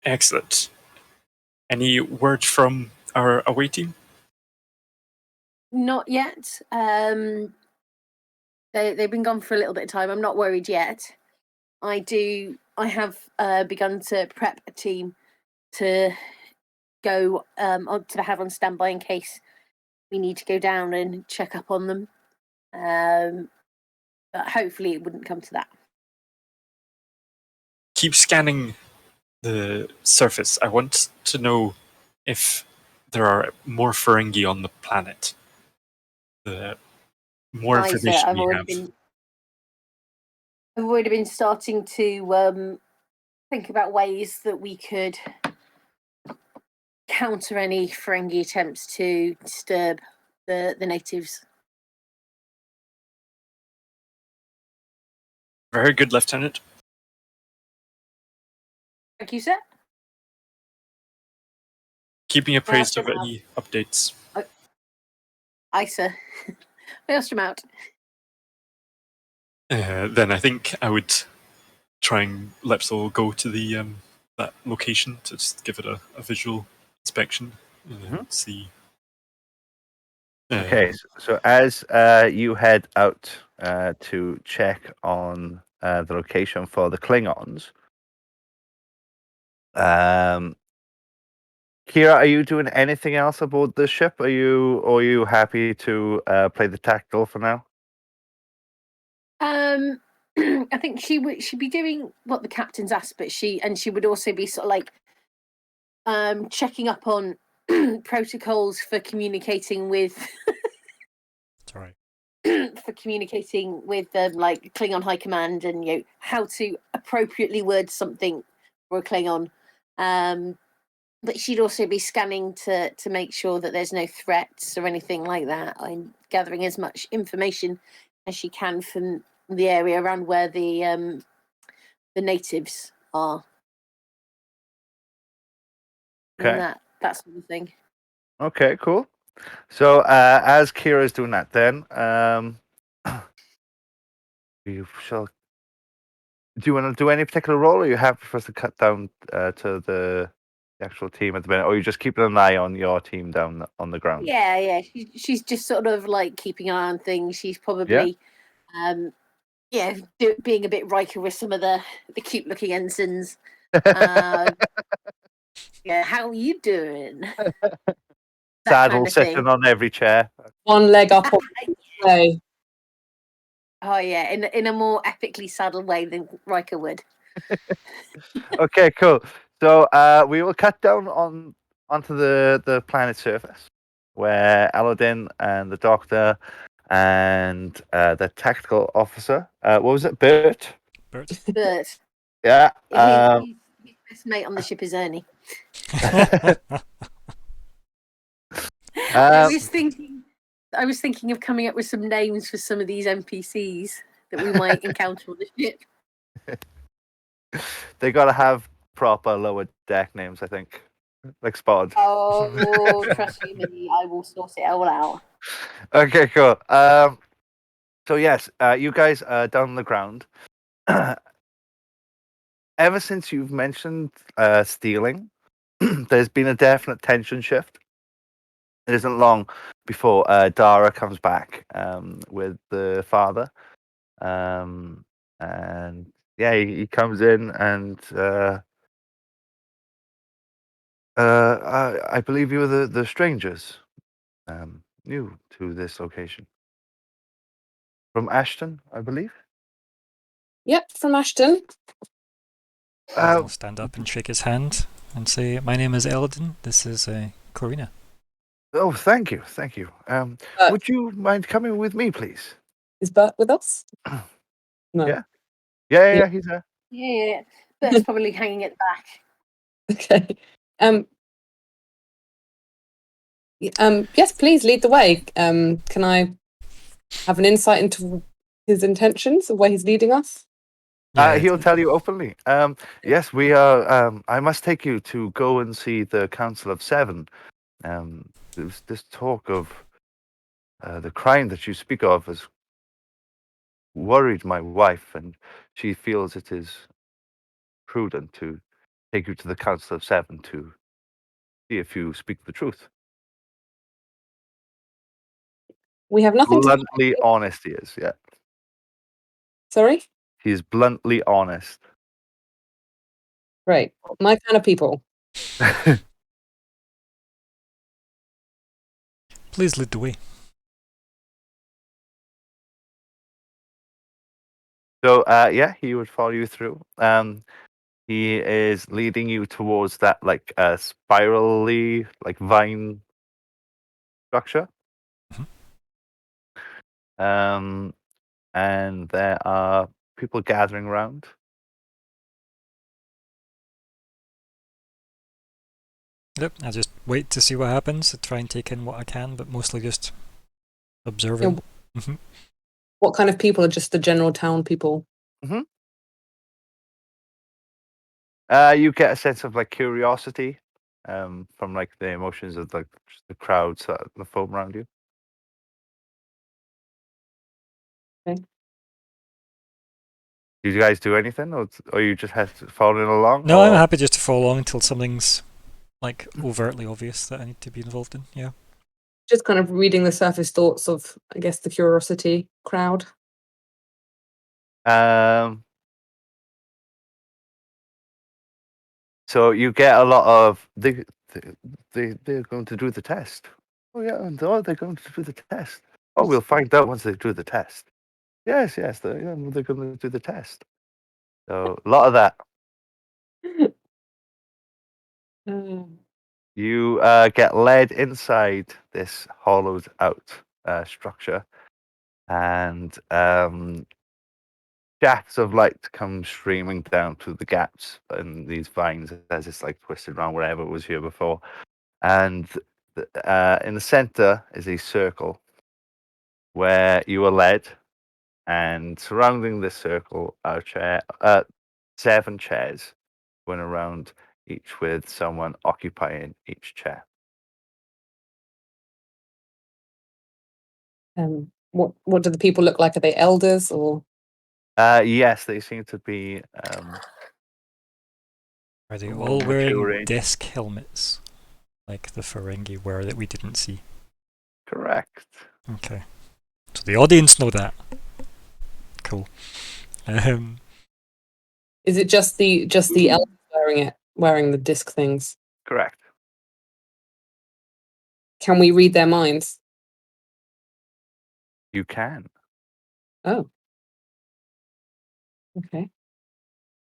Excellent. Any word from our away team?
Not yet. They've been gone for a little bit of time. I'm not worried yet. I have begun to prep a team to go to have on standby in case we need to go down and check up on them. But hopefully it wouldn't come to that.
Keep scanning the surface. I want to know if there are more Ferengi on the planet. The more information
I've
we
already
have.
been starting to think about ways that we could counter any Ferengi attempts to disturb the natives.
Very good, Lieutenant.
Thank you, sir.
Keep me appraised of
Maelstrom
any updates.
Aye, sir. Maelstrom out.
Then I think I would try and Lepsol go to the that location to just give it a visual inspection and see.
Okay, so as you head out to check on the location for the Klingons, Kira, are you doing anything else aboard the ship? Are you happy to play the tactical for now?
I think she'd be doing what the captain's asked, but she would also be sort of like checking up on protocols for communicating with
Sorry.
for communicating with like Klingon High Command, and how to appropriately word something for a Klingon. But she'd also be scanning to make sure that there's no threats or anything like that. I'm gathering as much information as you can from the area around where the natives are.
Okay.
And that sort of thing.
Okay, cool. So as Kira's doing that, then you shall. Do you want to do any particular role, or are you happy for us to cut down to the actual team at the minute, or are you just keeping an eye on your team down on the ground?
Yeah. She's just sort of like keeping an eye on things. She's probably, being a bit Riker with some of the cute looking ensigns. Yeah, how are you doing?
Saddle sitting on every chair.
One leg up on the way.
Oh yeah, in a more epically saddled way than Riker would.
Okay, cool. So we will cut down onto the planet's surface, where Aladdin and the Doctor and the tactical officer. What was it, Bert?
Bert.
But
Yeah.
his best mate on the ship is Ernie. I was thinking of coming up with some names for some of these NPCs that we might encounter on the ship.
They gotta have proper lower deck names, I think, like Spod.
Oh, trust me, I will sort it all out.
Okay, cool. So yes, you guys are down on the ground. Ever since you've mentioned stealing, there's been a definite tension shift. It isn't long before Dara comes back with the father, and yeah, he comes in and I believe you were the strangers new to this location from Ashton, I believe.
Yep, from Ashton.
I'll stand up and shake his hand and say, "My name is Eldon. This is Corina."
Oh, thank you. Would you mind coming with me, please?
Is Bert with us? No.
Yeah, he's there.
Yeah, Bert's probably hanging at the back.
Okay. Yes, please lead the way. Can I have an insight into his intentions, of where he's leading us?
He'll tell you openly. Yes, we are. I must take you to go and see the Council of Seven. There's this talk of the crime that you speak of has worried my wife, and she feels it is prudent to take you to the Council of Seven to see if you speak the truth.
We have nothing
Bluntly
to.
honest, he is. Yeah,
Sorry?
he's bluntly honest.
Great. My kind of people.
Please lead the way.
So, yeah, he would follow you through. He is leading you towards that like spirally like vine structure. And there are people gathering around.
Yep, I just wait to see what happens. I try and take in what I can, but mostly just observing.
What kind of people are just the general town people?
You get a sense of like curiosity from like the emotions of like just the crowds, the foam around you.
Okay.
Did you guys do anything, or you just had to following along?
No,
or...
I'm happy just to follow along until something's like overtly obvious that I need to be involved in. Yeah.
Just kind of reading the surface thoughts of, I guess, the curiosity crowd.
So you get a lot of they're going to do the test. Oh yeah, and they're going to do the test. Oh, we'll find out once they do the test. Yes, they're going to do the test. So a lot of that. You get led inside this hollowed out structure, and shafts of light come streaming down through the gaps in these vines as it's like twisted around wherever it was here before. And in the center is a circle where you are led And surrounding this circle are 7 chairs, going around each with someone occupying each chair.
What do the people look like? Are they elders or?
Yes, they seem to be.
Are they
More
all
mature
wearing
age.
desk helmets like the Ferengi were that we didn't see?
Correct.
Okay. So the audience know that. Cool.
Is it just the elders wearing the disc things?
Correct.
Can we read their minds?
You can.
Oh. Okay.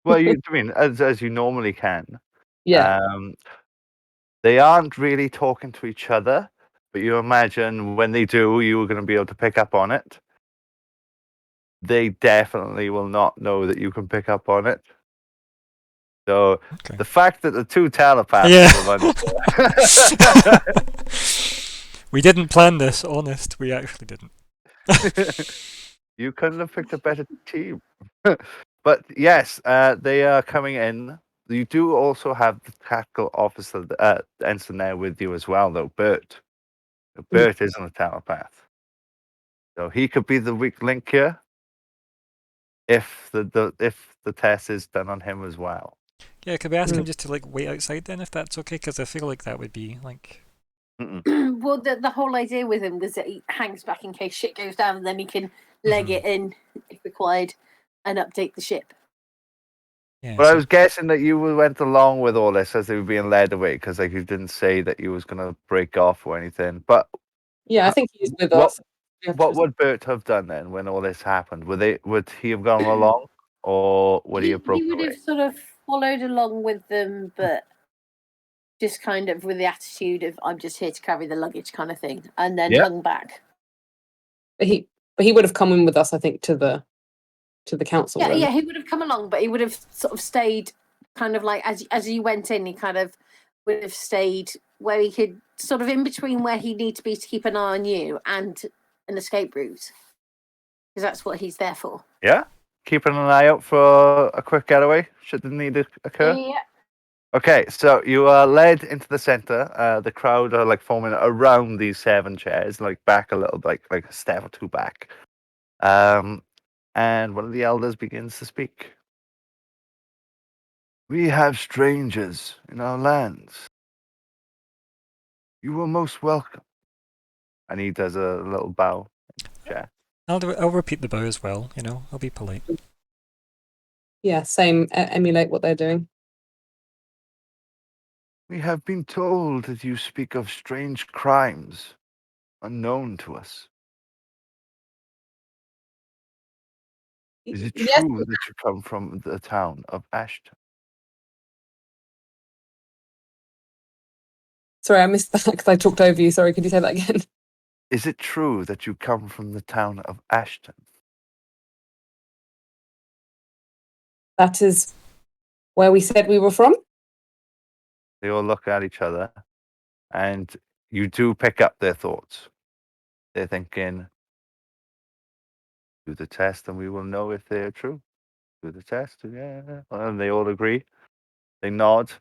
Well, I mean, as you normally can.
Yeah.
They aren't really talking to each other, but you imagine when they do, you are going to be able to pick up on it. They definitely will not know that you can pick up on it. So
Okay.
the fact that the 2 telepaths
Yeah.
will understand.
We didn't plan this, honest. We actually didn't.
You couldn't have picked a better team. But yes, they are coming in. You do also have the tactical officer, ensign there with you as well, though, Bert. Bert isn't a telepath. So he could be the weak link here if the test is done on him as well.
Yeah, could we ask him just to wait outside then, if that's okay? Because I feel like that would be
Well, the whole idea with him was that he hangs back in case shit goes down, and then he can leg it in if required and update the ship.
Yeah.
But I was guessing that you went along with all this as they were being led away, because you didn't say that you was going to break off or anything. But
Yeah, I think he's with
what
us.
what would Bert have done then when all this happened? Would he have gone along, or would he have broken
He would
away?
have sort of followed along with them, but just kind of with the attitude of "I'm just here to carry the luggage" kind of thing, and then hung back.
But he would have come in with us, I think, to the council room.
Yeah, he would have come along, but he would have sort of stayed, kind of like as you went in, he kind of would have stayed where he could, sort of in between where he need to be to keep an eye on you and an escape route, because that's what he's there for.
Yeah, keeping an eye out for a quick getaway should the need occur.
Yeah.
Okay, so you are led into the center. The crowd are forming around these 7 chairs, back a little, like a step or 2 back. And one of the elders begins to speak. We have strangers in our lands. You are most welcome. And he does a little bow. Chair.
I'll repeat the bow as well. I'll be polite.
Yeah, same. Emulate what they're doing.
We have been told that you speak of strange crimes unknown to us. Is it
Yes.
true that you come from the town of Ashton?
Sorry, I missed that because I talked over you. Sorry, could you say that again?
Is it true that you come from the town of Ashton?
That is where we said we were from?
They all look at each other, and you do pick up their thoughts. They're thinking, do the test and we will know if they're true. Do the test, yeah. And they all agree. They nod.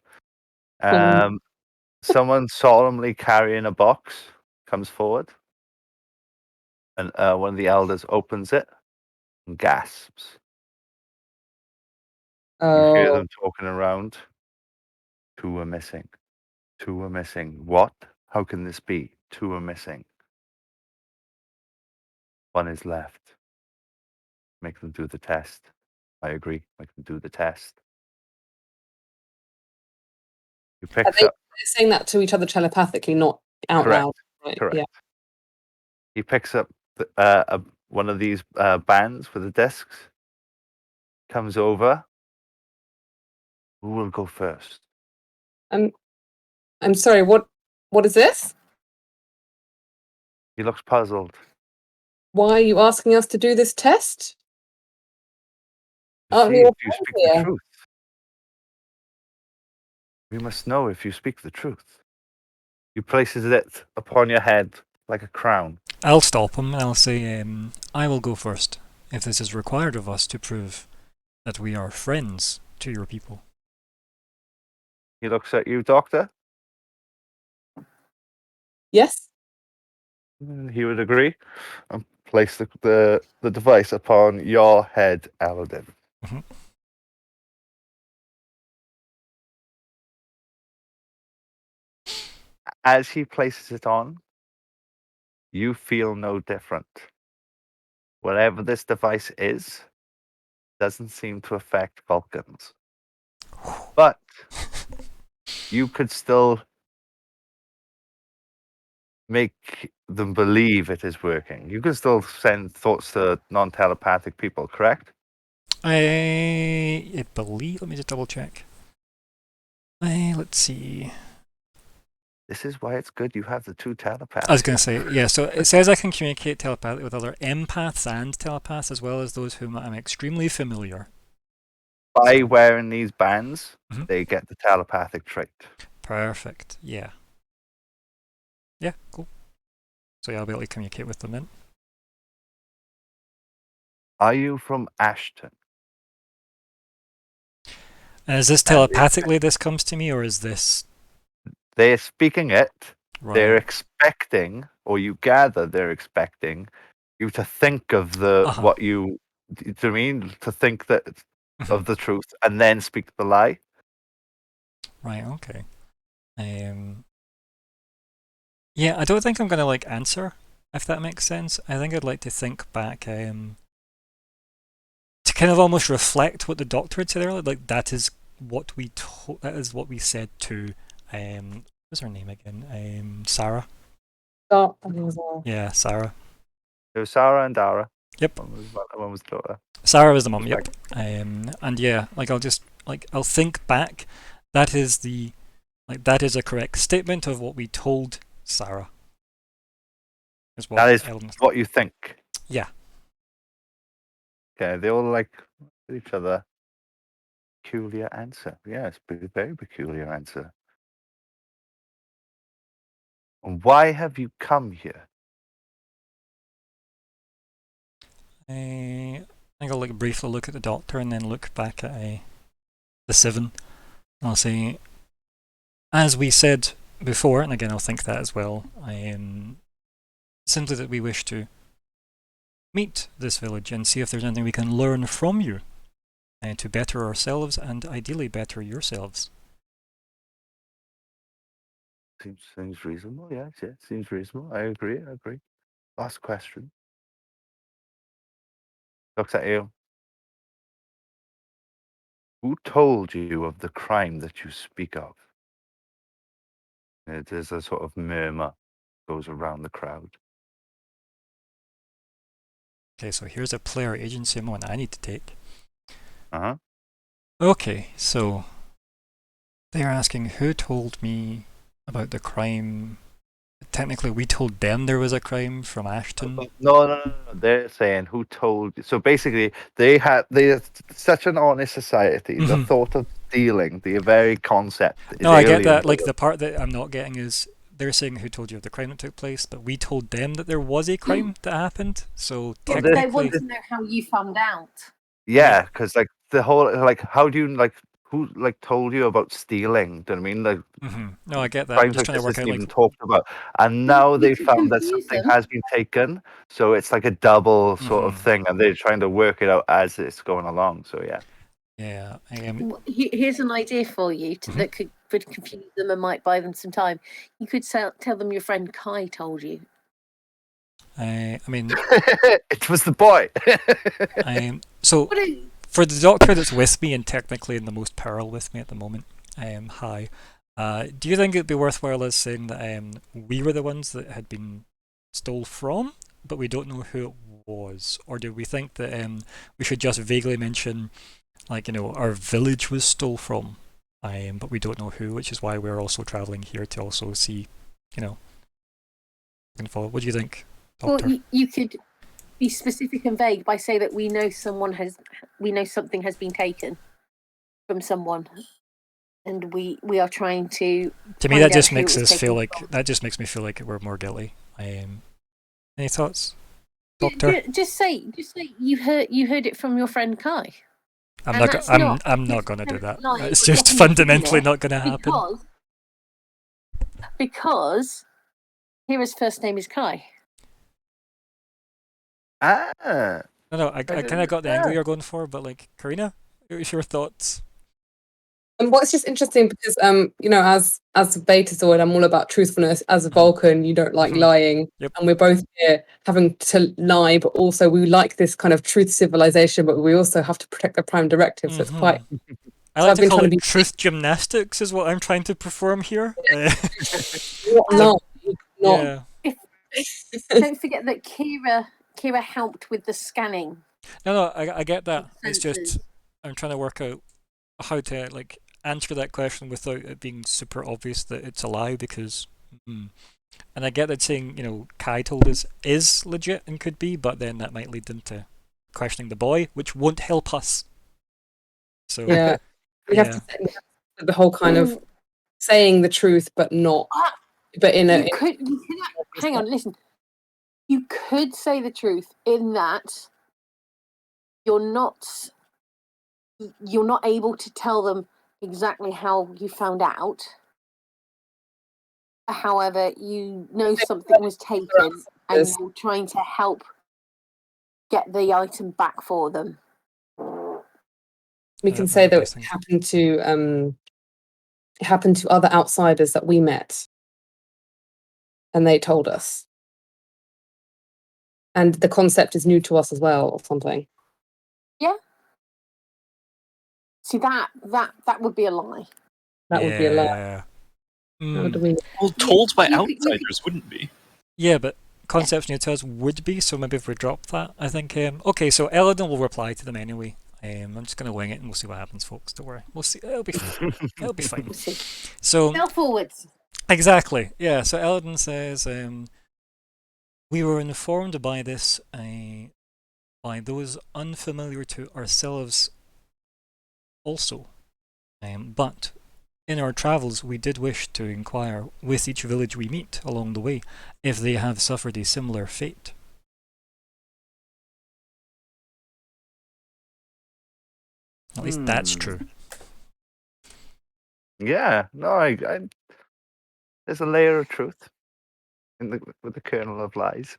Someone solemnly carrying a box comes forward, and one of the elders opens it and gasps. You hear them talking around. 2 are missing. 2 are missing. What? How can this be? 2 are missing. 1 is left. Make them do the test. I agree. Make them do the test. He picks up.
They're saying that to each other telepathically, not out
Correct.
loud. Right?
Correct.
Yeah.
He picks up one of these bands with the discs. Comes over. Who will go first?
I'm sorry. What is this?
He looks puzzled.
Why are you asking us to do this test?
To see if you speak the truth. We must know if you speak the truth. He places it upon your head like a crown.
I'll stop him and I'll say, I will go first. if this is required of us to prove that we are friends to your people.
He looks at you, Doctor.
Yes.
He would agree. And place the device upon your head, Aladdin.
Mhm.
As he places it on, you feel no different. Whatever this device is, doesn't seem to affect Vulcans. But you could still make them believe it is working. You can still send thoughts to non-telepathic people, correct?
I believe. Let me just double check. Let's see.
This is why it's good you have the two telepaths.
I was going to say, yeah, so it says I can communicate telepathically with other empaths and telepaths, as well as those whom I'm extremely familiar.
By wearing these bands,
Mhm.
they get the telepathic trait.
Perfect, yeah. Yeah, cool. So yeah, I'll be able to communicate with them then.
Are you from Ashton?
Is this telepathically this comes to me, or is this...
They're speaking it. They're
Right.
expecting, or you gather they're expecting, you to think of the
Uh-huh.
what you. Do you know what I mean? To think that
Mhm.
of the truth and then speak the lie.
Right, okay. Yeah, I don't think I'm going to, like, answer, if that makes sense. I think I'd like to think back, to kind of almost reflect what the doctor had said earlier. Like, that is what we said to, what's her name again? Sarah?
Oh,
Yeah, Sarah.
There was Sarah and Dara.
Yep.
One was the daughter.
Sarah was the mum, yep. And yeah, like, I'll think back. That is a correct statement of what we told Sarah.
That is
Ellen-
what you think.
Yeah.
Okay, they all like each other. Peculiar answer. Yes, very peculiar answer. And why have you come here?
I think I'll briefly look at the doctor and then look back at the Seven. I'll say, as we said before, and again I'll think that as well, simply that we wish to meet this village and see if there's anything we can learn from you to better ourselves and ideally better yourselves.
Seems reasonable. Yes, seems reasonable. I agree. Last question. Looks at you. Who told you of the crime that you speak of? There's a sort of murmur goes around the crowd.
Okay, so here's a player agency moment I need to take.
Uh-huh.
Okay, so they're asking who told me about the crime. Technically, we told them there was a crime from Ashton.
No. They're saying who told you. So basically, they're such an honest society. The thought of stealing, the very concept.
No, I get that. Like, the part that I'm not getting is they're saying who told you of the crime that took place, but we told them that there was a crime that happened. So
Well,
technically,
they want to know how you found out.
Yeah, because like the whole how do you who told you about stealing? Do you know what I mean? Like
No, I get that. I'm
crimes
just
like
trying to
this
work
isn't
out,
even
like,
talked about, and
Well,
now
you
they
could
found that
confuse
something
them.
has been taken, so it's like a double sort of thing, and they're trying to work it out as it's going along. So yeah.
Yeah.
Here's an idea for you that would confuse them and might buy them some time. You could tell them your friend Kai told you.
I mean,
It was the boy.
so for the doctor that's with me and technically in the most peril with me at the moment, hi. Do you think it'd be worthwhile us saying that we were the ones that had been stole from, but we don't know who it was, or do we think that we should just vaguely mention, like, our village was stole from, but we don't know who, which is why we're also traveling here to also see, follow. What do you think, Doctor?
Well, you could be specific and vague by saying that we know something has been taken from someone, and we are trying to.
To me, that just makes me feel like we're more guilty. Any thoughts? Doctor.
Just say you heard it from your friend Kai.
I'm
And
not.
that's
I'm not going to do that.
lie,
It's
but
just
definitely
fundamentally
Kira,
not going to happen.
because Kira's first name is Kai.
Ah.
No, I kind
didn't-
of got the angle you're going for, but like, Karina, what was your thoughts?
And what's just interesting because you know, as a Betazoid, I'm all about truthfulness. As a Vulcan, you don't like lying,
Yep.
and we're both here having to lie, but also we like this kind of truth civilization, but we also have to protect the Prime Directive. So it's quite.
I
So
like
I've
to
been
call
trying
it
to be
truth gymnastics, is what I'm trying to perform here.
not lie, not.
Yeah.
Don't forget that Kira helped with the scanning.
No, I get that. It's just
Sensors.
I'm trying to work out how to like answer that question without it being super obvious that it's a lie, because and I get that saying, you know, Kai told us is legit and could be, but then that might lead them to questioning the boy, which won't help us. So
Yeah, we have to the whole kind of saying the truth, but not. But in a.
Hang on, listen. You could say the truth in that you're not able to tell them exactly how you found out. However, you know something was taken and you're trying to help get the item back for them.
We can say that it happened to other outsiders that we met, and they told us, and the concept is new to us as well, or something.
Yeah. See, that would be a lie.
That would be a lie. How do we?
Well, told by outsiders wouldn't be.
Yeah, but concepts new to us would be, so maybe if we drop that, I think. Okay, so Eladin will reply to them anyway. I'm just going to wing it and we'll see what happens, folks. Don't worry. We'll see. It'll be fine. It'll be fine. So,
Fell forwards.
Exactly. Yeah, so Eladin says, we were informed by this, by those unfamiliar to ourselves also. But in our travels, we did wish to inquire with each village we meet along the way if they have suffered a similar fate. At least that's true.
Yeah, no, I there's a layer of truth with the kernel of lies.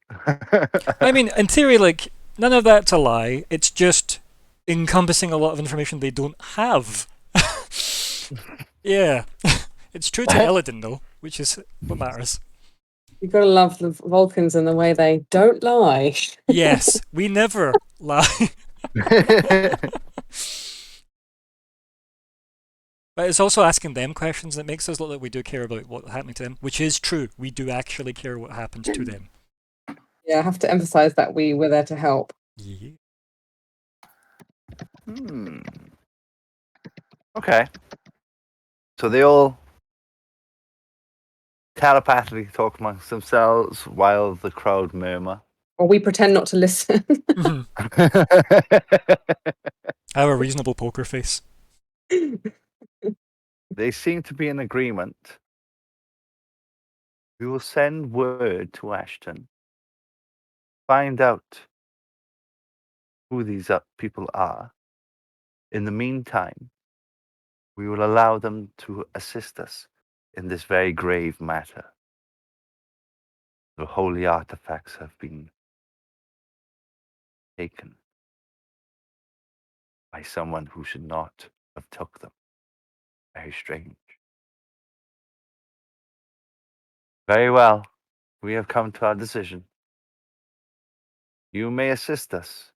I mean, in theory, like, none of that's a lie. It's just encompassing a lot of information they don't have. Yeah. It's true to Eladin, though, which is what matters.
You've got to love the Vulcans and the way they don't lie.
Yes, we never lie. But it's also asking them questions that makes us look like we do care about what's happening to them, which is true. We do actually care what happens to them.
Yeah, I have to emphasize that we were there to help.
Yeah.
Okay. So they all telepathically talk amongst themselves while the crowd murmur.
Or we pretend not to listen.
I have a reasonable poker face.
They seem to be in agreement. We will send word to Ashton. Find out who these people are. In the meantime, we will allow them to assist us in this very grave matter. The holy artifacts have been taken by someone who should not have took them. Very strange. Very well. We have come to our decision. You may assist us.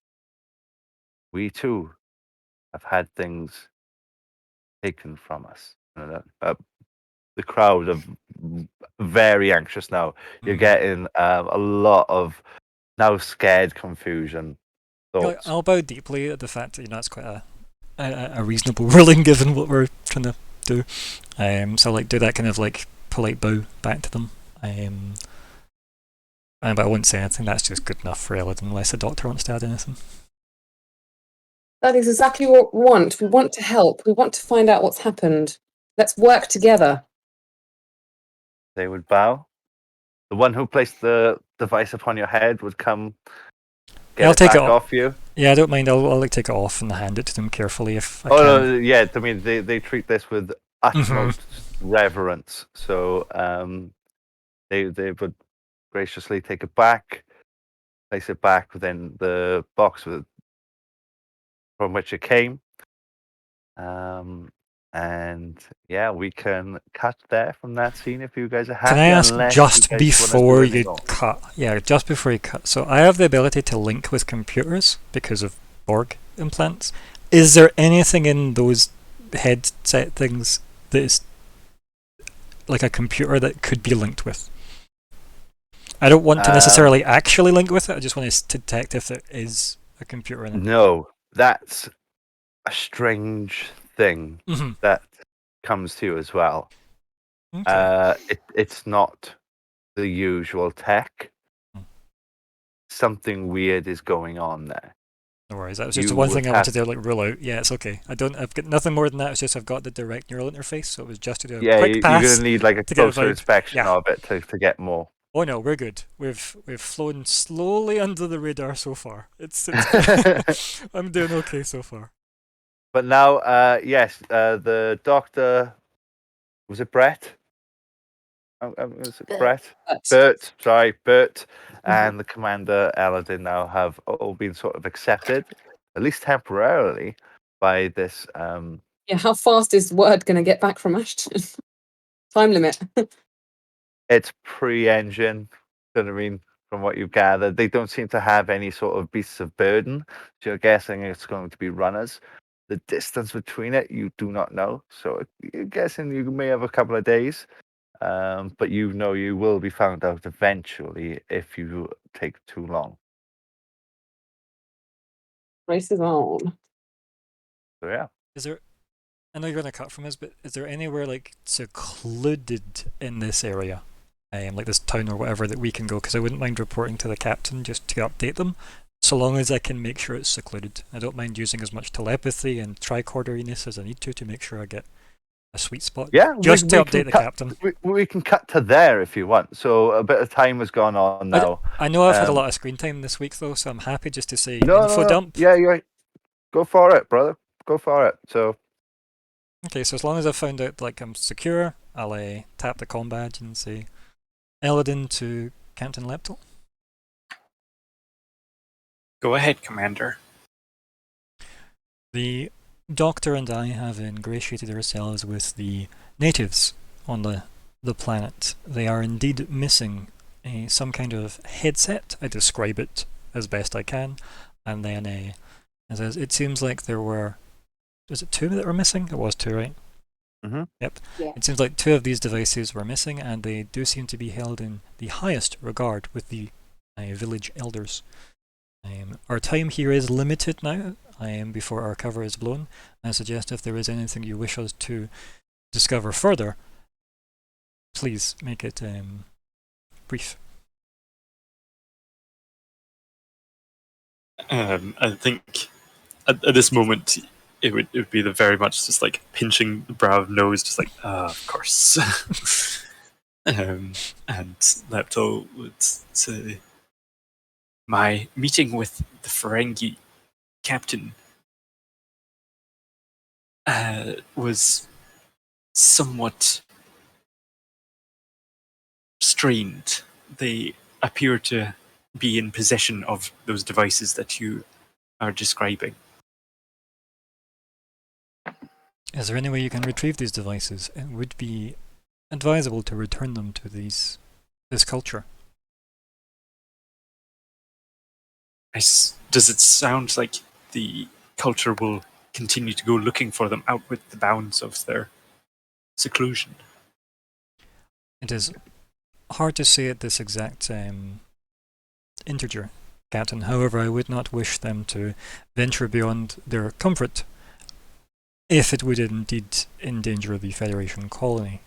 We too have had things taken from us. The crowd are very anxious now. You're getting a lot of now scared confusion thoughts.
I'll bow deeply at the fact that, you know, it's quite a reasonable ruling given what we're trying to do. So like do that kind of like polite bow back to them. But I won't say anything. That's just good enough for Eladin, unless the Doctor wants to add anything.
That is exactly what we want. We want to help. We want to find out what's happened. Let's work together.
They would bow. The one who placed the device upon your head would come get
I'll
it
take
back
it off.
off you.
Yeah, I don't mind. I'll like take it off and hand it to them carefully if I
Oh
can.
no, yeah. I mean, they treat this with utmost reverence. So they would graciously take it back, place it back within the box from which it came. And yeah, we can cut there from that scene if you guys are happy.
Can I ask
unless
just
you guys wanna do
before
anything
you
more.
cut? Yeah, just before you cut. So I have the ability to link with computers because of Borg implants. Is there anything in those headset things that is like a computer that could be linked with? I don't want to necessarily actually link with it. I just want to detect if there is a computer in it.
No, that's a strange thing
Mhm.
that comes to you as well.
Okay.
It's not the usual tech.
Hmm.
Something weird is going on there.
No worries. That was just
You
the one
would
thing I
have-
wanted to like rule out. Yeah, it's okay. I've got nothing more than that. It's just I've got the direct neural interface, so it was just to do a
Yeah,
quick
you're
pass.
gonna need like a
to get a
closer
vibe.
inspection
Yeah.
of it to get more.
Oh no, we're good. We've flown slowly under the radar so far. It's I'm doing okay so far.
But now, yes, the doctor, was it Brett? Was it
Bert.
Brett? Bert, sorry, Bert, and the commander Eladin now have all been sort of accepted, at least temporarily, by this.
Yeah, how fast is word going to get back from Ashton? Time limit.
It's pre-engine. You know what I mean? From what you've gathered, they don't seem to have any sort of beasts of burden. So you're guessing it's going to be runners. The distance between it, you do not know. So you're guessing you may have a couple of days. But you know you will be found out eventually if you take too long.
Race is on.
So yeah.
Is there? I know you're gonna cut from us, but is there anywhere like secluded in this area, like this town or whatever, that we can go? Because I wouldn't mind reporting to the captain just to update them, so long as I can make sure it's secluded. I don't mind using as much telepathy and tricorderiness as I need to make sure I get a sweet spot.
Yeah,
just to
we
update
can
the
cut-
captain.
We can cut to there if you want. So a bit of time has gone on now.
I know I've had a lot of screen time this week though, so I'm happy just to say info
No.
dump.
Yeah, you're right. Go for it, brother. Go for it. So
Okay, so as long as I've found out like I'm secure, I'll tap the comm badge and say Eladin to Captain Leptal.
Go ahead, Commander.
The Doctor and I have ingratiated ourselves with the natives on the planet. They are indeed missing some kind of headset. I describe it as best I can, and then it says it seems like there were. Was it 2 that were missing? It was 2, right?
Mhm.
Yep.
Yeah.
It seems like 2 of these devices were missing, and they do seem to be held in the highest regard with the village elders. Our time here is limited now, before our cover is blown. I suggest if there is anything you wish us to discover further, please make it brief.
I think at this moment it would be the very much just like pinching the brow of nose, just like of course. And Lepto would say, "My meeting with the Ferengi captain was somewhat strained. They appear to be in possession of those devices that you are describing."
Is there any way you can retrieve these devices? It would be advisable to return them to this culture.
Does it sound like the culture will continue to go looking for them out with the bounds of their seclusion?
It is hard to say at this exact integer, Captain. However, I would not wish them to venture beyond their comfort if it would indeed endanger the Federation colony.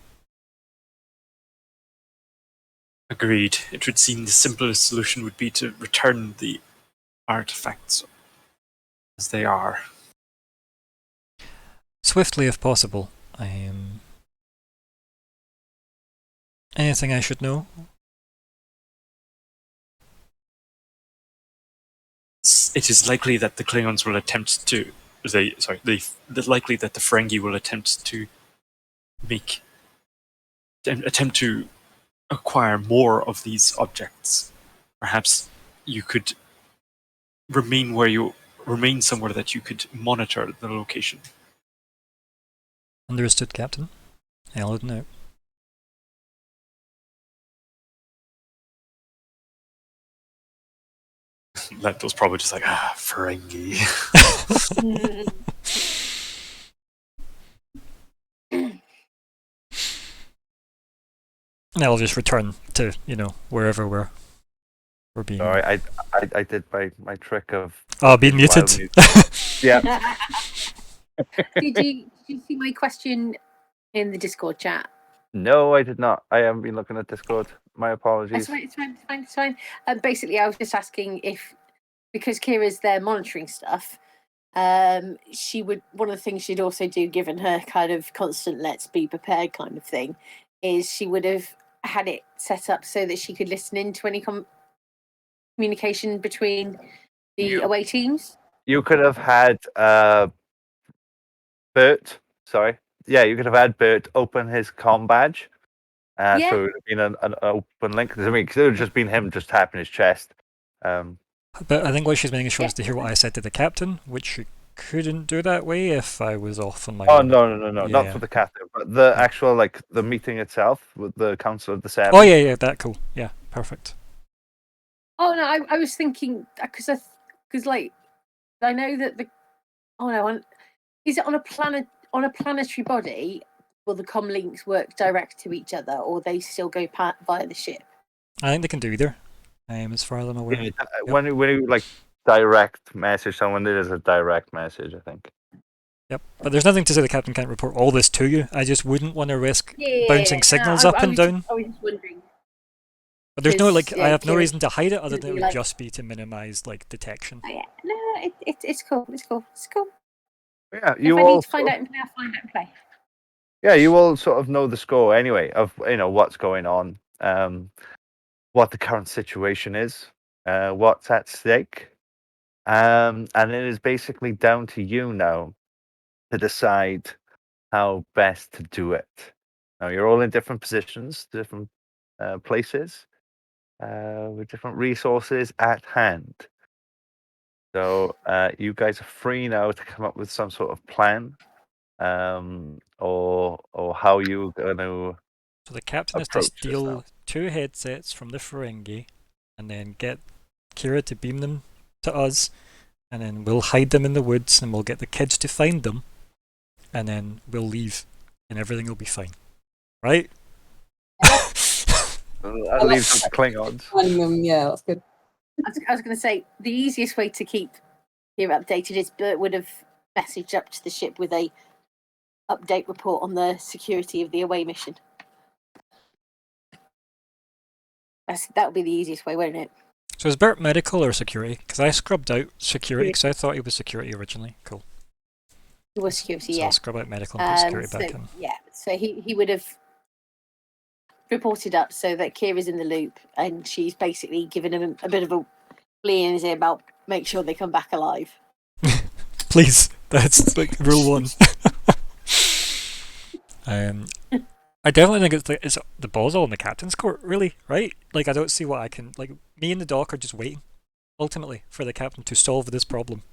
Agreed. It would seem the simplest solution would be to return the artifacts as they are.
Swiftly if possible. Anything I should know?
it is likely that the Klingons will attempt to. Likely that the Ferengi will attempt to acquire more of these objects. Perhaps you could remain somewhere that you could monitor the location.
Understood, Captain. I'll out and out.
Lento's probably just like, Ferengi.
And I'll just return to, wherever we're being...
Sorry, I did my trick of...
being muted?
Yeah.
Did you see my question in the Discord chat?
No, I did not. I haven't been looking at Discord. My apologies.
It's fine. Basically, I was just asking if, because Kira's there monitoring stuff, one of the things she'd also do, given her kind of constant let's be prepared kind of thing, is she would have had it set up so that she could listen in to any communication between the away teams.
You could have had Bert. Sorry. Yeah, you could have had Bert open his comm badge. So it would have been an open link. I mean, 'cause it would have just been him just tapping his chest.
But I think what she's making sure is to hear what I said to the captain, which she couldn't do that way if I was off on my own.
No. Not for the captain, but the actual, the meeting itself with the Council of the Seven.
Oh, yeah, that cool. Yeah, perfect.
Oh, no, I was thinking, because I know that is it on a planetary body? Will the comm links work direct to each other, or they still go via the ship?
I think they can do either. As far as I'm aware.
Yeah, when you direct message someone, it is a direct message, I think.
Yep, but there's nothing to say the captain can't report all this to you. I just wouldn't want to risk bouncing signals up and down.
I was just wondering.
But there's no I have no reason to hide it other than it would just be to minimise detection.
Oh, yeah. No, it's cool. It's cool.
Yeah,
if I need to find out and play, I'll find out and play.
Yeah, you all sort of know the score anyway of what's going on, what the current situation is, what's at stake, and it is basically down to you now to decide how best to do it. Now you're all in different positions, different places, with different resources at hand. So you guys are free now to come up with some sort of plan. Or how you going to...
So the captain has to steal 2 headsets from the Ferengi, and then get Kira to beam them to us, and then we'll hide them in the woods, and we'll get the kids to find them, and then we'll leave, and everything will be fine, right?
That leaves the Klingons.
Yeah, that's good.
I was going to say the easiest way to keep Kira updated is Bert would have messaged up to the ship with a update report on the security of the away mission. That would be the easiest way, won't it?
So is Bert medical or security? Because I scrubbed out security because I thought he was security originally. Cool.
He was security,
so
yeah.
I'll scrub out medical and put security back in.
Yeah, so he would have reported up so that Kira's in the loop, and she's basically given him a bit of a flea in his ear about make sure they come back alive.
Please, that's rule 1. I definitely think it's the ball's all in the captain's court, really, right? I don't see what I can... me and the doc are just waiting, ultimately, for the captain to solve this problem.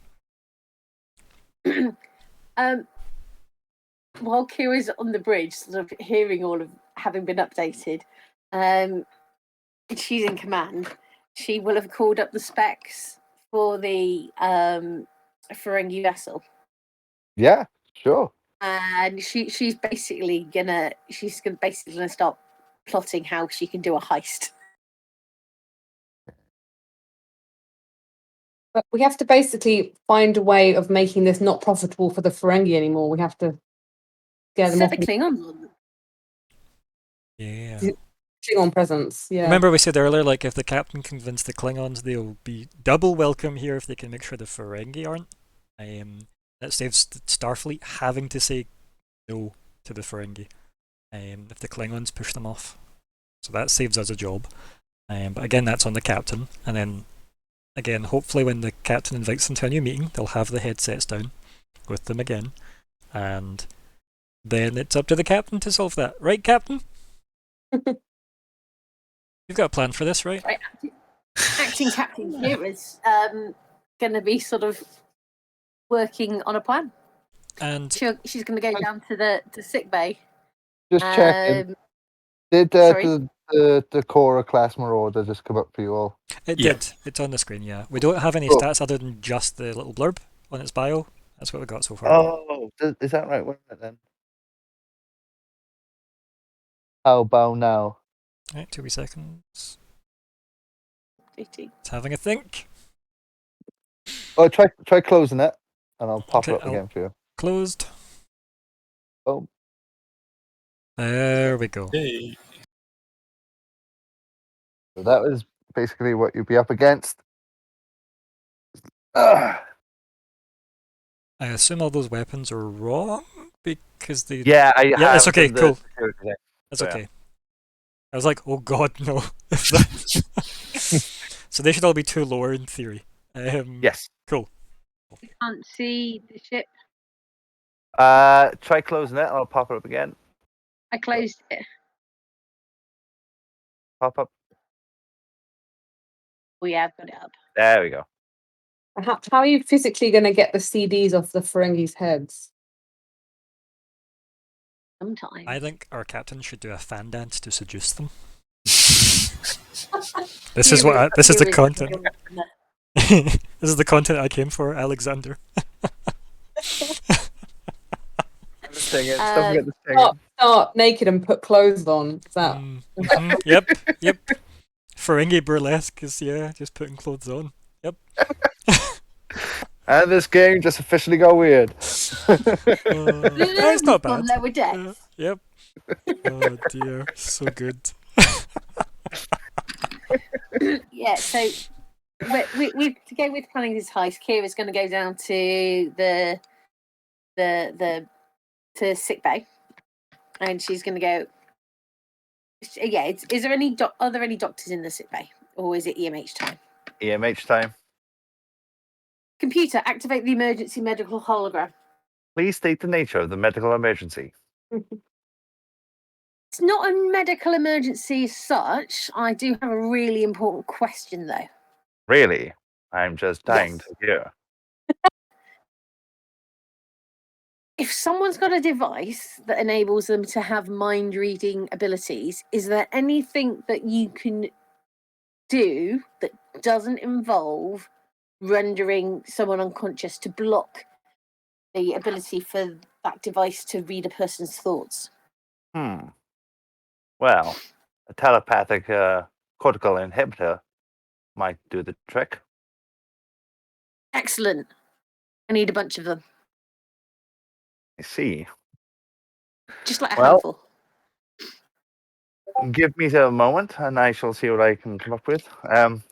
While Kira's on the bridge, sort of hearing all of having been updated, she's in command. She will have called up the specs for the Ferengi vessel.
Yeah, sure.
And she's basically gonna start plotting how she can do a heist.
But we have to basically find a way of making this not profitable for the Ferengi anymore. We have to get them
Set
off.
the Klingons on.
Yeah.
Klingon presence. Yeah.
Remember we said earlier, if the captain convinced the Klingons, they'll be double welcome here if they can make sure the Ferengi aren't. That saves Starfleet having to say no to the Ferengi if the Klingons push them off. So that saves us a job. But again, that's on the captain. And then again, hopefully when the captain invites them to a new meeting, they'll have the headsets down with them again, and then it's up to the captain to solve that. Right, Captain? You've got a plan for this, right?
Right, acting Captain Kira's going to be sort of working on a plan.
And
She's going to go down to the sick bay.
Just checking. Did the Cora class marauder just come up for you all?
it
Yeah.
did. It's on the screen, yeah. We don't have any
Cool.
stats other than just the little blurb on its bio. That's what we got so far.
Oh, is that right? Wait a minute then. How about now?
Right, 2 wee seconds.
It's
It's having a think.
Oh, try closing it, and I'll pop
Okay,
it up again for you.
Closed.
Oh,
There we go.
Hey.
so that was basically what you'd be up against. Ugh.
I assume all those weapons are wrong because they.
Yeah, I
Yeah, it's
have
okay,
the
cool.
security thing.
That's
So, yeah.
okay. I was like, oh god, no. So they should all be 2 lower in theory.
Yes.
Cool.
You can't see the ship.
Try closing it, and I'll pop it up again.
I closed it.
Pop up.
Oh yeah, I've got it up.
There we go.
How are you physically going to get the CDs off the Ferengi's heads?
Sometimes.
I think our captain should do a fan dance to seduce them. This is the content. This is the content I came for, Alexander.
Don't forget the thing.
Start naked and put clothes on. Is that?
Yep. Ferengi burlesque is just putting clothes on. Yep.
And this game just officially got weird.
It's not bad.
On lower decks.
Yep. Oh dear, so good.
Yeah, so we to go with planning this heist, Kira's going to go down to the sick bay, and she's going to go. Yeah, is there any are there any doctors in the sick bay, or is it EMH time?
EMH time.
Computer, activate the emergency medical hologram.
Please state the nature of the medical emergency.
It's not a medical emergency as such. I do have a really important question, though.
Really? I'm just dying to hear.
If someone's got a device that enables them to have mind reading abilities, is there anything that you can do that doesn't involve rendering someone unconscious to block the ability for that device to read a person's thoughts?
Well, a telepathic cortical inhibitor might do the trick.
Excellent. I need a bunch of them.
I see.
Just like a
Well-
handful.
Give me a moment, and I shall see what I can come up with. Can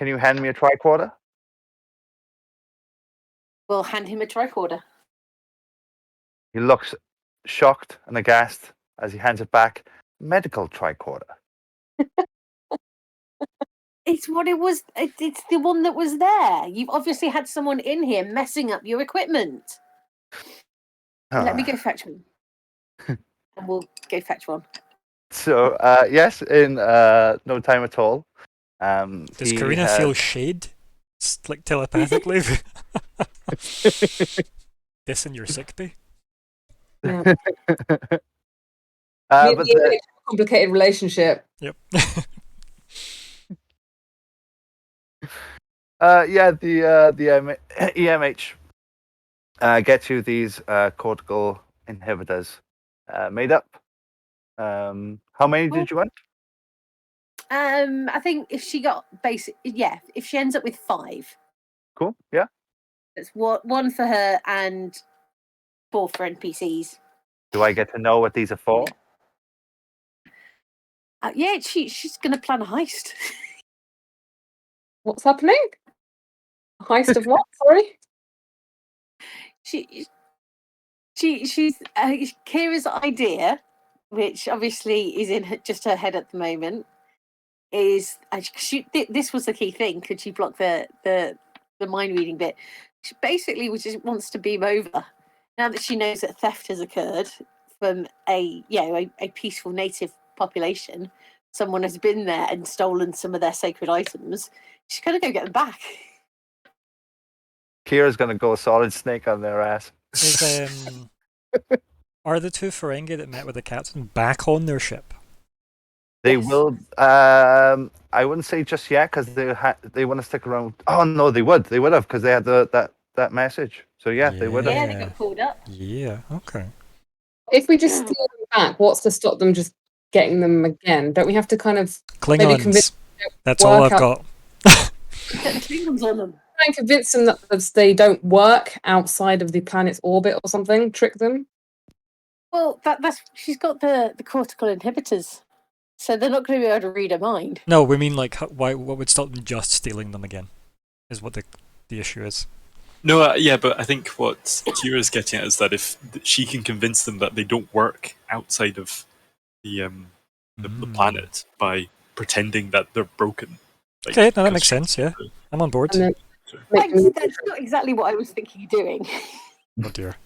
you hand me a tricorder?
We'll hand him a tricorder.
He looks shocked and aghast as he hands it back. Medical tricorder.
It's what it was. It's the one that was there. You've obviously had someone in here messing up your equipment. Let me go fetch one. And we'll go fetch one.
So, yes, in no time at all.
Does Karina feel shade? Like telepathically? This in your sick bay?
Yeah.
but the,
Complicated relationship.
Yep.
the EMH gets you these cortical inhibitors made up. How many did you want?
I think if she got if she ends up with 5,
Cool. Yeah.
it's one for her and 4 for NPCs.
Do I get to know what these are for?
Yeah, she's going to plan a heist.
What's happening? A heist of what? Sorry.
she's Kira's idea, which obviously is in just her head at the moment, is this was the key thing. Could she block the mind reading bit? She basically just wants to beam over now that she knows that theft has occurred from a peaceful native population. Someone has been there and stolen some of their sacred items. She's gonna go get them back.
Kira's going to go solid snake on their ass.
Are the two Ferengi that met with the captain back on their ship?
They
Yes.
will. I wouldn't say just yet because they want to stick around. Oh no, they would. They would have because they had that message. So yeah, they would have.
Yeah, they got pulled up.
Yeah. Okay.
If we just steal them back, what's to stop them just getting them again? Don't we have to kind of
Klingons.
convince
That's all
work
I've
out-
got.
Get the Klingons on them.
try and convince them that they don't work outside of the planet's orbit or something? Trick them?
Well, that's she's got the cortical inhibitors, so they're not going to be able to read her mind.
No, we mean like what would stop them just stealing them again? Is what the issue is.
No, yeah, but I think what Kira's getting at is that if she can convince them that they don't work outside of the planet by pretending that they're broken. Like,
Okay, no, that makes sense. Yeah, I'm on board.
And then make them-
That's not exactly what I was thinking of doing.
Oh dear.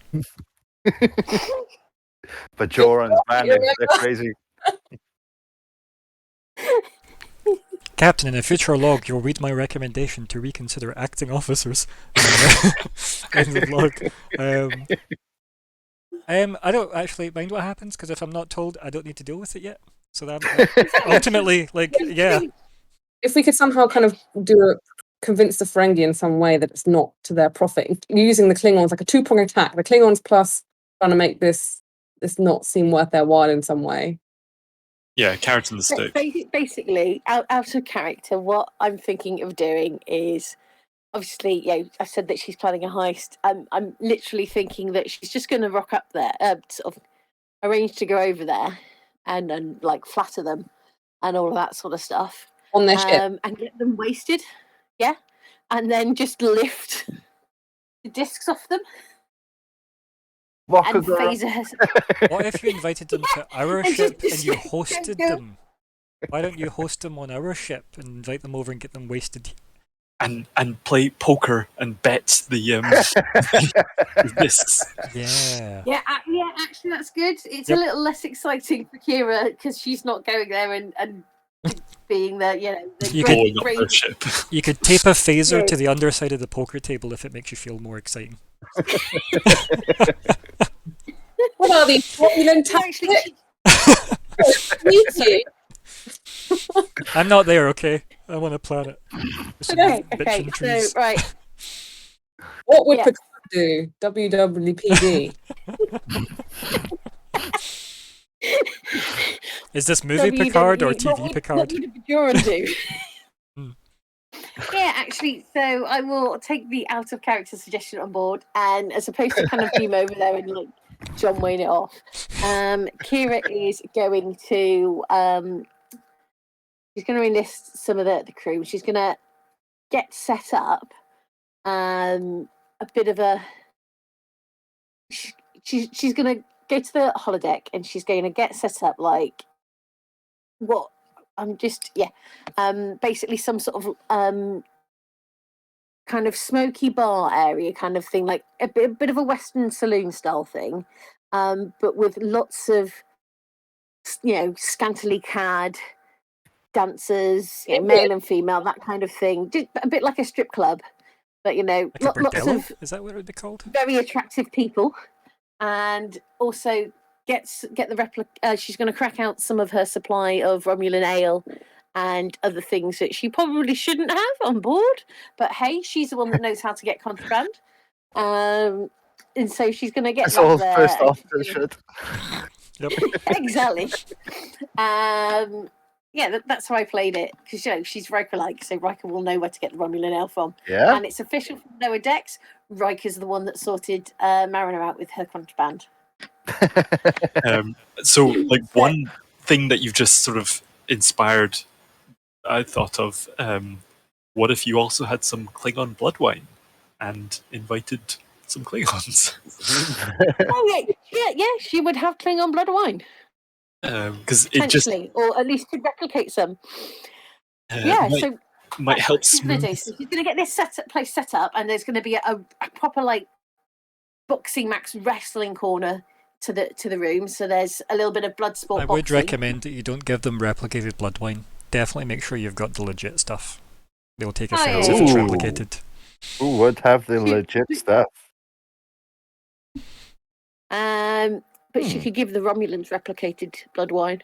But Jorans, man,
You
they're crazy.
Captain, in a future log, you'll read my recommendation to reconsider acting officers. End of log. I don't actually mind what happens because if I'm not told, I don't need to deal with it yet. So that ultimately, like, yeah,
If we could somehow kind of convince the Ferengi in some way that it's not to their profit, using the Klingons like a two-pronged attack, the Klingons plus trying to make this not seem worth their while in some way.
Yeah, carrot on the stick.
Basically, out of character, what I'm thinking of doing is, obviously, I said that she's planning a heist. I'm literally thinking that she's just going to rock up there, sort of arrange to go over there and like flatter them and all of that sort of stuff.
On their ship.
And get them wasted, yeah, and then just lift the discs off them
Walk
and
her
phaser her.
what if you invited them to our
And
ship
just-
and you hosted
go.
them? Why don't you host them on our ship and invite them over and get them wasted?
And play poker and bet the discs.
Yeah.
Yeah, actually, that's good. It's
Yep.
a little less exciting for Kira because she's not going there and being the
You
Blowing up
brave.
their ship.
You could tape a phaser
Yeah.
to the underside of the poker table if it makes you feel more exciting.
What are these fraudulent
Actually,
tactics? Need you?
I'm not there, okay? I'm on a planet. With some
okay,
bitchin'
so
trees.
right.
What would
Yeah.
Picard do? WWPD.
Is this movie Picard or
WWE,
TV
What
Picard?
would Bajoran do?
Hmm.
Yeah, actually, so I will take the out of character suggestion on board, and as opposed to kind of beam over there and like John Wayne it off, Kira is going to she's going to enlist some of the crew. She's going to get set up a bit of a. She's going to go to the holodeck and she's going to get set up like what I'm just basically some sort of kind of smoky bar area kind of thing, like a bit of a Western saloon style thing, but with lots of scantily clad dancers, male and female, that kind of thing, just a bit like a strip club, but
Like a
lots
bordello?
of
Is that what it would be called?
very attractive people, and also get the replica. She's going to crack out some of her supply of Romulan ale and other things that she probably shouldn't have on board. But hey, she's the one that knows how to get contraband, and so she's going to get
That's
that
all
there.
first officer should.
Yep.
Exactly. That's how I played it, because she's Riker-like, so Riker will know where to get the Romulan ale from.
Yeah.
And it's official from lower decks. Riker's the one that sorted Mariner out with her contraband.
So, like, one thing that you've just sort of inspired, I thought of, what if you also had some Klingon blood wine and invited some Klingons?
Oh yeah, she would have Klingon blood wine,
Because it just
potentially, or at least could replicate some. Yeah,
might,
so
might help
what she's going to do.
smooth.
So she's going to get this place set up, and there's going to be a proper like boxing max wrestling corner to the room. So there's a little bit of blood sport.
I
boxing.
would recommend that you don't give them replicated blood wine. Definitely make sure you've got the legit stuff. They'll take offense if it's
Ooh.
replicated.
Who would have the legit stuff?
But she could give the Romulans replicated blood wine.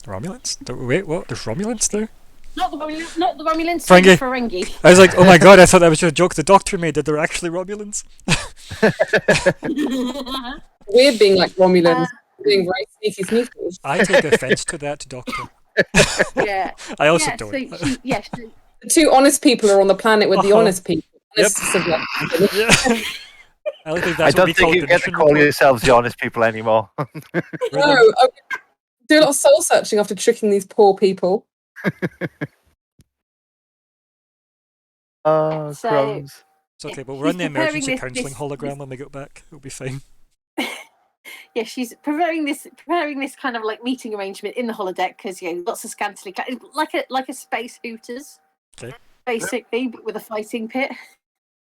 Romulans? Wait, what? There's Romulans there?
Not the Romulans.
Ferengi.
The Ferengi.
I was like, oh my god, I thought that was just a joke the Doctor made. That they're actually Romulans.
We're being like Romulans, being very sneaky.
I take offense to that, Doctor.
Yeah.
I also
yeah,
don't.
So
The two honest people are on the planet with the honest people.
Yep.
Honest
I don't think
I
that's what
don't
we
think
call
you
the
get to
mission
call
report.
yourselves the honest people anymore.
No, do a lot of soul searching after tricking these poor people.
Oh,
So-
crumbs.
It's okay, but
she's
we're on the
preparing
emergency
this-
counselling
this-
hologram when we get back. It'll be fine.
Yeah, she's preparing this kind of like meeting arrangement in the holodeck because lots of scantily like a space Hooters,
Okay.
basically, but with a fighting pit.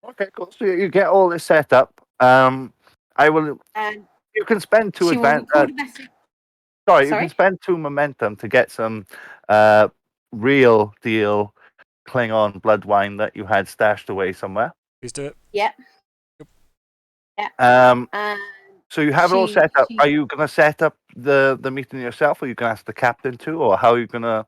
Okay, cool. So you get all this set up. I will.
And
You can spend two
she will record a message.
Sorry, you
Sorry?
can spend 2 momentum to get some real deal Klingon blood wine that you had stashed away somewhere.
Please do it.
Yep.
Um,
And
so you have it all
she-
set up.
she-
Are you going to set up the meeting yourself, or you can ask the captain to, or how are you going to?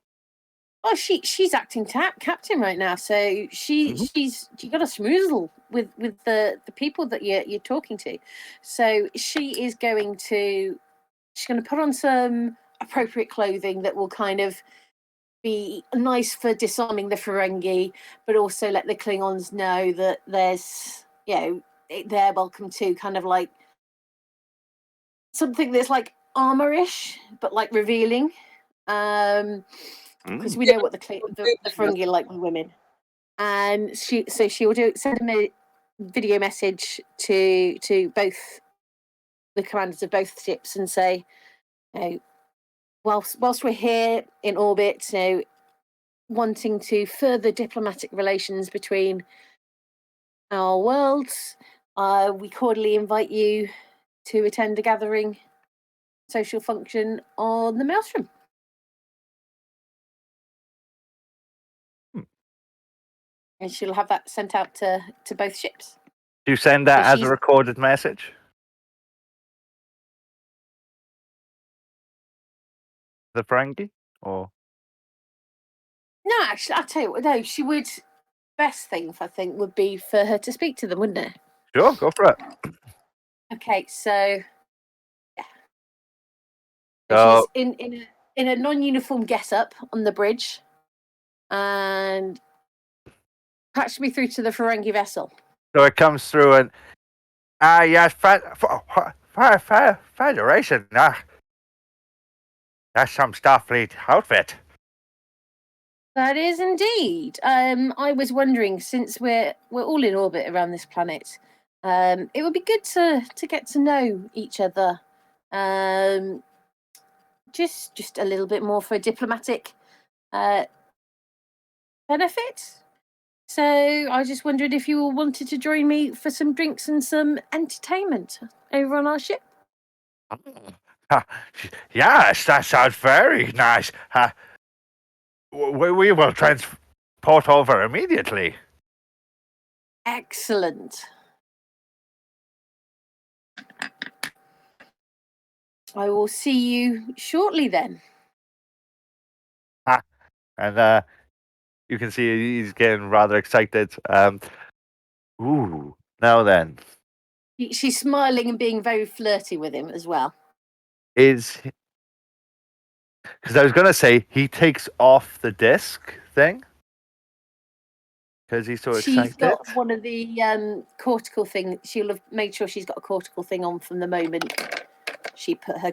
well, she's acting captain right now, so she got a schmoozle with the people that you're talking to. So she's going to put on some appropriate clothing that will kind of be nice for disarming the Ferengi, but also let the Klingons know that there's they're welcome to kind of like something that's like armor-ish, but like revealing. Because we know what the Ferengi are like with women, and she will send a video message to both the commanders of both ships and say, whilst we're here in orbit, wanting to further diplomatic relations between our worlds, we cordially invite you to attend a gathering social function on the Maelstrom. And she'll have that sent out to both ships.
Do you send that
So
as a
she's-
recorded message? The Ferengi, or
No, actually, I'll tell you what, no, she would. Best thing, I think, would be for her to speak to them, wouldn't it?
sure, go for it.
Okay, so yeah.
So-
She's in a non-uniform get-up on the bridge, and patched me through to the Ferengi vessel.
So it comes through and yes, Federation. That's some Starfleet outfit.
That is indeed. I was wondering, since we're all in orbit around this planet, it would be good to get to know each other. Just a little bit more for diplomatic benefit. So I just wondered if you all wanted to join me for some drinks and some entertainment over on our ship.
Yes, that sounds very nice. We will transport over immediately.
Excellent. I will see you shortly then.
And you can see he's getting rather excited. Ooh, now then,
She's smiling and being very flirty with him as well.
because I was going to say he takes off the disc thing because he's so excited.
She's got one of the cortical thing. She'll have made sure she's got a cortical thing on from the moment she put her.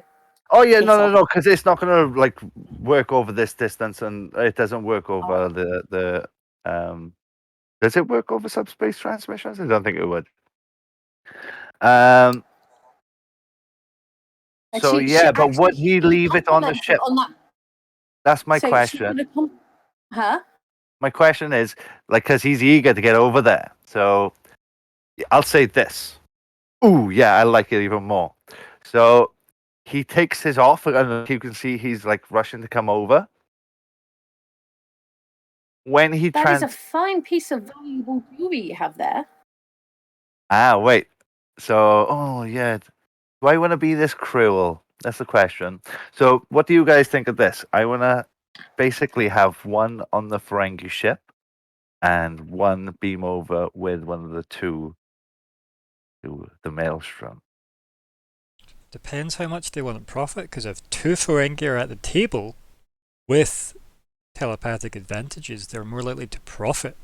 Oh yeah,
Yes,
no, because it's not going to like work over this distance, and it doesn't work over the. Does it work over subspace transmissions? I don't think it would.
And
So
she
yeah, but
actually-
would he
she's gonna
leave it on the
compliment
ship?
on that.
That's my
So she's
question.
gonna Huh?
My question is, like, because he's eager to get over there. So I'll say this. Ooh, yeah, I like it even more. So he takes his off, and you can see he's like rushing to come over. When he
That is a fine piece of valuable jewelry you have there.
wait. So, oh yeah, do I want to be this cruel? That's the question. So, what do you guys think of this? I want to basically have one on the Ferengi ship and one beam over with one of the two to the Maelstrom.
Depends how much they want to profit, because if two Ferengi are at the table with telepathic advantages, they're more likely to profit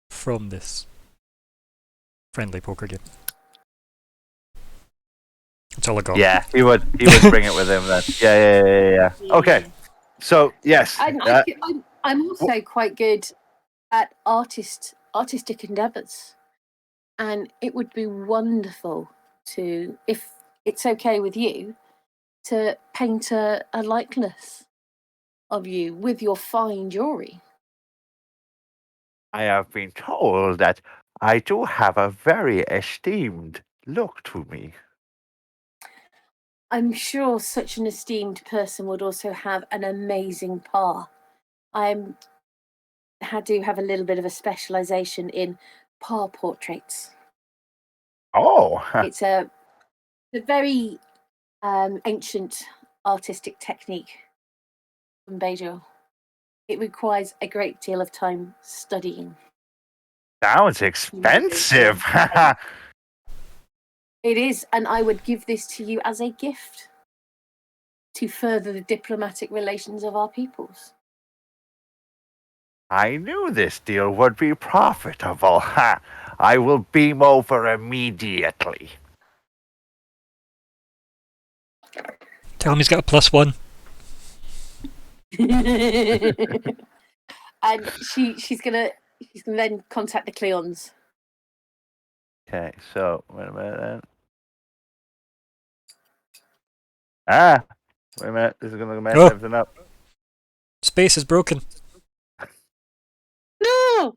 from this friendly poker game. That's all I got.
Yeah, he would bring it with him then. Yeah. Okay. So, yes.
I'm also quite good at artistic endeavors, and it would be wonderful to, if it's okay with you, to paint a likeness of you with your fine jewelry.
I have been told that I do have a very esteemed look to me.
I'm sure such an esteemed person would also have an amazing par. I do have a little bit of a specialization in par portraits.
Oh,
It's a very ancient artistic technique from Beijing. It requires a great deal of time studying.
sounds expensive.
It is, and I would give this to you as a gift to further the diplomatic relations of our peoples.
I knew this deal would be profitable. I will beam over immediately.
Tell him he's got a +1.
And she's gonna then contact the Klingons.
Okay, so wait a minute then. Wait a minute. This is going to mess
Oh.
everything up.
Space is broken.
No.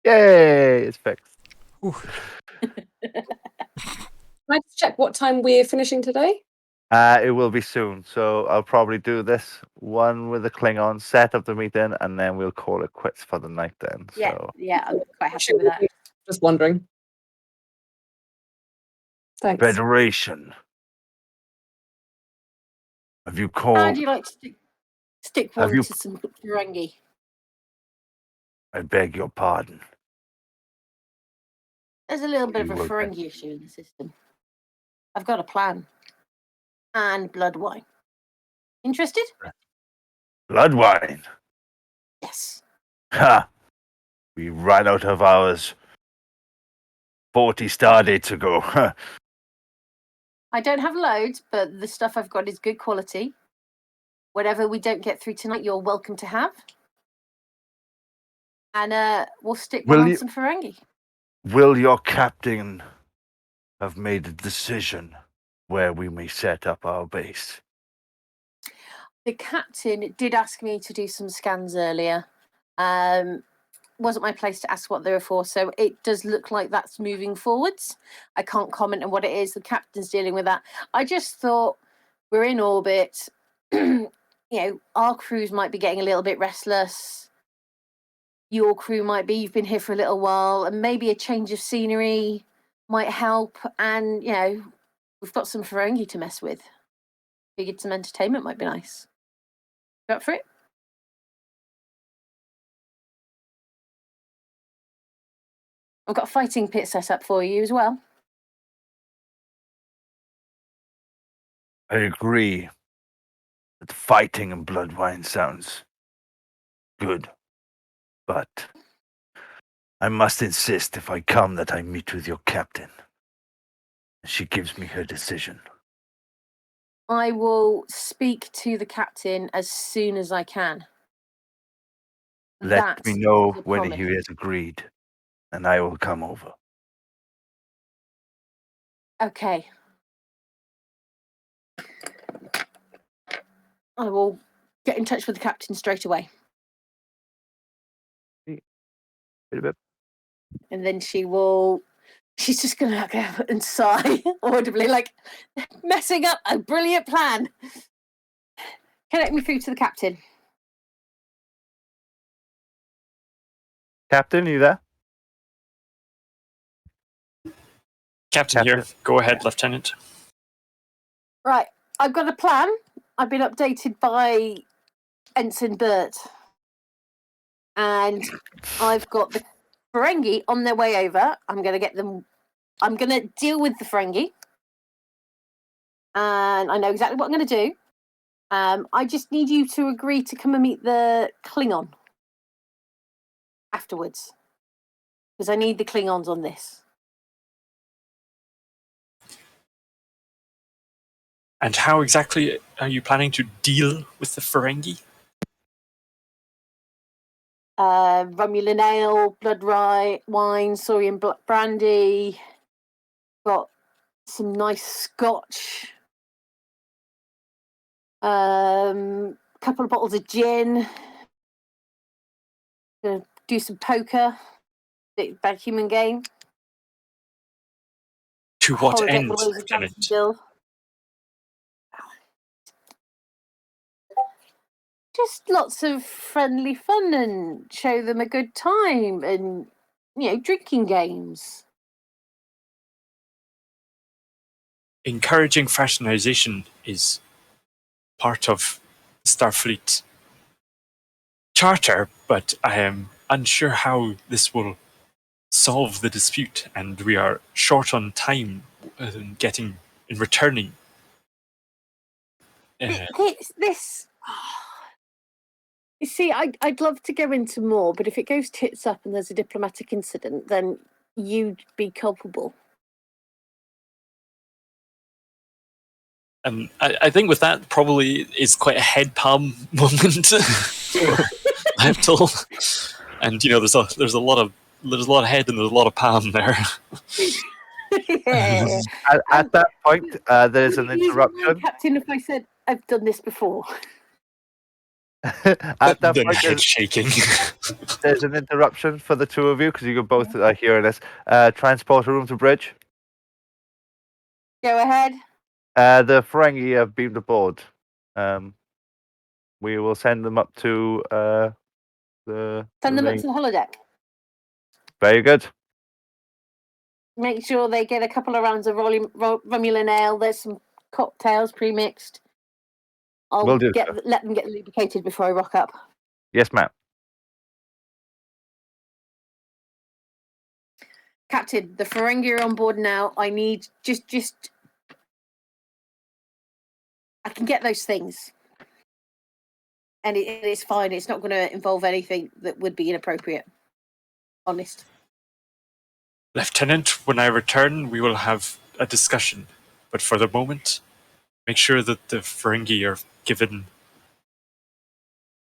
Yay! It's fixed.
Ooh.
Can I just check what time we're finishing today?
It will be soon, so I'll probably do this one with the Klingon, set up the meeting, and then we'll call it quits for the night then.
Yeah,
So
yeah, I'm quite happy with that.
Just wondering. Thanks.
Federation. Have you
How
called?
do you like to stick
Have
one
you-
to some Ferengi?
I beg your pardon.
There's a little bit of
You
a
will get-
Ferengi issue in the system. I've got a plan. And blood wine. Interested?
Blood wine.
Yes.
Ha! We ran out of ours 40 star dates ago.
I don't have loads, but the stuff I've got is good quality. Whatever we don't get through tonight, you're welcome to have. And we'll stick one
Will
on
you-
some Ferengi.
Will your captain have made a decision where we may set up our base?
The captain did ask me to do some scans earlier. Wasn't my place to ask what they were for, so it does look like that's moving forwards. I can't comment on what it is. The captain's dealing with that. I just thought we're in orbit. Our crews might be getting a little bit restless. Your crew might be. You've been here for a little while, and maybe a change of scenery might help. And we've got some Ferengi to mess with. Figured some entertainment might be nice. You up for it? I've got a fighting pit set up for you as well.
I agree that fighting and blood wine sounds good, but I must insist if I come that I meet with your captain. She gives me her decision.
I will speak to the captain as soon as I can.
Let
That
me know
is a
when
promise.
he has agreed, and I will come over.
Okay. I will get in touch with the captain straight away.
Wait a bit.
And then she's just going to go and sigh audibly, like, messing up a brilliant plan. Connect me through to the captain.
Captain, you there?
Captain here. Go ahead, Lieutenant.
Right, I've got a plan. I've been updated by Ensign Bert. And I've got the Ferengi on their way over. I'm going to get them. I'm going to deal with the Ferengi. And I know exactly what I'm going to do. I just need you to agree to come and meet the Klingon afterwards. Because I need the Klingons on this.
And how exactly are you planning to deal with the Ferengi?
Romulan ale, blood wine, Saurian brandy. Got some nice scotch. Couple of bottles of gin. Gonna do some poker. Big backhuman game.
To what
Holodeck
end,
with loads of
Lieutenant?
fancy bills. Just lots of friendly fun and show them a good time and, drinking games.
Encouraging fraternization is part of Starfleet Charter, but I am unsure how this will solve the dispute, and we are short on time in returning.
This you see, I'd love to go into more, but if it goes tits up and there's a diplomatic incident, then you'd be culpable.
I think with that probably is quite a head palm moment. I'm told, and there's a lot of head and there's a lot of palm there.
Yeah.
At that point, there's an
Would you use the word
interruption.
Captain, if I said I've done this before.
At that
Then
point,
head shaking.
there's an interruption for the two of you because you can both hear this. Transporter room to bridge.
Go ahead.
The Ferengi have beamed aboard. We will send them up to the.
Send them up
main-
to the holodeck.
Very good.
Make sure they get a couple of rounds of Romulan ale. There's some cocktails pre-mixed. I'll
Will do,
let them get lubricated before I rock up.
Yes, ma'am.
Captain, the Ferengi are on board now. I need just. I can get those things, and it's fine. It's not going to involve anything that would be inappropriate. Honest.
Lieutenant, when I return, we will have a discussion. But for the moment, make sure that the Ferengi are given.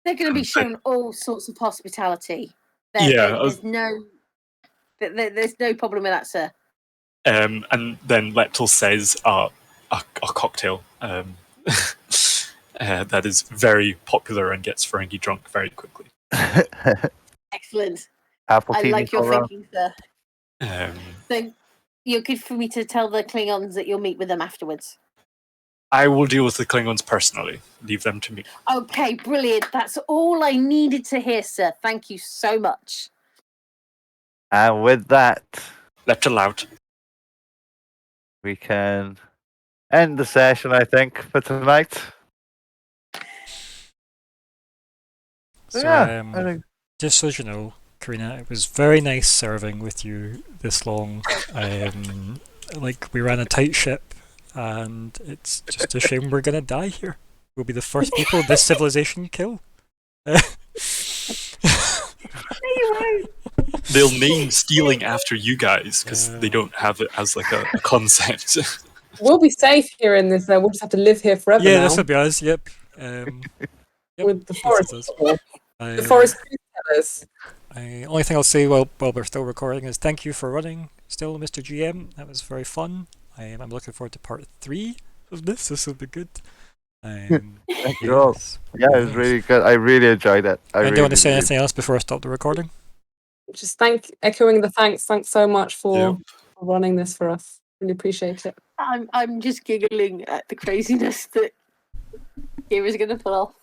They're going to be shown all sorts of hospitality. There's no problem with that, sir.
And then Leptil says a cocktail that is very popular and gets Ferengi drunk very quickly.
Excellent.
Apple
I like your
Colorado.
thinking, sir. So you're good for me to tell the Klingons that you'll meet with them afterwards.
I will deal with the Klingons personally. Leave them to me.
Okay, brilliant. That's all I needed to hear, sir. Thank you so much.
And with that,
Leptil out.
we can end the session, I think, for tonight.
So,
I think
just so you know, Karina, it was very nice serving with you this long. Like, we ran a tight ship, and it's just a shame we're gonna die here. We'll be the first people this civilization kill.
They'll name stealing after you guys because they don't have it as like a concept.
We'll be safe here in this. We'll just have to live here forever
Yeah,
now.
this will be us. Yep. Yep,
With the
this
forest.
is us.
The forest tellers.
Only thing I'll say while we're still recording is thank you for running still, Mr. GM. That was very fun. I'm looking forward to part 3 of this. This will be good.
thank you all. Yeah, it was really good. I really enjoyed it.
Do you want to say anything else before I stop the recording?
just echoing the thanks. Thanks so much for
Yep.
running this for us. Really appreciate it.
I'm just giggling at the craziness that Kira's going to pull off.